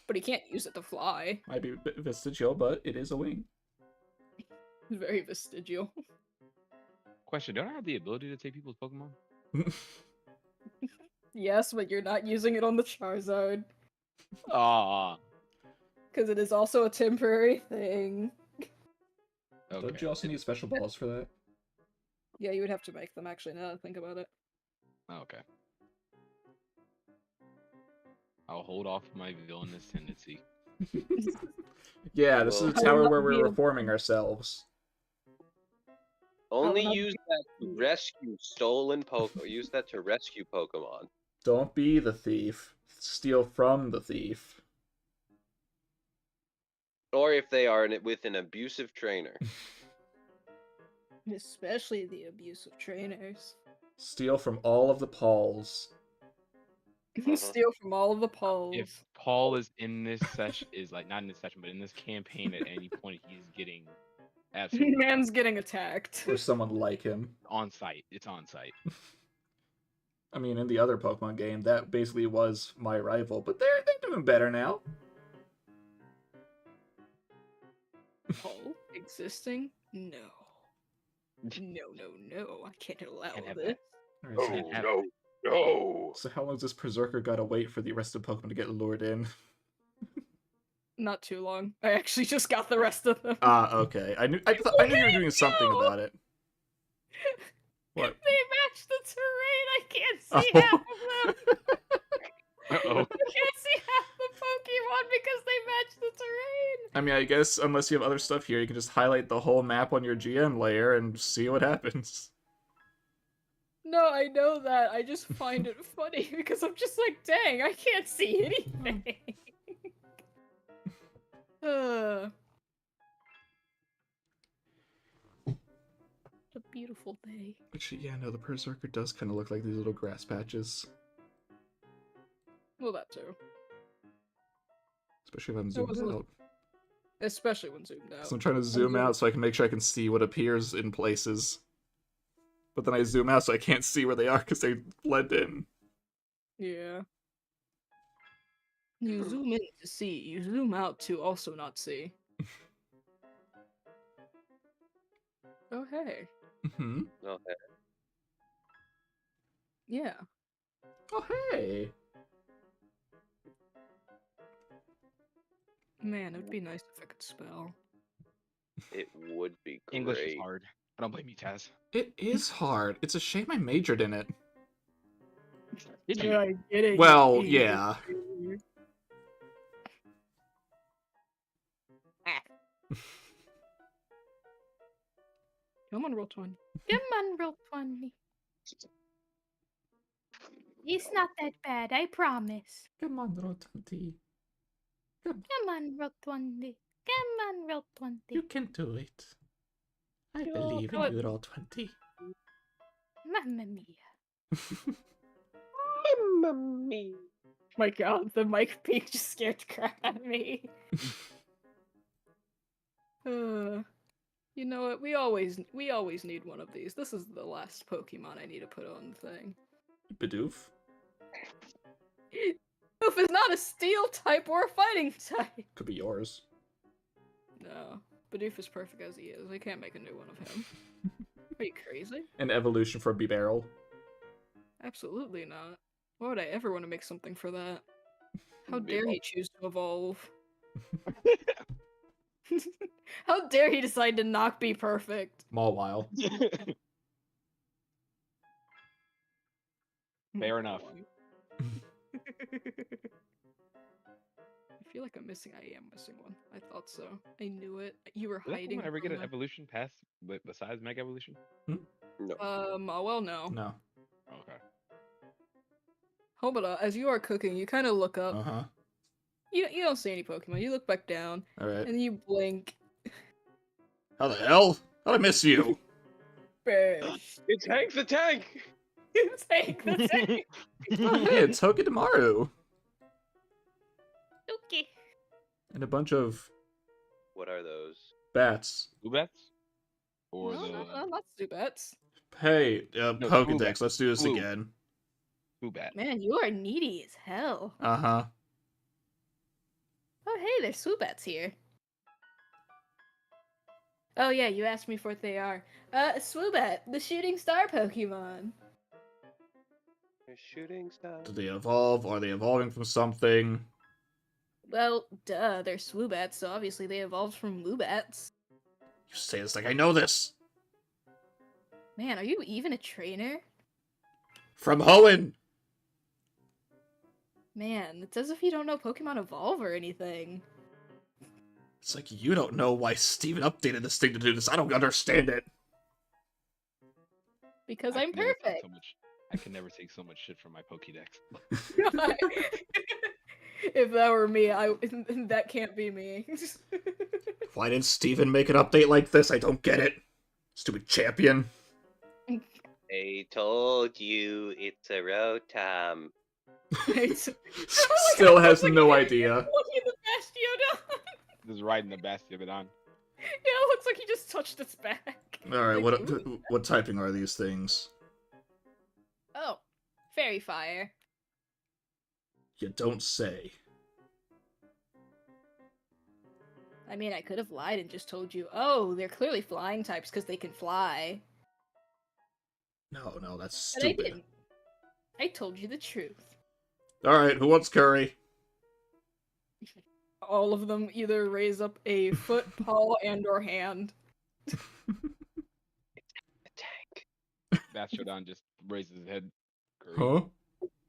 but he can't use it to fly. Might be a bit vestigial, but it is a wing. It's very vestigial. question: don't I have the ability to take people's Pokemon? Yes, but you're not using it on the Charizard. Ah. Because it is also a temporary thing. Okay. Don't you also need special balls for that? Yeah, you would have to make them, actually, now that I think about it. Okay. I'll hold off my villainous tendency. Yeah, this is a Well, tower where we're reforming ourselves. only not use that to rescue stolen Pokemon. Use that to rescue Pokemon. Don't be the thief. Steal from the thief. Or if they are with an abusive trainer. Especially the abusive trainers. Steal from all of the Pauls. Steal from all of the polls. If Paul is in this session, is like not in this session, but in this campaign at any point, he's getting absolutely Man's getting attacked. Or someone like him. on site. It's on site. I mean, in the other Pokemon game, that basically was my rival, but they're doing better now. Poll existing? No. No. I can't allow Can't have this. that. Alright, so, No. so how long does this Berserker gotta wait for the rest of Pokemon to get lured in? Not too long. I actually just got the rest of them. Ah, okay. I knew you were doing something about it. What? They match the terrain. I can't see half of them. Uh-oh. I can't see half the Pokemon because they match the terrain. I mean, I guess unless you have other stuff here, you can just highlight the whole map on your GM layer and see what happens. No, I know that. I just find it funny because I'm just like, dang, I can't see anything. It's a beautiful day. Actually, yeah, no, the Berserker does kind of look like these little grass patches. Well, that too. Especially if I'm That zoomed was out. Especially when zoomed out. So I'm trying to zoom out so I can make sure I can see what appears in places. But then I zoom out so I can't see where they are because they blend in. Yeah. You zoom in to see. You zoom out to also not see. Oh, hey. Mm-hmm. Okay. Yeah. Oh, hey! Man, it would be nice if I could spell. It would be great. English is hard. I don't blame you, Taz. It is hard. It's a shame I majored in it. Did you? Yeah, I get it. Well, you yeah. idiot. Come on, roll 20. Come on, roll 20. It's not that bad, I promise. Come on, Rotanti. Come on, roll 20. Come on, roll 20. You can do it. I Yo, believe in what? you, Roll20. Mamma mia. Mamma mia. My god, the mic peak just scared the crap out of me. You know what? We always need one of these. This is the last Pokemon I need to put on the thing. Bidoof? If it's not a steel type or a fighting type. Could be yours. No, Bidoof is perfect as he is. I can't make a new one of him. Are you crazy? An evolution for Bibarel. Absolutely not. Why would I ever want to make something for that? How dare he choose to evolve? How dare he decide to not be perfect? Mawile. Fair enough. I feel like I'm missing. I am missing one. I thought so. I knew it. You were Does hiding. anyone ever get an from evolution pass besides Mega Evolution? No. Oh, well, no. No. Okay. Hold on. As you are cooking, you kind of look up. Uh-huh. You don't see any Pokemon. You look back down, Alright. and you blink. How the hell? How'd I miss you? Bish. It's Hank the Tank! Take the tank. Oh, hey, it's Hokidamaru. Okay. And a bunch of What are those? bats. Ubats? Or No, the not Zubats. Hey, No, Pokedex, let's do this Blue. again. Ubat? Man, you are needy as hell. Uh-huh. Oh, hey, there's Zubats here. Oh yeah, you asked me for what they are. Swoobat, the shooting star Pokemon. A shooting star. Do they evolve? Are they evolving from something? Well, duh, they're Swoobats, so obviously they evolved from Loobats. You say this like I know this. Man, are you even a trainer? From Hoenn! Man, it's as if you don't know Pokemon Evolve or anything. It's like, you don't know why Steven updated this thing to do this. I don't understand it. Because I I'm can never take perfect. so much- I can never take so much shit from my Pokédex. If that were me, that can't be me. Why did Steven make an update like this? I don't get it. Stupid champion. I told you it's a rotom. Still has no idea. Looking at the Bastiodon. Just riding the Bastiodon. Yeah, it looks like he just touched its back. Alright, Like, what typing are these things? Oh, fairy fire. You don't say. I mean, I could have lied and just told you, oh, they're clearly flying types because they can fly. No, that's But I stupid. didn't. I told you the truth. Alright, who wants curry? All of them either raise up a foot, paw, and or hand. Bastiodon just raises his head. Curry. Huh?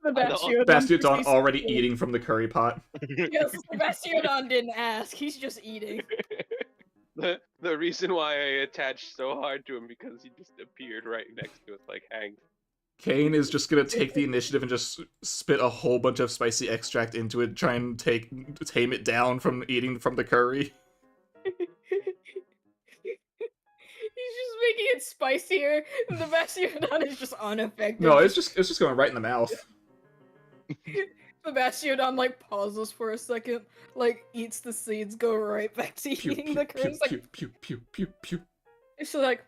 The Bastiodon, Bastiodon already eating from the curry pot. Yes, the Bastiodon didn't ask. He's just eating. The reason why I attached so hard to him because he just appeared right next to us like Hank. Kane is just gonna take the initiative and just spit a whole bunch of spicy extract into it, try and tame it down from eating from the curry. He's just making it spicier, and the Bastiodon is just unaffected. No, it's just going right in the mouth. The Bastiodon, like, pauses for a second, like, eats the seeds, go right back to eating the curry. It's like, pew. it's like,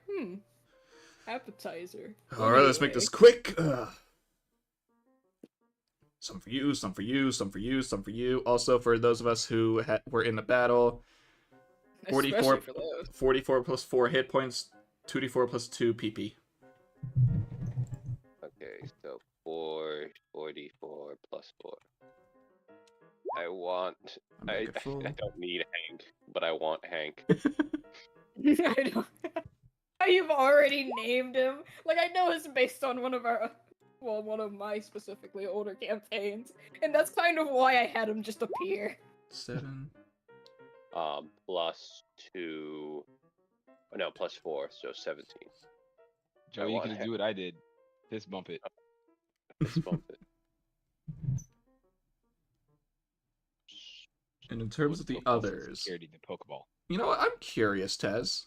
appetizer. Alright, let's make this quick. Some for you, some for you, some for you, some for you. Also, for those of us who were in the battle, 44 plus 4 hit points, 2d4 plus 2 PP. Okay, so 44 plus 4. I don't need Hank, but I want Hank. I don't. You've already named him. Like, I know it's based on one of my specifically older campaigns, and that's kind of why I had him just appear. 7. Plus 2. Oh, no, plus 4, so 17. Joe, you can do what I did. Fist bump it. Fist bump it. And in terms of the others, Security, the Pokeball. you know what? I'm curious, Tez.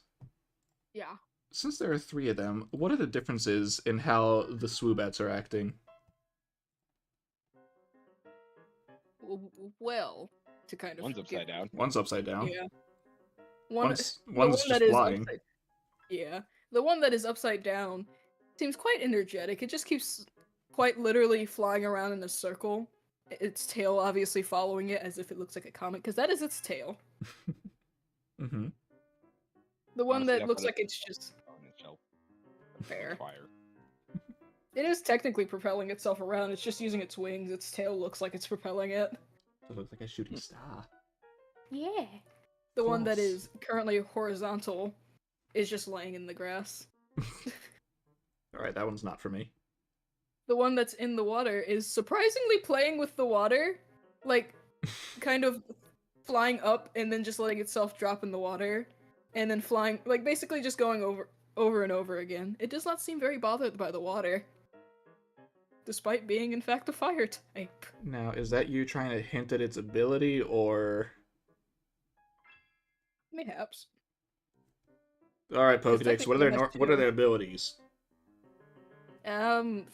Yeah. Since there are 3 of them, what are the differences in how the Swoobats are acting? Well, to kind of. One's upside down. One's upside down. Yeah. One's one just that is flying. Yeah. The one that is upside down seems quite energetic. It just keeps quite literally flying around in a circle. Its tail obviously following it as if it looks like a comet, because that is its tail. Mm-hmm. The one Honestly, that looks like it's just fair. Fire. It is technically propelling itself around. It's just using its wings. Its tail looks like it's propelling it. It looks like a shooting star. Yeah. The one that is currently horizontal is just laying in the grass. Alright, that one's not for me. The one that's in the water is surprisingly playing with the water. Like, kind of flying up and then just letting itself drop in the water. And then flying, like, basically just going over and over again. It does not seem very bothered by the water. Despite being, in fact, a fire type. Now, is that you trying to hint at its ability, or... Mayhaps. Alright, Pokedex, what are their abilities? They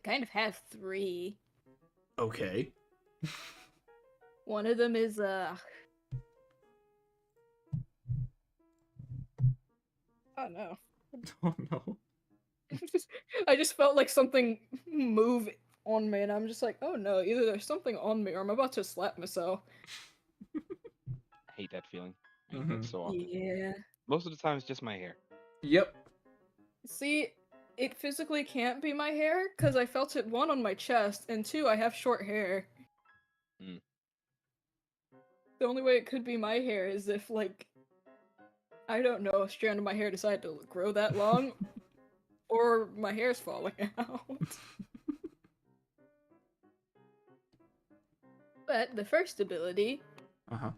kind of have 3. Okay. One of them is, oh no. Oh no. I just felt like something move on me, and I'm just like, oh no, either there's something on me, or I'm about to slap myself. I hate that feeling. I hate that so often. Yeah. Most of the time, it's just my hair. Yep. See, it physically can't be my hair, because I felt it, 1, on my chest, and 2, I have short hair. Mm. The only way it could be my hair is if, like, I don't know, a strand of my hair decided to grow that long, or my hair's falling out. But the first ability, Uh-huh.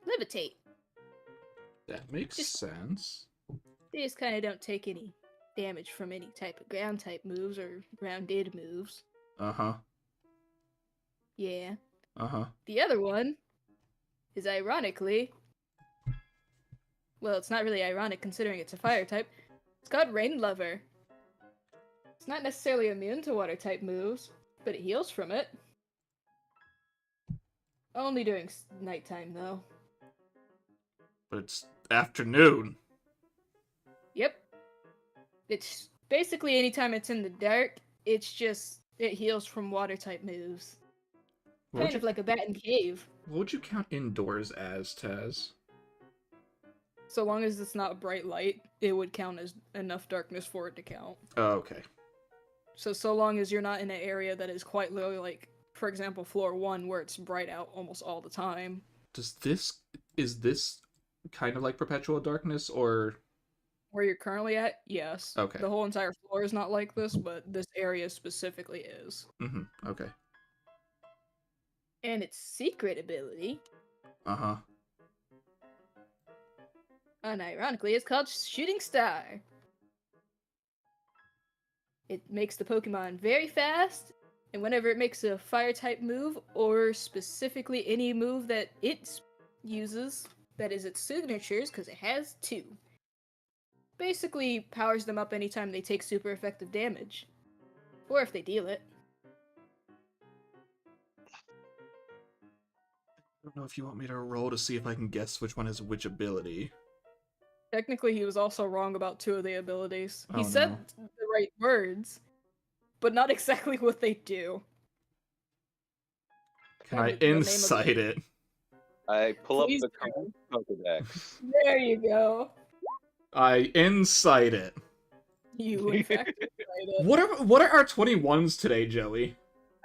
levitate. That makes sense. They just kind of don't take any damage from any type of ground type moves or grounded moves. Uh-huh. Yeah. Uh-huh. The other one is ironically, well, it's not really ironic considering it's a fire type. It's called Rain Lover. It's not necessarily immune to water type moves, but it heals from it. Only during nighttime, though. But it's afternoon. Yep. It's basically anytime it's in the dark, it heals from water type moves. Kind of like a bat in cave. What would you count indoors as, Taz? So long as it's not bright light, it would count as enough darkness for it to count. Oh, okay. So long as you're not in an area that is quite literally like, for example, floor 1 where it's bright out almost all the time. Is this kind of like perpetual darkness, or where you're currently at? Yes. Okay. The whole entire floor is not like this, but this area specifically is. Okay. And its secret ability, Uh-huh. unironically, is called Shooting Star. It makes the Pokemon very fast, and whenever it makes a fire type move, or specifically any move that it uses, that is its signatures, because it has 2, basically powers them up anytime they take super effective damage. Or if they deal it. I don't know if you want me to roll to see if I can guess which one has which ability. Technically, he was also wrong about 2 of the abilities. He Oh, said no. the right words, but not exactly what they do. Can I insight it? I pull Please up the Pokedex. There you go. I insight it. You, in fact, insight it. What are our 21s today, Joey?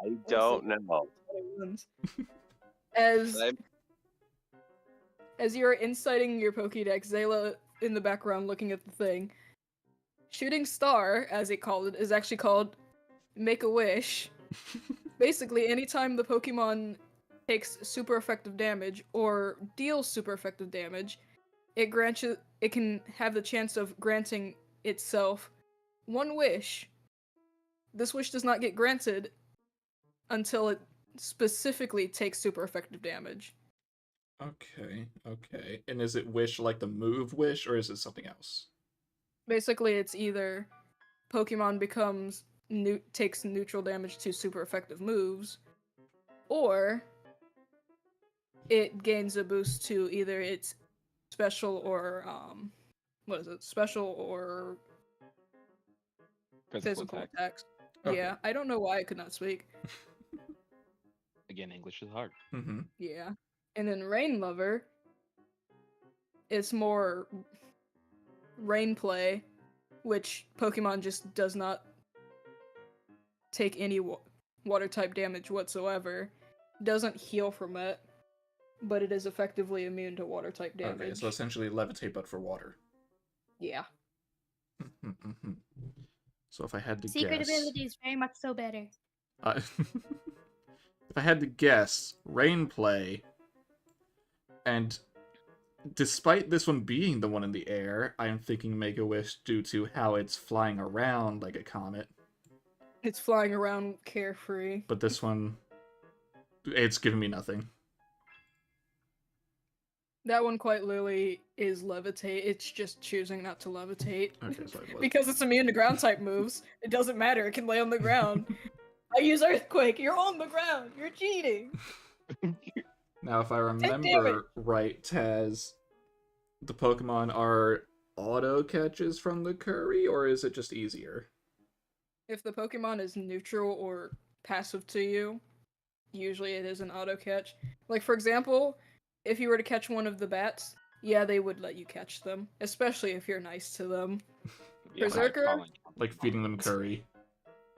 I don't know. As you're inciting your Pokédex, Zayla in the background looking at the thing. Shooting Star, as it called it, is actually called Make a Wish. Basically, anytime the Pokemon takes super effective damage or deals super effective damage, it can have the chance of granting itself 1 wish. This wish does not get granted until it specifically takes super effective damage. Okay. And is it wish like the move wish, or is it something else? Basically, it's either Pokemon takes neutral damage to super effective moves, or it gains a boost to either its special or special or physical attacks. Okay. Yeah, I don't know why I could not speak. Again, English is hard. Yeah. And then Rain Lover, it's more rain play, which Pokemon just does not take any water type damage whatsoever. Doesn't heal from it, but it is effectively immune to water type damage. Okay, so essentially levitate, but for water. Yeah. So if I had to Secret guess... ability is very much so better. If I had to guess, rain play, and despite this one being the one in the air, I'm thinking Make-A-Wish due to how it's flying around like a comet. It's flying around carefree. But this one, it's giving me nothing. That one quite literally is levitate. It's just choosing not to levitate. Okay, so it was. Because it's immune to ground type moves. It doesn't matter, it can lay on the ground. I use Earthquake, you're on the ground, you're cheating! Now, if I remember right, Taz, the Pokemon are auto catches from the Curry, or is it just easier? If the Pokemon is neutral or passive to you, usually it is an auto catch. Like, for example, if you were to catch one of the bats, yeah, they would let you catch them, especially if you're nice to them. Yeah, Berserker? Like feeding them curry.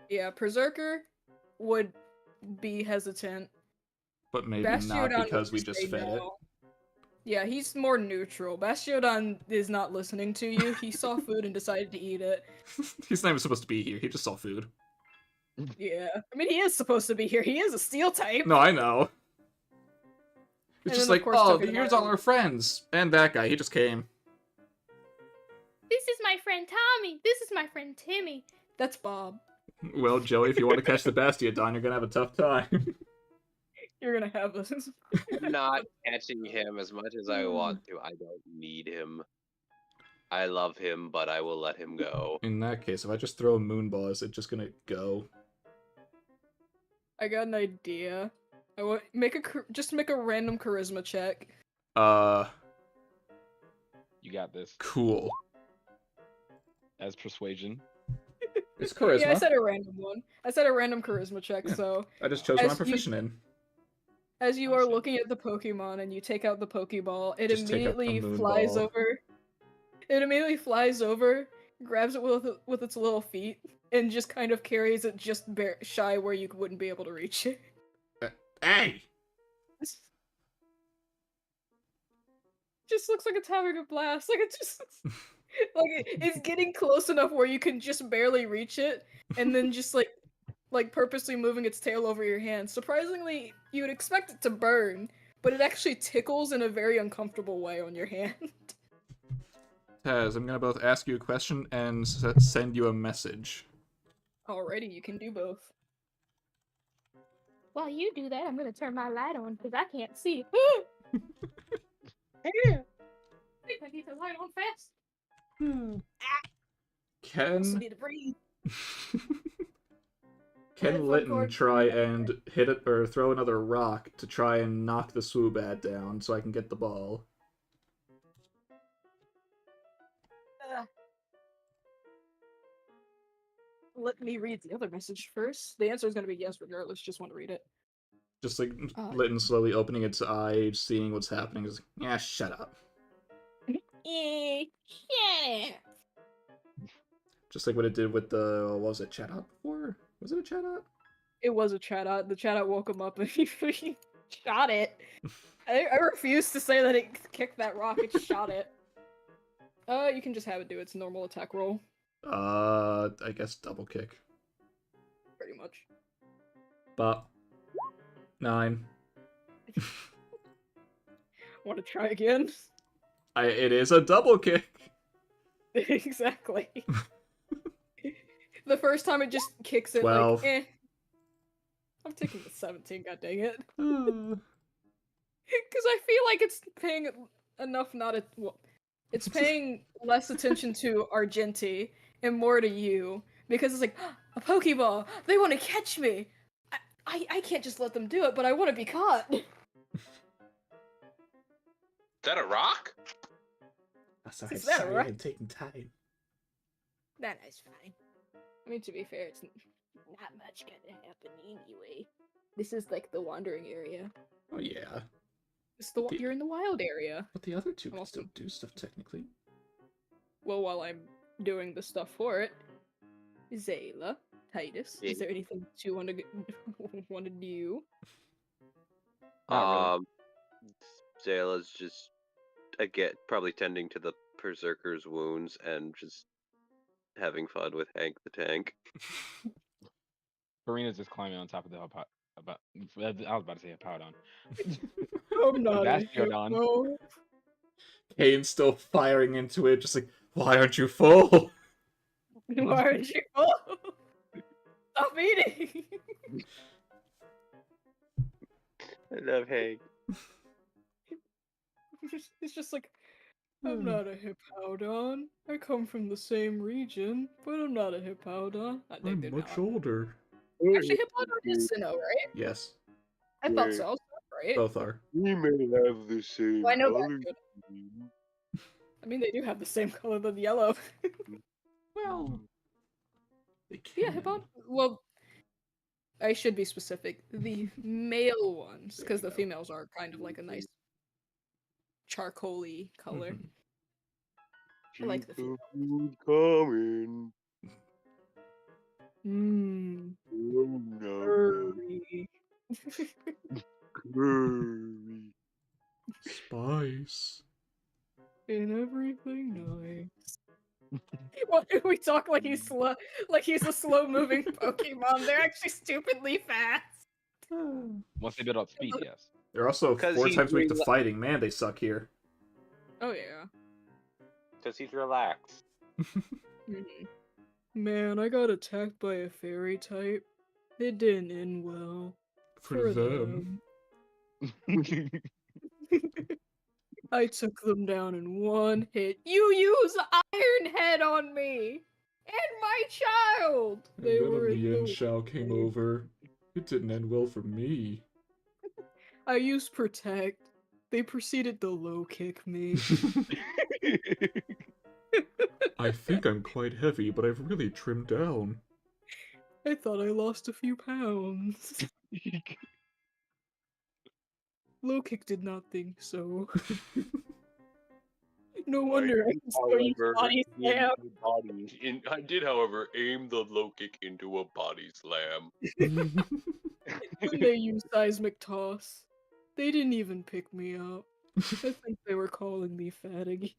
Yeah, Berserker would be hesitant. But maybe not Bastiodon because we would just say fed it. no. Yeah, he's more neutral. Bastiodon is not listening to you. He saw food and decided to eat it. He's not even supposed to be here. He just saw food. Yeah. I mean, he is supposed to be here. He is a steel type. No, I know. It's And just then, of like, course, oh, took it here's out. all our friends. And that guy, he just came. This is my friend Tommy. This is my friend Timmy. That's Bob. Well, Joey, if you want to catch the Bastiodon, you're gonna have a tough time. You're gonna have this. I'm not catching him as much as I want to. I don't need him. I love him, but I will let him go. In that case, if I just throw a Moonball, is it just gonna go? I got an idea. I want just make a random charisma check. You got this. Cool. As persuasion. It's charisma. Yeah, I said a random one. I said a random charisma check, Yeah. so I just chose what as I'm proficient in. as you I are see. looking at the Pokemon and you take out the Pokeball, it Just take out the immediately flies Moonball. over. It immediately flies over, grabs it with its little feet, and just kind of carries it just shy where you wouldn't be able to reach it. Hey! Just looks like it's having a blast. Like, it's just like it's getting close enough where you can just barely reach it, and then just like purposely moving its tail over your hand. Surprisingly, you would expect it to burn, but it actually tickles in a very uncomfortable way on your hand. Taz, I'm gonna both ask you a question and send you a message. Alrighty, you can do both. While you do that, I'm gonna turn my light on because I can't see. I think I need the light on fast. I also Can need to breathe. Can Litton try and hit it or throw another rock to try and knock the Swoobat down so I can get the ball? Let me read the other message first. The answer is going to be yes regardless. Just want to read it. Just like Litton slowly opening its eye, seeing what's happening. Is like, yeah, shut up. Shut up. Just like what it did with the, what was it, Chatot before? Was it a Chatot? It was a Chatot. The Chatot woke him up and he shot it. I refuse to say that it kicked that rock. It shot it. You can just have it do its normal attack roll. I guess double kick. Pretty much. Bop. 9. Want to try again? It is a double kick. Exactly. The first time it just kicks it 12. like, eh. I'm taking the 17, god dang it. Uh, Because I feel like it's paying enough it's paying less attention to Argenti and more to you. Because it's like, a Pokeball! They want to catch me! I can't just let them do it, but I want to be caught! Is that a rock? sorry, Is that sorry, right? I'm taking time. That is fine. I mean, to be fair, it's not much gonna happen anyway. This is like the wandering area. Oh yeah. You're in the wild area. But the other two can Also- still do stuff technically. Well, while I'm doing the stuff for it, Zayla, Titus, Yeah. is there anything that you want to do? Not really. Zayla's just again probably tending to the Berserker's wounds and just having fun with Hank the Tank. Karina's just climbing on top of the I was about to say Hippowdon. I'm not a Bastiodon. hippo. Kane's still firing into it, just like, why aren't you full? Why aren't you full? Stop eating! I love Hank. It's just like, I'm not a Hippowdon. I come from the same region, but I'm not a Hippowdon. I think they're not. older. Actually, Hippowdon is Sinnoh, right? Yes, I thought so, right? both are. We may have the same Well, I know that. I mean, they do have the same color than yellow. Well, they can. Yeah, Hippowdon. Well, I should be specific. The male ones, because the females are kind of like a nice charcoaly color. Mhm. I like the female. Coming. Mmm. Oh, no. Furry. Curry. Spice. And everything nice. Why are we talk like he's slow, like he's a slow-moving Pokemon. They're actually stupidly fast. Once they build up speed, yes. They're also 'Cause 4 he's times weak to rela- fighting. Man, they suck here. Oh yeah. Because he's relaxed. Man, I got attacked by a fairy type. It didn't end well. For them. I took them down in one hit. You use Iron Head on me! And my child! And They then were when the in end Shao came way. over, it didn't end well for me. I used Protect. They proceeded to low kick me. I think I'm quite heavy, but I've really trimmed down. I thought I lost a few pounds. Low kick did not think so. No wonder I can still use body slam. I did, however, aim the low kick into a body slam. When they used seismic toss, they didn't even pick me up. I think they were calling me fat again.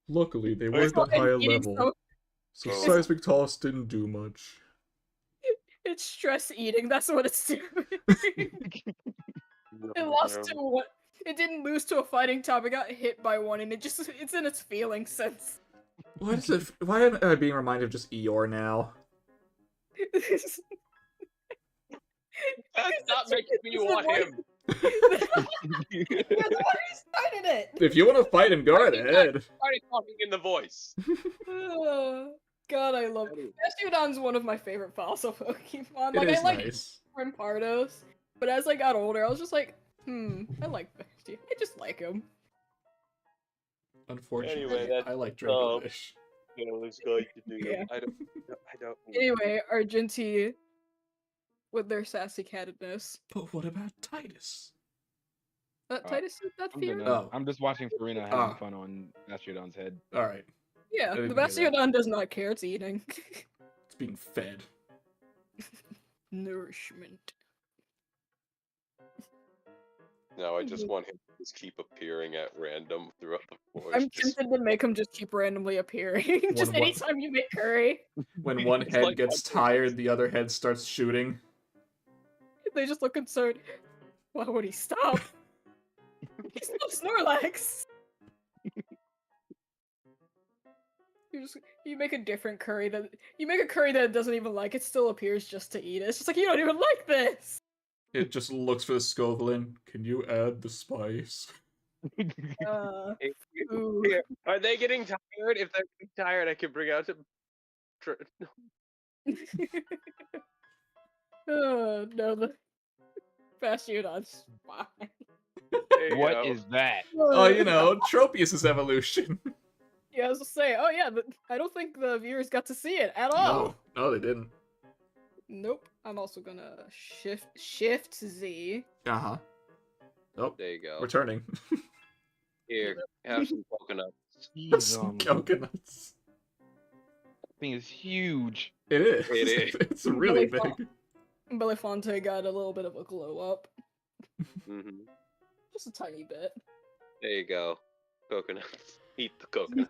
Luckily, they weren't at high a level, so Oh. seismic toss didn't do much. It's stress eating. That's what it's doing. It lost to one. It didn't lose to a fighting type. It got hit by one, and it's in its feeling sense. Why am I being reminded of just Eeyore now? That's not making me want him. You're the one who started it. If you want to fight him, go right ahead. Already talking in the voice. God, I love Bastiodon's one of my favorite fossil Pokemon. Like, It is I like nice. Pardos, but as I got older, I was just like, I like Bastion. I just like him. Unfortunately, Anyway, that's, I like Dracovish. I was going to do. Yeah. I don't. Anyway, Argenti with their sassy cattedness. But what about Titus? Titus said that I'm, fear? Oh. I'm just watching Farina having fun on Bastiodon's head. Alright. Yeah, I the didn't hear that. Bastiodon does not care, it's eating. It's being fed. Nourishment. No, I just want him to just keep appearing at random throughout the forest. I'm tempted to make him just keep randomly appearing. Just One- anytime you make curry. When one It's head like- gets tired, the other head starts shooting. They just look concerned. Why would he stop? He's no Snorlax! You make a different curry that you make a curry that it doesn't even like, it still appears just to eat it. It's just like, you don't even like this! It just looks for the Scovelin. Can you add the spice? Ooh. Here, are they getting tired? If they're getting tired, I can bring out some. Oh, no, the Bastiodon's fine. What is that? Oh, you know, Tropius' evolution. Yeah, I was gonna say, oh yeah, I don't think the viewers got to see it at all. No, they didn't. Nope. I'm also gonna shift Z. Uh-huh. Oh, There you go. returning. Here, have some coconuts. Some coconuts. Thing is huge. It is. It is. It's really Really big. Belafonte got a little bit of a glow up. Mm-hmm. Just a tiny bit. There you go. Coconuts. Eat the coconut.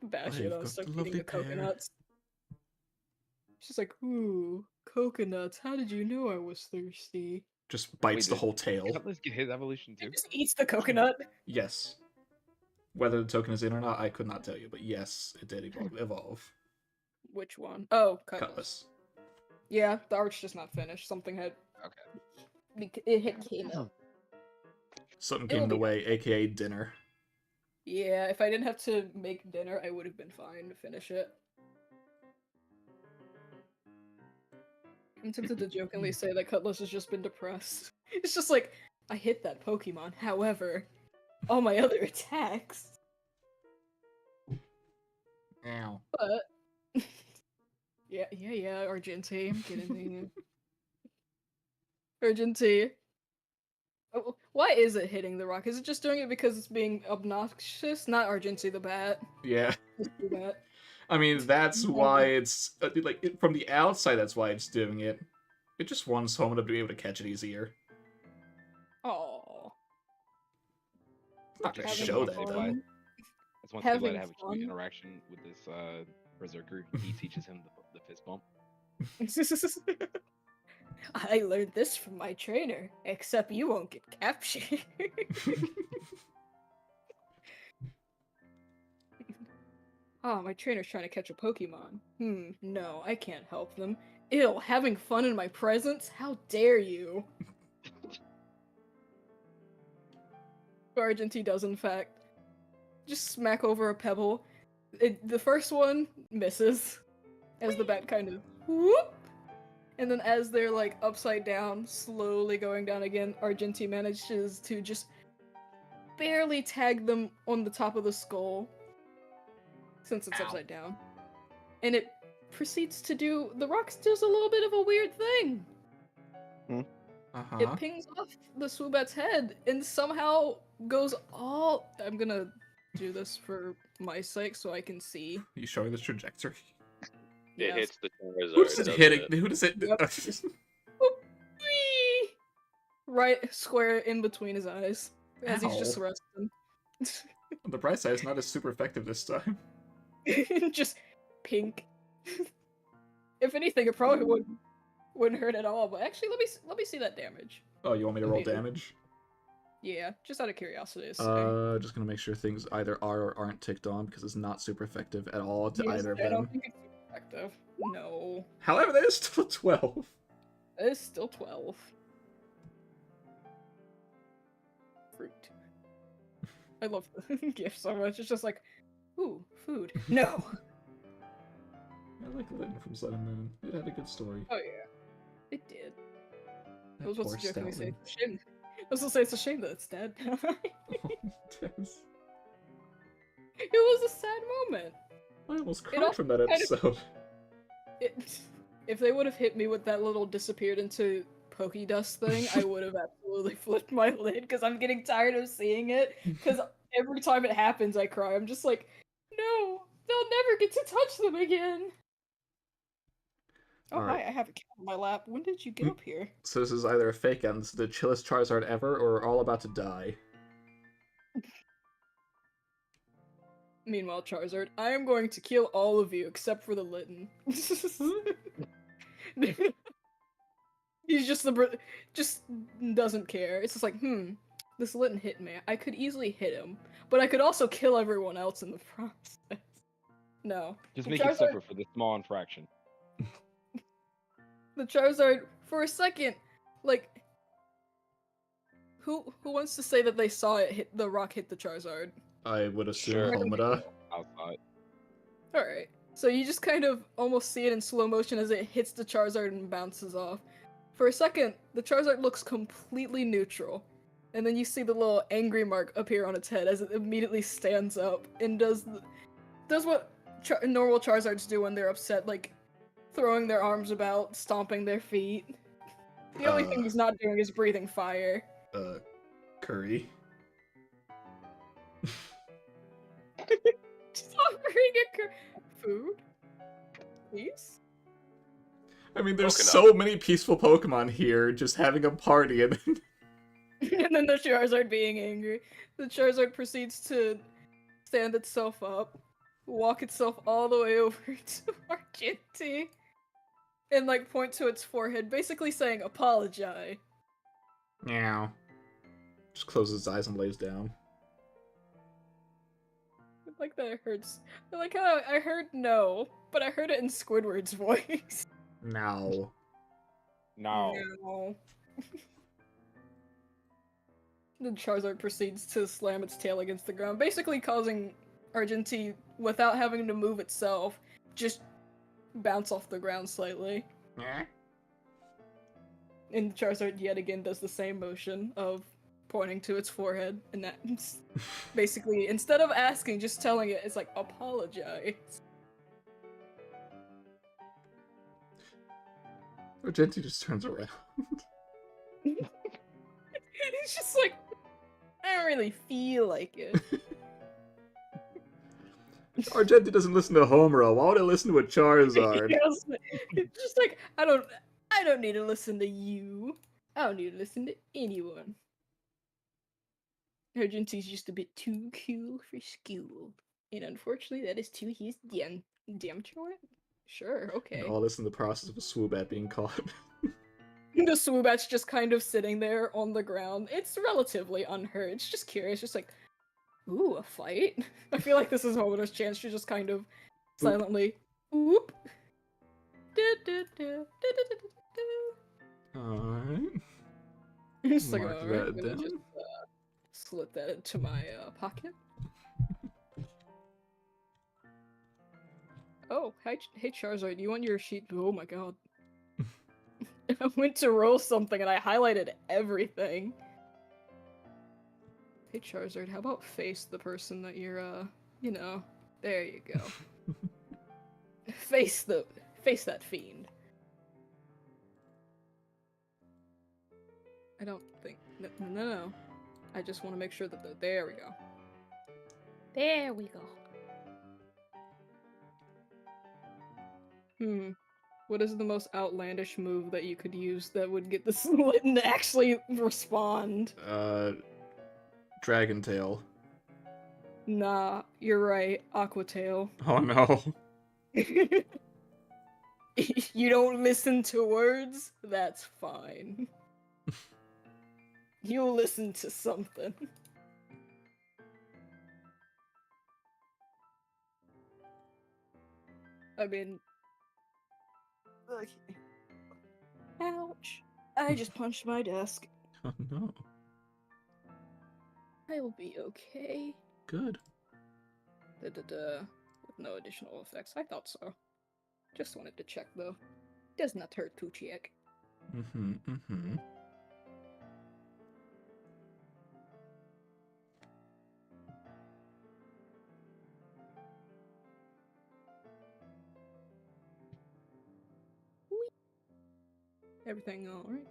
Bastiodon got starts the lovely eating the pear. coconuts. She's like, ooh, coconuts, how did you know I was thirsty? Just bites Wait, the did whole tail. Cutlass get his evolution He too? just eats the coconut. Yes. Whether the token is in or not, I could not tell you, but yes, it did evolve. Which one? Oh, Cutlass. Cutlass. Yeah, the art's just not finished. Something had... Okay. It came out. Something It came will in the be way, aka dinner. Yeah, if I didn't have to make dinner, I would have been fine to finish it. I'm tempted to jokingly say that Cutlass has just been depressed. It's just like, I hit that Pokemon, however, all my other attacks. Ow. But... yeah, Argenti, I'm kidding. Argenti. Oh, why is it hitting the rock? Is it just doing it because it's being obnoxious? Not Argenti the bat. Yeah. Just the bat. I mean, that's why it's from the outside. That's why it's doing it. It just wants someone to be able to catch it easier. Oh. Not gonna Having show fun. that, but just want to be glad to having have a sweet fun. interaction with this berserker. He teaches him the fist bump. I learned this from my trainer, except you won't get captured. Oh, my trainer's trying to catch a Pokemon. No, I can't help them. Ew, having fun in my presence? How dare you? Argentine does, in fact, just smack over a pebble. The first one misses, as the bat kind of whoop, and then as they're like upside down, slowly going down again, Argentine manages to just barely tag them on the top of the skull, since it's upside down. And it proceeds to do, the rock does a little bit of a weird thing. It pings off the Swoobat's head and somehow goes all, I'm gonna do this for my sake so I can see. You showing this trajectory? It hits the Charizard. Who does it hit? Who does it? Yep. Right square in between his eyes as he's just Ow. resting. On the bright side, it's not as super effective this time. Just pink. If anything, it probably wouldn't hurt at all. But actually, let me see that damage. Oh, you want me to roll damage? Yeah, just out of curiosity. Just gonna make sure things either are or aren't ticked on because it's not super effective at all to either of I them. don't think it's super effective. No. However, that is still 12. It is still 12. Fruit. I love the gift so much. It's just like, ooh, food. No. I like Lytton from Sun and Moon. It had a good story. Oh yeah, it did. I That was about poor to jokingly say Stoutland. it's a shame. I was gonna say it's a shame that it's dead. Yes. It was a sad moment. I almost It cried all from that kind of- episode. If they would have hit me with that little disappeared into Poké Dust thing, I would have absolutely flipped my lid because I'm getting tired of seeing it. Because every time it happens, I cry. I'm just like, no, they'll never get to touch them again. Oh, Alright. hi, I have a cat on my lap. When did you get up here? So this is either a fake out, this is the chillest Charizard ever, or all about to die. Meanwhile, Charizard, I am going to kill all of you except for the Litten. He's just just doesn't care. It's just like, this Litten hit me. I could easily hit him, but I could also kill everyone else in the process. No. Just The make it suffer for the small infraction. The Charizard, for a second, like, who wants to say that they saw the rock hit the Charizard? I would assume Sure. Homida. Outside. Alright. So you just kind of almost see it in slow motion as it hits the Charizard and bounces off. For a second, the Charizard looks completely neutral. And then you see the little angry mark appear on its head as it immediately stands up and does what normal Charizards do when they're upset, like throwing their arms about, stomping their feet. The only thing he's not doing is breathing fire. Curry. Just offering food? Please? I mean, there's Coconut. so many peaceful Pokemon here, just having a party, and then... And then the Charizard being angry. The Charizard proceeds to stand itself up, walk itself all the way over to Argenti, and like point to its forehead, basically saying, apologize. Meow. Just closes its eyes and lays down. Like that hurts. I like how I heard no, but I heard it in Squidward's voice. No. No. No. The Charizard proceeds to slam its tail against the ground, basically causing Argenti, without having to move itself, just bounce off the ground slightly. And Charizard yet again does the same motion of pointing to its forehead, and that's basically, instead of asking, just telling it, it's like, apologize. Argenti just turns around. He's just like, I don't really feel like it. Argenti doesn't listen to Homura. Why would I listen to a Charizard? It's just like, I don't need to listen to you. I don't need to listen to anyone. Argenti's just a bit too cool for school. And unfortunately, that is to his damn short. Sure, okay. And all this in the process of a Swoobat being caught. The Swoobat's just kind of sitting there on the ground. It's relatively unhurt. It's just curious, just like, ooh, a fight? I feel like this is Homer's chance to just kind of silently, whoop. Alright. Just like, Mark alright, that I'm gonna down. just slip that into my pocket. Oh, hey Charizard, do you want your sheet? Oh my god. I went to roll something and I highlighted everything. Hey Charizard, how about face the person that you're, you know, there you go. face that fiend. I don't think, no. I just want to make sure that there we go. There we go. What is the most outlandish move that you could use that would get the Slitten to actually respond? Dragon Tail. Nah, you're right. Aqua Tail. Oh no. You don't listen to words? That's fine. You'll listen to something. I mean... Okay. Ouch. I just punched my desk. Oh no. I will be okay. Good. With no additional effects. I thought so. Just wanted to check though. Does not hurt to check. Mm-hmm. Everything alright?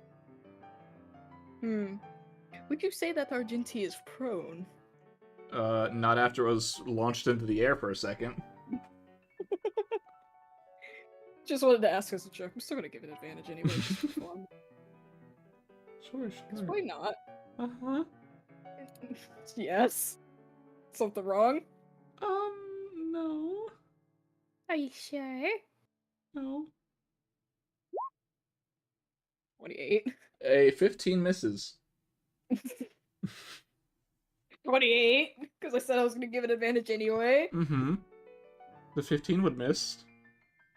Would you say that Argenti is prone? Not after it was launched into the air for a second. Just wanted to ask as a joke. I'm still gonna give it advantage anyway, just for fun. Sure. Why not? Uh-huh. Yes. Something wrong? No. Are you sure? No. 28. A 15 misses. 28? Because I said I was gonna give it advantage anyway. Mm-hmm. The 15 would miss.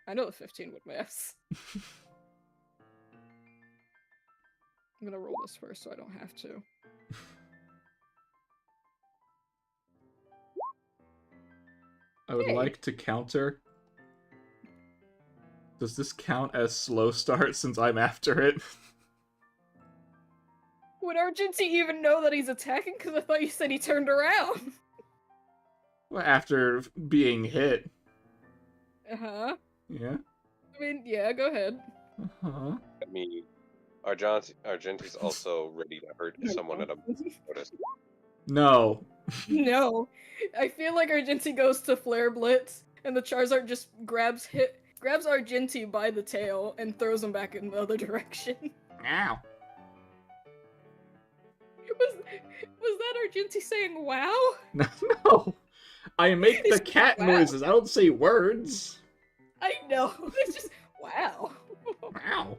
I know the 15 would miss. I'm gonna roll this first so I don't have to. I would Hey. like to counter. Does this count as slow start since I'm after it? Would Argenti even know that he's attacking? Because I thought you said he turned around. Well, after being hit. Uh-huh. Yeah. I mean, yeah, go ahead. Uh-huh. I mean, Argenti's also ready to hurt someone at a notice. No. No. I feel like Argenti goes to Flare Blitz, and the Charizard just grabs Argenti by the tail and throws him back in the other direction. Ow. Was that Argenti saying wow? No. I make the cat Wow. noises. I don't say words. I know. It's just wow. Wow.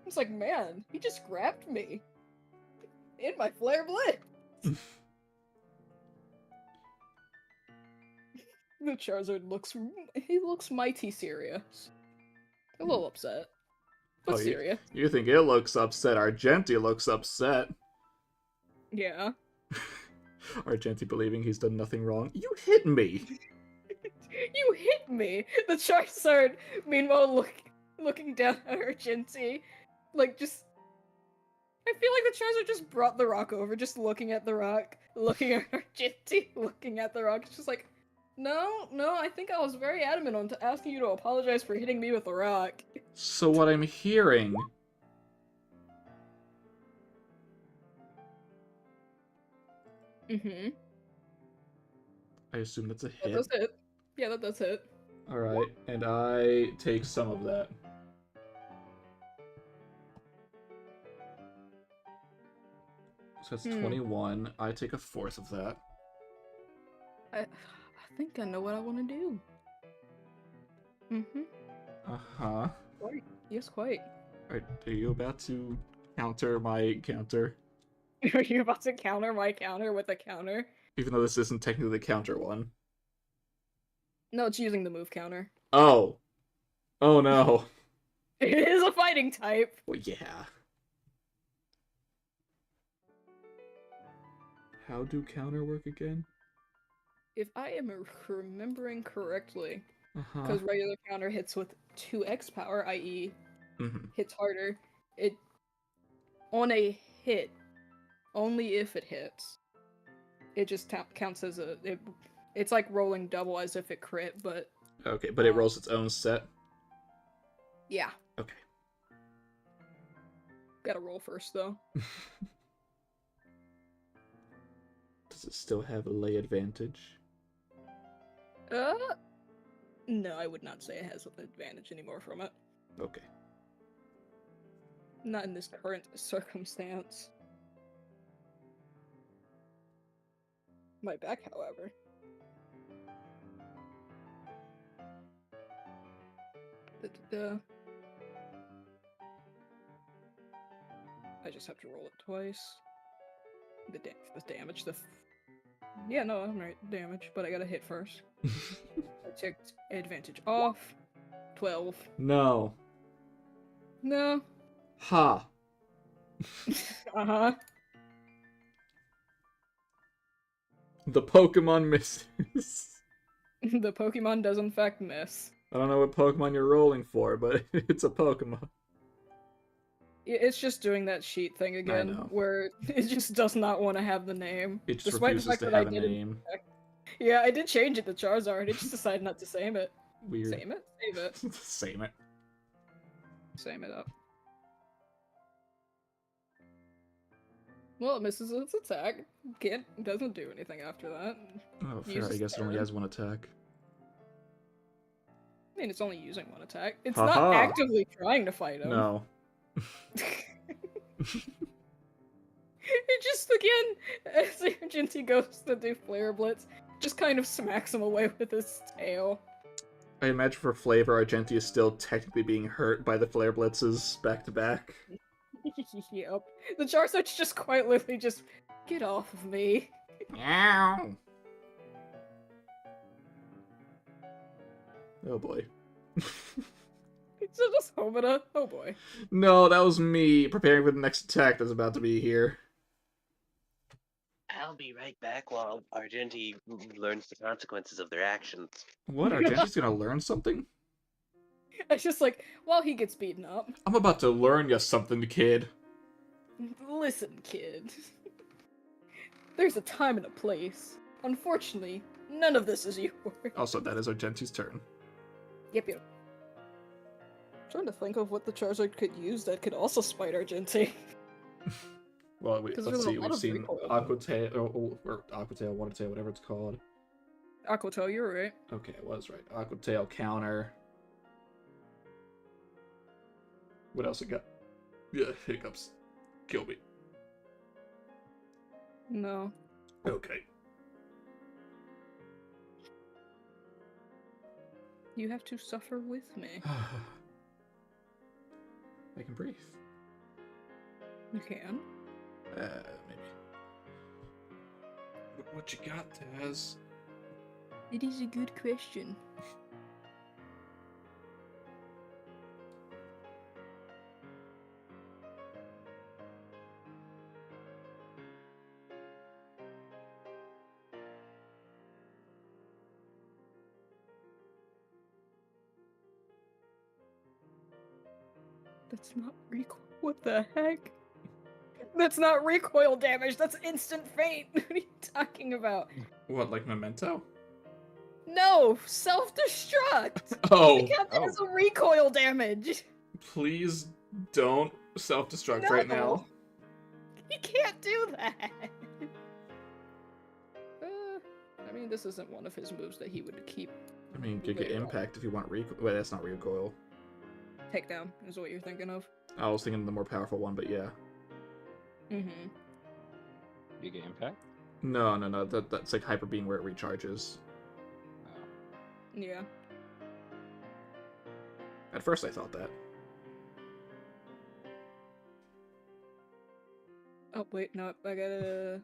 It's like, man, he just grabbed me. In my Flare Blitz. The Charizard looks mighty serious. A little upset. But serious. You think it looks upset. Argenti looks upset. Yeah. Argenti believing he's done nothing wrong. You hit me! You hit me! The Charizard, meanwhile, looking down at Argenti. Like, just... I feel like the Charizard just brought the rock over, just looking at the rock, looking at Argenti, looking at the rock. It's just like, no, I think I was very adamant on asking you to apologize for hitting me with the rock. So what I'm hearing... Mm-hmm. I assume that's a That hit. does hit. Yeah, that does hit. Alright, and I take some of that. So that's 21. I take a fourth of that. I think I know what I want to do. Mm-hmm. Uh-huh. Quite. Yes, quite. Are you about to counter my counter? Are you about to counter my counter with a counter? Even though this isn't technically the counter one. No, it's using the move counter. Oh. Oh no. It is a fighting type. Well, yeah. How do counter work again? If I am remembering correctly, Uh-huh. because regular counter hits with 2x power, i.e. Mm-hmm. hits harder, it on a hit, only if it hits, it just counts as a... It's like rolling double as if it crit, but... Okay, but it rolls its own set? Yeah. Okay. Gotta roll first, though. Does it still have a lay advantage? No, I would not say it has an advantage anymore from it. Okay. Not in this current circumstance. My back, however. I just have to roll it twice. The damage, yeah, no, I'm right. Damage, but I gotta hit first. I took advantage off. 12. No. No. Ha. Uh-huh. The Pokemon misses. The Pokemon does in fact miss. I don't know what Pokemon you're rolling for, but it's a Pokemon. It's just doing that sheet thing again, where it just does not want to have the name. It just despite refuses the fact to that have I a didn't name. Yeah, I did change it to Charizard. It just decided not to save it. Weird. Save it? Save it. Same it. Same it up. Well, it misses its attack. Doesn't do anything after that. Oh, fair. I guess it only has one attack. I mean, it's only using one attack. It's Ha-ha. not actively trying to fight him. No. It just, again, as Argenti goes to do Flare Blitz, just kind of smacks him away with his tail. I imagine for flavor, Argenti is still technically being hurt by the Flare Blitzes back to back. Yep. The Charizard's just quite literally just, get off of me. Meow. Oh boy. So just Homina. Oh boy. No, that was me preparing for the next attack that's about to be here. I'll be right back while Argenti learns the consequences of their actions. What? Argenti's gonna learn something? It's just like, while he gets beaten up. I'm about to learn you something, kid. Listen, kid. There's a time and a place. Unfortunately, none of this is yours. Also, that is Argenti's turn. Yep. Trying to think of what the Charizard could use that could also spite Argenti. Well, let's see. We've seen recoil. Aquatail, or Aquatail, Watertail, whatever it's called. Aquatail, you're right. Okay, I was right. Aquatail, counter. What else it got? Yeah, hiccups. Kill me. No. Okay. You have to suffer with me. I can breathe. You can? Maybe. What you got, Taz? It is a good question. That's not recoil. What the heck? That's not recoil damage. That's instant fate. What are you talking about? What, like Memento? No, self-destruct. Oh. I count that as a recoil damage. Please don't self-destruct right now. You can't do that. I mean, this isn't one of his moves that he would keep. I mean, you could get impact if you want recoil. Wait, that's not recoil. Takedown is what you're thinking of. I was thinking the more powerful one, but yeah. Mm-hmm. You get impact? No. That's like Hyper Beam where it recharges. Yeah. At first I thought that. Oh, wait, no, I gotta...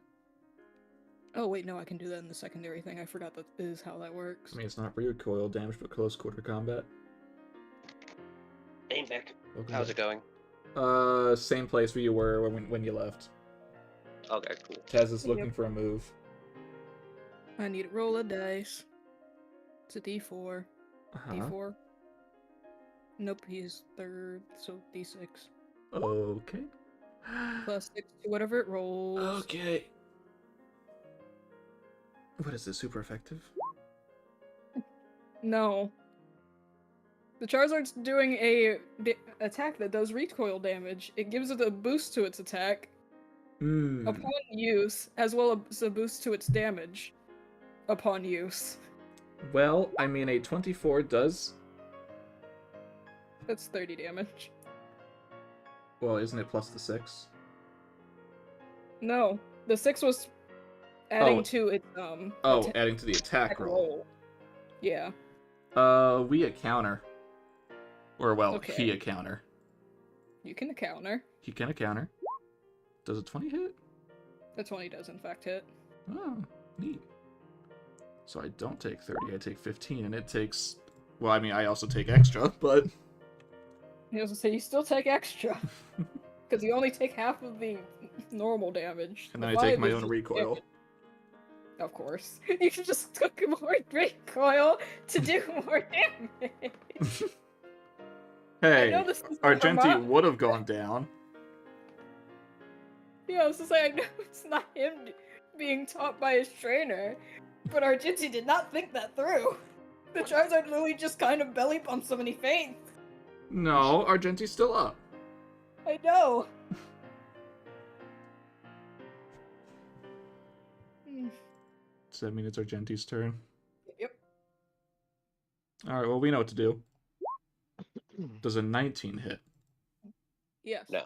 Oh, wait, no, I can do that in the secondary thing. I forgot that is how that works. I mean, it's not recoil damage, but close quarter combat. Hey, Nick. Welcome How's it back. going? Same place where you were when you left. Okay, cool. Tez is looking for a move. I need to roll a dice. It's a D4. D4. Nope, he's third, so D6. Okay. Plus 6 to whatever it rolls. Okay. What is this? Super effective? No. The Charizard's doing a attack that does recoil damage. It gives it a boost to its attack upon use, as well as a boost to its damage upon use. Well, I mean, a 24 does... That's 30 damage. Well, isn't it plus the 6? No, the 6 was adding Oh. to its Adding to the attack roll. Yeah. We a counter. Or, well, Okay. he a counter. You can counter. He can a counter. Does a 20 hit? The 20 does in fact hit. Oh, neat. So I don't take 30, I take 15, and it takes... Well, I mean, I also take extra, but... He was to say you still take extra. Because you only take half of the normal damage. And then The I take 5 my is own just recoil. damage. Of course. You just took more recoil to do more damage. Hey, I know this is Argenti Vermont. would have gone down. Yeah, I was to say, I know it's not him being taught by his trainer, but Argenti did not think that through. The Charizard literally just kind of belly bumps him and he faints. No, Argenti's still up. I know. Does that mean it's Argenti's turn? Yep. Alright, well, we know what to do. Does a 19 hit? Yes. No.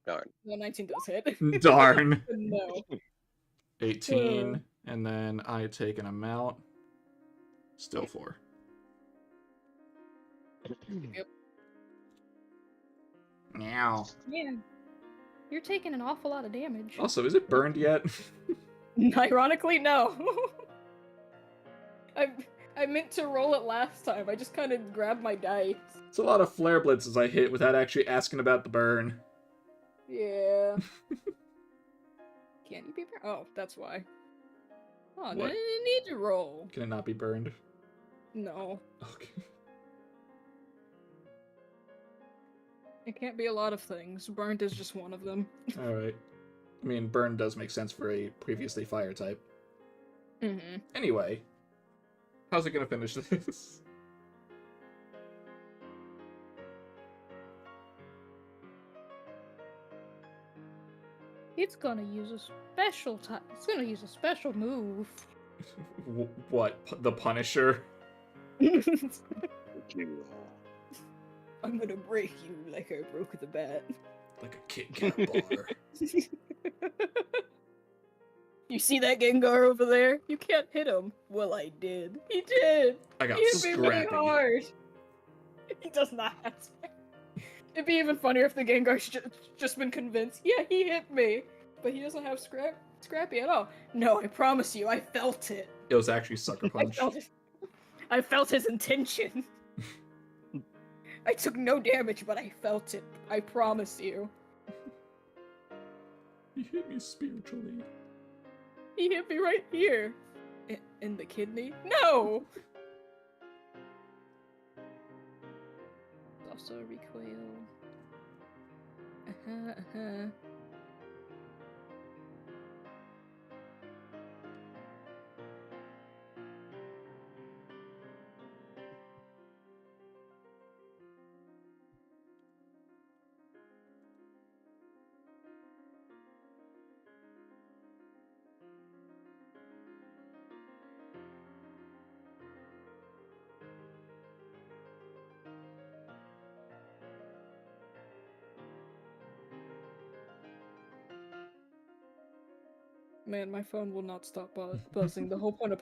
Darn. No, 19 does hit. Darn. No. 18, and then I take an amount. Still 4. Yep. Meow. Yeah. You're taking an awful lot of damage. Also, is it burned yet? Ironically, no. I meant to roll it last time. I just kind of grabbed my dice. It's a lot of flare blitzes I hit without actually asking about the burn. Yeah. Can't you be burned? Oh, that's why. Oh, no, What? I didn't need to roll. Can it not be burned? No. Okay. It can't be a lot of things. Burnt is just one of them. Alright. I mean, burn does make sense for a previously fire type. Mm-hmm. Anyway. How's it gonna finish this? It's gonna use a special type. It's gonna use a special move. What? The Punisher? I'm gonna break you like I broke the bat. Like a Kit Kat bar. You see that Gengar over there? You can't hit him. Well, I did. He did. I got He hit me really scrappy. hard. He does not. It'd be even funnier if the Gengar's just been convinced. Yeah, he hit me, but he doesn't have Scrappy at all. No, I promise you, I felt it. It was actually Sucker Punch. I felt his intention. I took no damage, but I felt it. I promise you. He hit me spiritually. He hit me right here. In the kidney? No! Also recoil. Uh-huh. Man, my phone will not stop buzzing. The whole point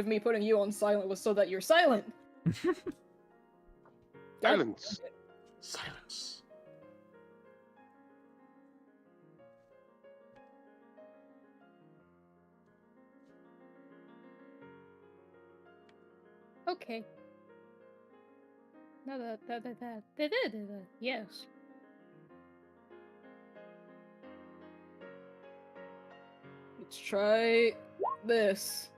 of me putting you on silent was so that you're silent. Silence. Silence. Okay. No, yes. Let's try this.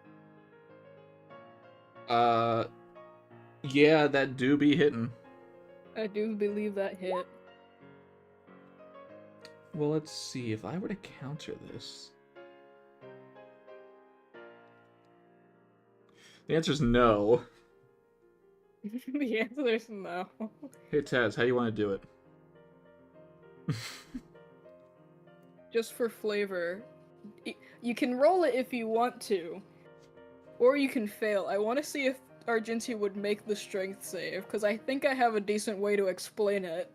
Yeah, that do be hitting. I do believe that hit. Well, let's see. If I were to counter this... The answer is no. The answer is no. Hey, Taz, how do you want to do it? Just for flavor. You can roll it if you want to. Or you can fail. I want to see if Argenti would make the strength save, because I think I have a decent way to explain it.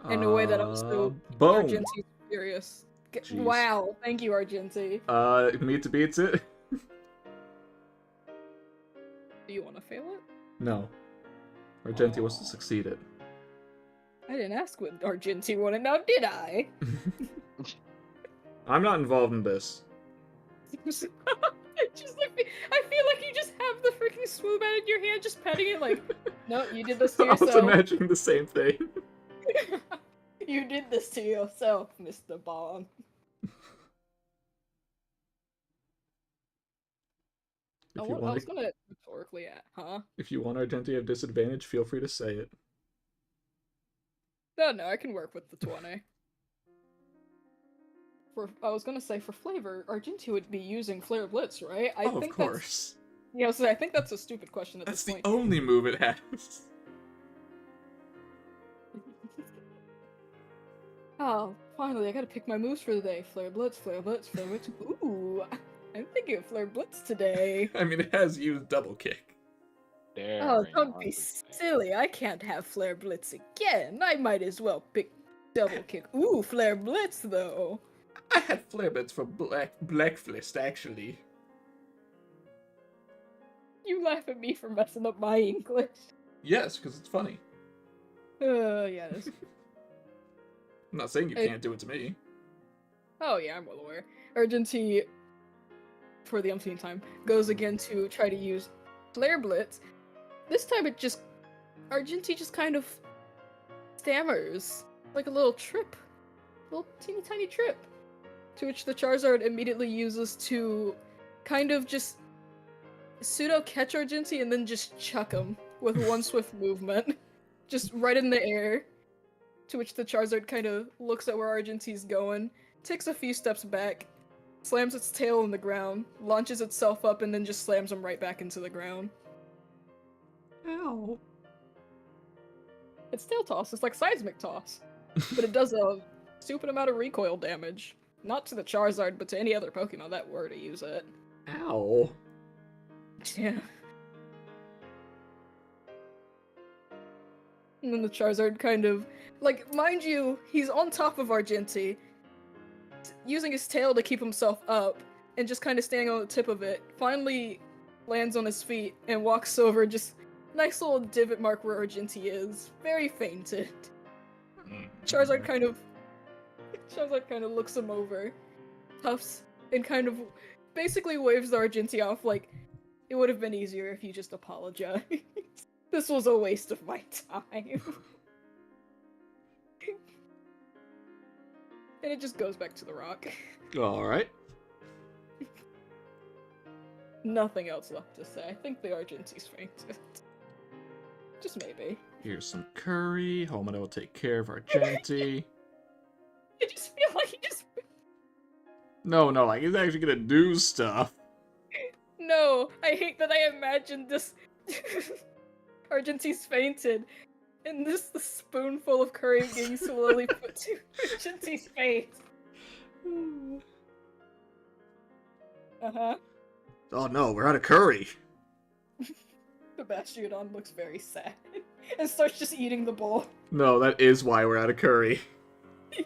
In a way that also boom. Argenti's furious. Jeez. Wow, thank you, Argenti. Meet beats it? Do you want to fail it? No. Argenti wants to succeed it. I didn't ask what Argenti wanted now, did I? I'm not involved in this. Just like, I feel like you just have the freaking smooth bat in your hand, just petting it like, no, you did this to I was yourself. imagining the same thing. You did this to yourself, Mr. Bond. I was gonna rhetorically huh? If you want Argenti to have disadvantage, feel free to say it. No, I can work with the 20. I was gonna say, for flavor, Argenti would be using Flare Blitz, right? I think of course. Yeah, so I think that's a stupid question at That's this point. the only move it has. Oh, finally, I gotta pick my moves for the day. Flare Blitz, Flare Blitz, Flare Blitz. Ooh, I'm thinking of Flare Blitz today. I mean, it has used double kick. Oh, don't be silly. I can't have Flare Blitz again. I might as well pick double kick. Ooh, Flare Blitz, though. I had Flare Blitz for Blackfist, actually. You laugh at me for messing up my English. Yes, because it's funny. Yes. I'm not saying you can't do it to me. Oh yeah, I'm well aware. Argenti, for the umpteenth time, goes again to try to use Flare Blitz. This time Argenti just kind of stammers. Like a little trip. Little teeny tiny trip. To which the Charizard immediately uses to kind of just pseudo catch Argenti and then just chuck him with one swift movement. Just right in the air. To which the Charizard kind of looks at where Argenti's going, takes a few steps back, slams its tail in the ground, launches itself up, and then just slams him right back into the ground. Ow. It's tail toss, it's like seismic toss. But it does a stupid amount of recoil damage. Not to the Charizard, but to any other Pokemon that were to use it. Ow. Yeah. And then the Charizard kind of, like, mind you, he's on top of Argenti, using his tail to keep himself up, and just kind of standing on the tip of it, finally lands on his feet and walks over, just nice little divot mark where Argenti is. Very fainted. Charizard kind of looks him over, huffs, and kind of basically waves the Argenti off like, it would have been easier if you just apologized. This was a waste of my time. And it just goes back to the rock. Alright. Nothing else left to say. I think the Argenti's fainted. Just maybe. Here's some curry. Homino will take care of Argenti. I just feel like he just... No, like he's actually gonna do stuff. No, I hate that I imagined this... Argenti's fainted. And the spoonful of curry being slowly put to Argenti's face. Uh-huh. Oh no, we're out of curry. The Bastiodon looks very sad. And starts just eating the bowl. No, that is why we're out of curry.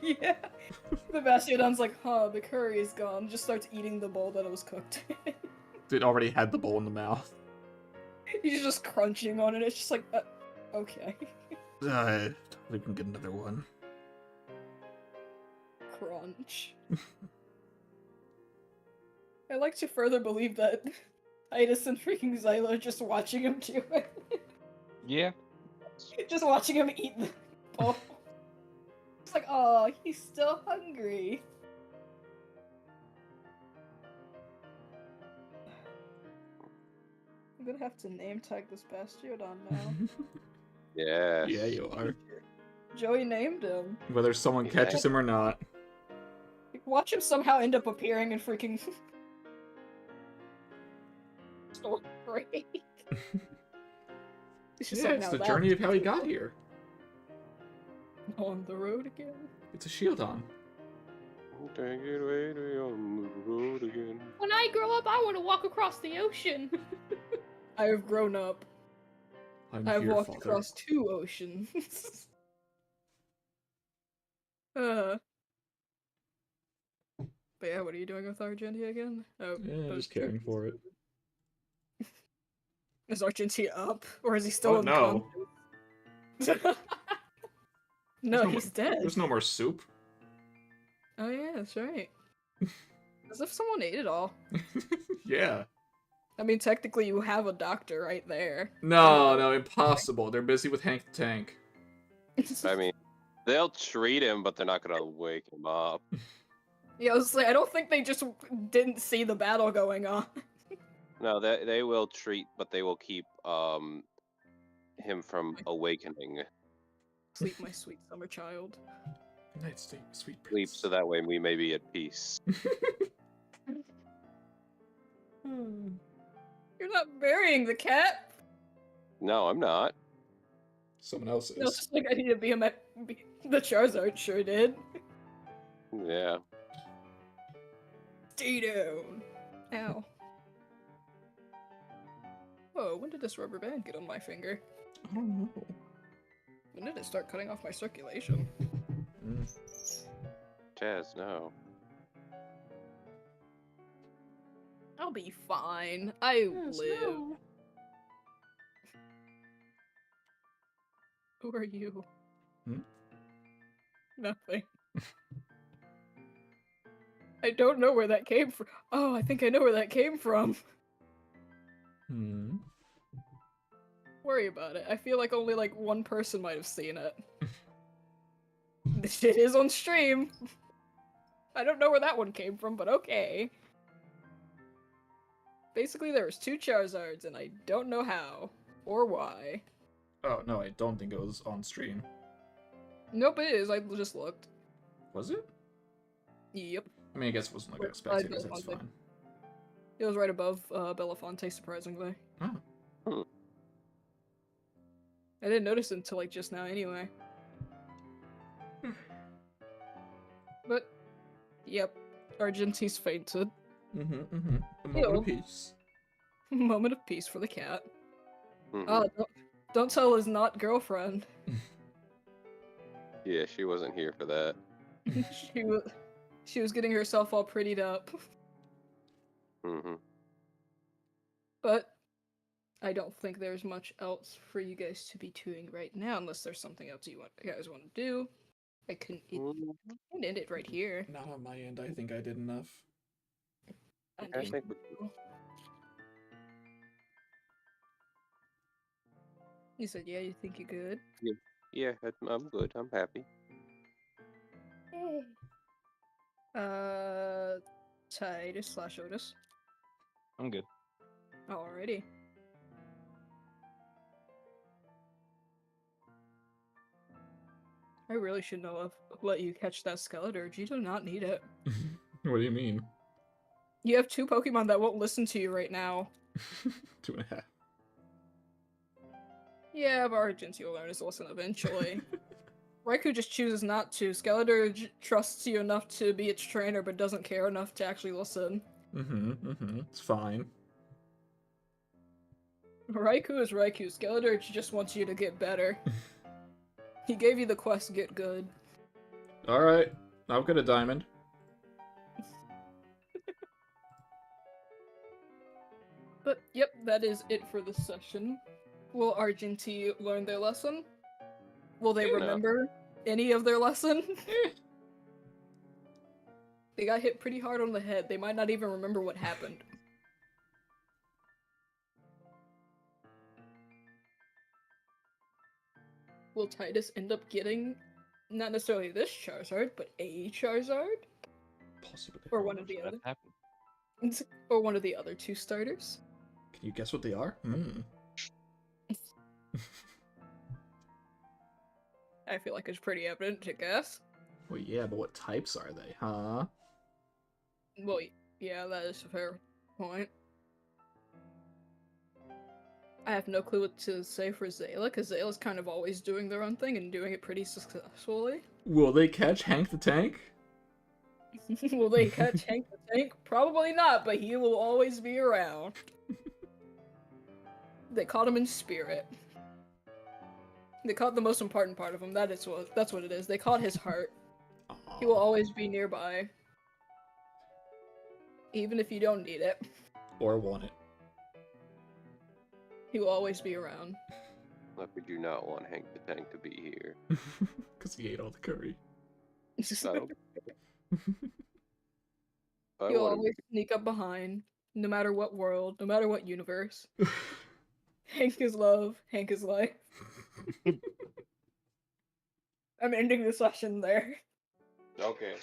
Yeah. The Bastiodon's like, huh, the curry is gone. Just starts eating the bowl that it was cooked in. It already had the bowl in the mouth. He's just crunching on it. It's just like, okay. We can get another one. Crunch. I like to further believe that Titus and freaking Xylo are just watching him do it. Yeah. Just watching him eat the bowl. It's like, oh, he's still hungry. I'm gonna have to name tag this Bastiodon now. Yeah. Yeah, you are. Joey named him. Whether someone Yeah. catches him or not. Watch him somehow end up appearing in freaking Story. It's just Yeah, like, it's now the that's journey of how he got here. on the road again. It's a Shieldon. Take it away to be on the road again. When I grow up, I want to walk across the ocean. I have grown up. I've here, walked father. across 2 oceans. But yeah, what are you doing with Argentia again? Oh, Yeah, just caring for it. Is Argentia up? Or is he still Oh, no. unconscious? No, There's he's dead. There's no more soup. Oh yeah, that's right. As if someone ate it all. Yeah. I mean, technically you have a doctor right there. No, impossible. They're busy with Hank the Tank. I mean, they'll treat him, but they're not gonna wake him up. Yeah, I was like, I don't think they just didn't see the battle going on. No, they will treat, but they will keep him from awakening. Sleep, my sweet summer child. Night sleep, sweet Sleep, prince. so that way we may be at peace. You're not burying the cat. No, I'm not. Someone else No, it's is. just like I need to be the Charizard sure did. Yeah. Stay down. Ow. Whoa, when did this rubber band get on my finger? I don't know. When did it start cutting off my circulation? Chaz, no. I'll be fine. I live. Who are you? Hmm? Nothing. I don't know where that came from. Oh, I think I know where that came from. Worry about it. I feel like only like one person might have seen it. This shit is on stream. I don't know where that one came from, but okay. Basically, there was 2 Charizards, and I don't know how or why. Oh, no, I don't think it was on stream. Nope, it is. I just looked. Was it? Yep. I mean, I guess it wasn't like a spectator, that's Belafonte. fine. It was right above Belafonte, surprisingly. Oh. I didn't notice it until like just now anyway. But, yep. Argentie's fainted. A moment Ew. of peace. Moment of peace for the cat. Mhm. Don't tell his not girlfriend. Yeah, she wasn't here for that. She was getting herself all prettied up. Mm-hmm. But I don't think there's much else for you guys to be doing right now, unless there's something else you guys want to do. I can end it right here. Not on my end, I think I did enough. I think You said, yeah, you think you're good? yeah, I'm good. I'm happy. Yay. Titus / Otis. I'm good. Alrighty. I really should know have let you catch that Skeletor. You do not need it. What do you mean? You have 2 Pokemon that won't listen to you right now. 2.5. Yeah, but Argentia will learn his lesson eventually. Raikou just chooses not to. Skeletor trusts you enough to be its trainer, but doesn't care enough to actually listen. It's fine. Raikou is Raikou. Skeletor just wants you to get better. He gave you the quest, get good. Alright. I'll get a diamond. But yep, that is it for this session. Will Argentine learn their lesson? Will they remember any of their lesson? They got hit pretty hard on the head. They might not even remember what happened. Will Titus end up getting not necessarily this Charizard, but a Charizard? Possibly. Or one of the other. Or one of the other 2 starters? Can you guess what they are? Hmm. I feel like it's pretty evident to guess. Well, yeah, but what types are they, huh? Well, yeah, that is a fair point. I have no clue what to say for Zayla, because Zayla's kind of always doing their own thing and doing it pretty successfully. Will they catch Hank the Tank? Will they catch Hank the Tank? Probably not, but he will always be around. They caught him in spirit. They caught the most important part of him. That's what it is. They caught his heart. He will always be nearby. Even if you don't need it. Or want it. He will always be around. But we do not want Hank the Tank to be here. Because he ate all the curry. No. He'll always sneak up behind, no matter what world, no matter what universe. Hank is love, Hank is life. I'm ending the session there. Okay.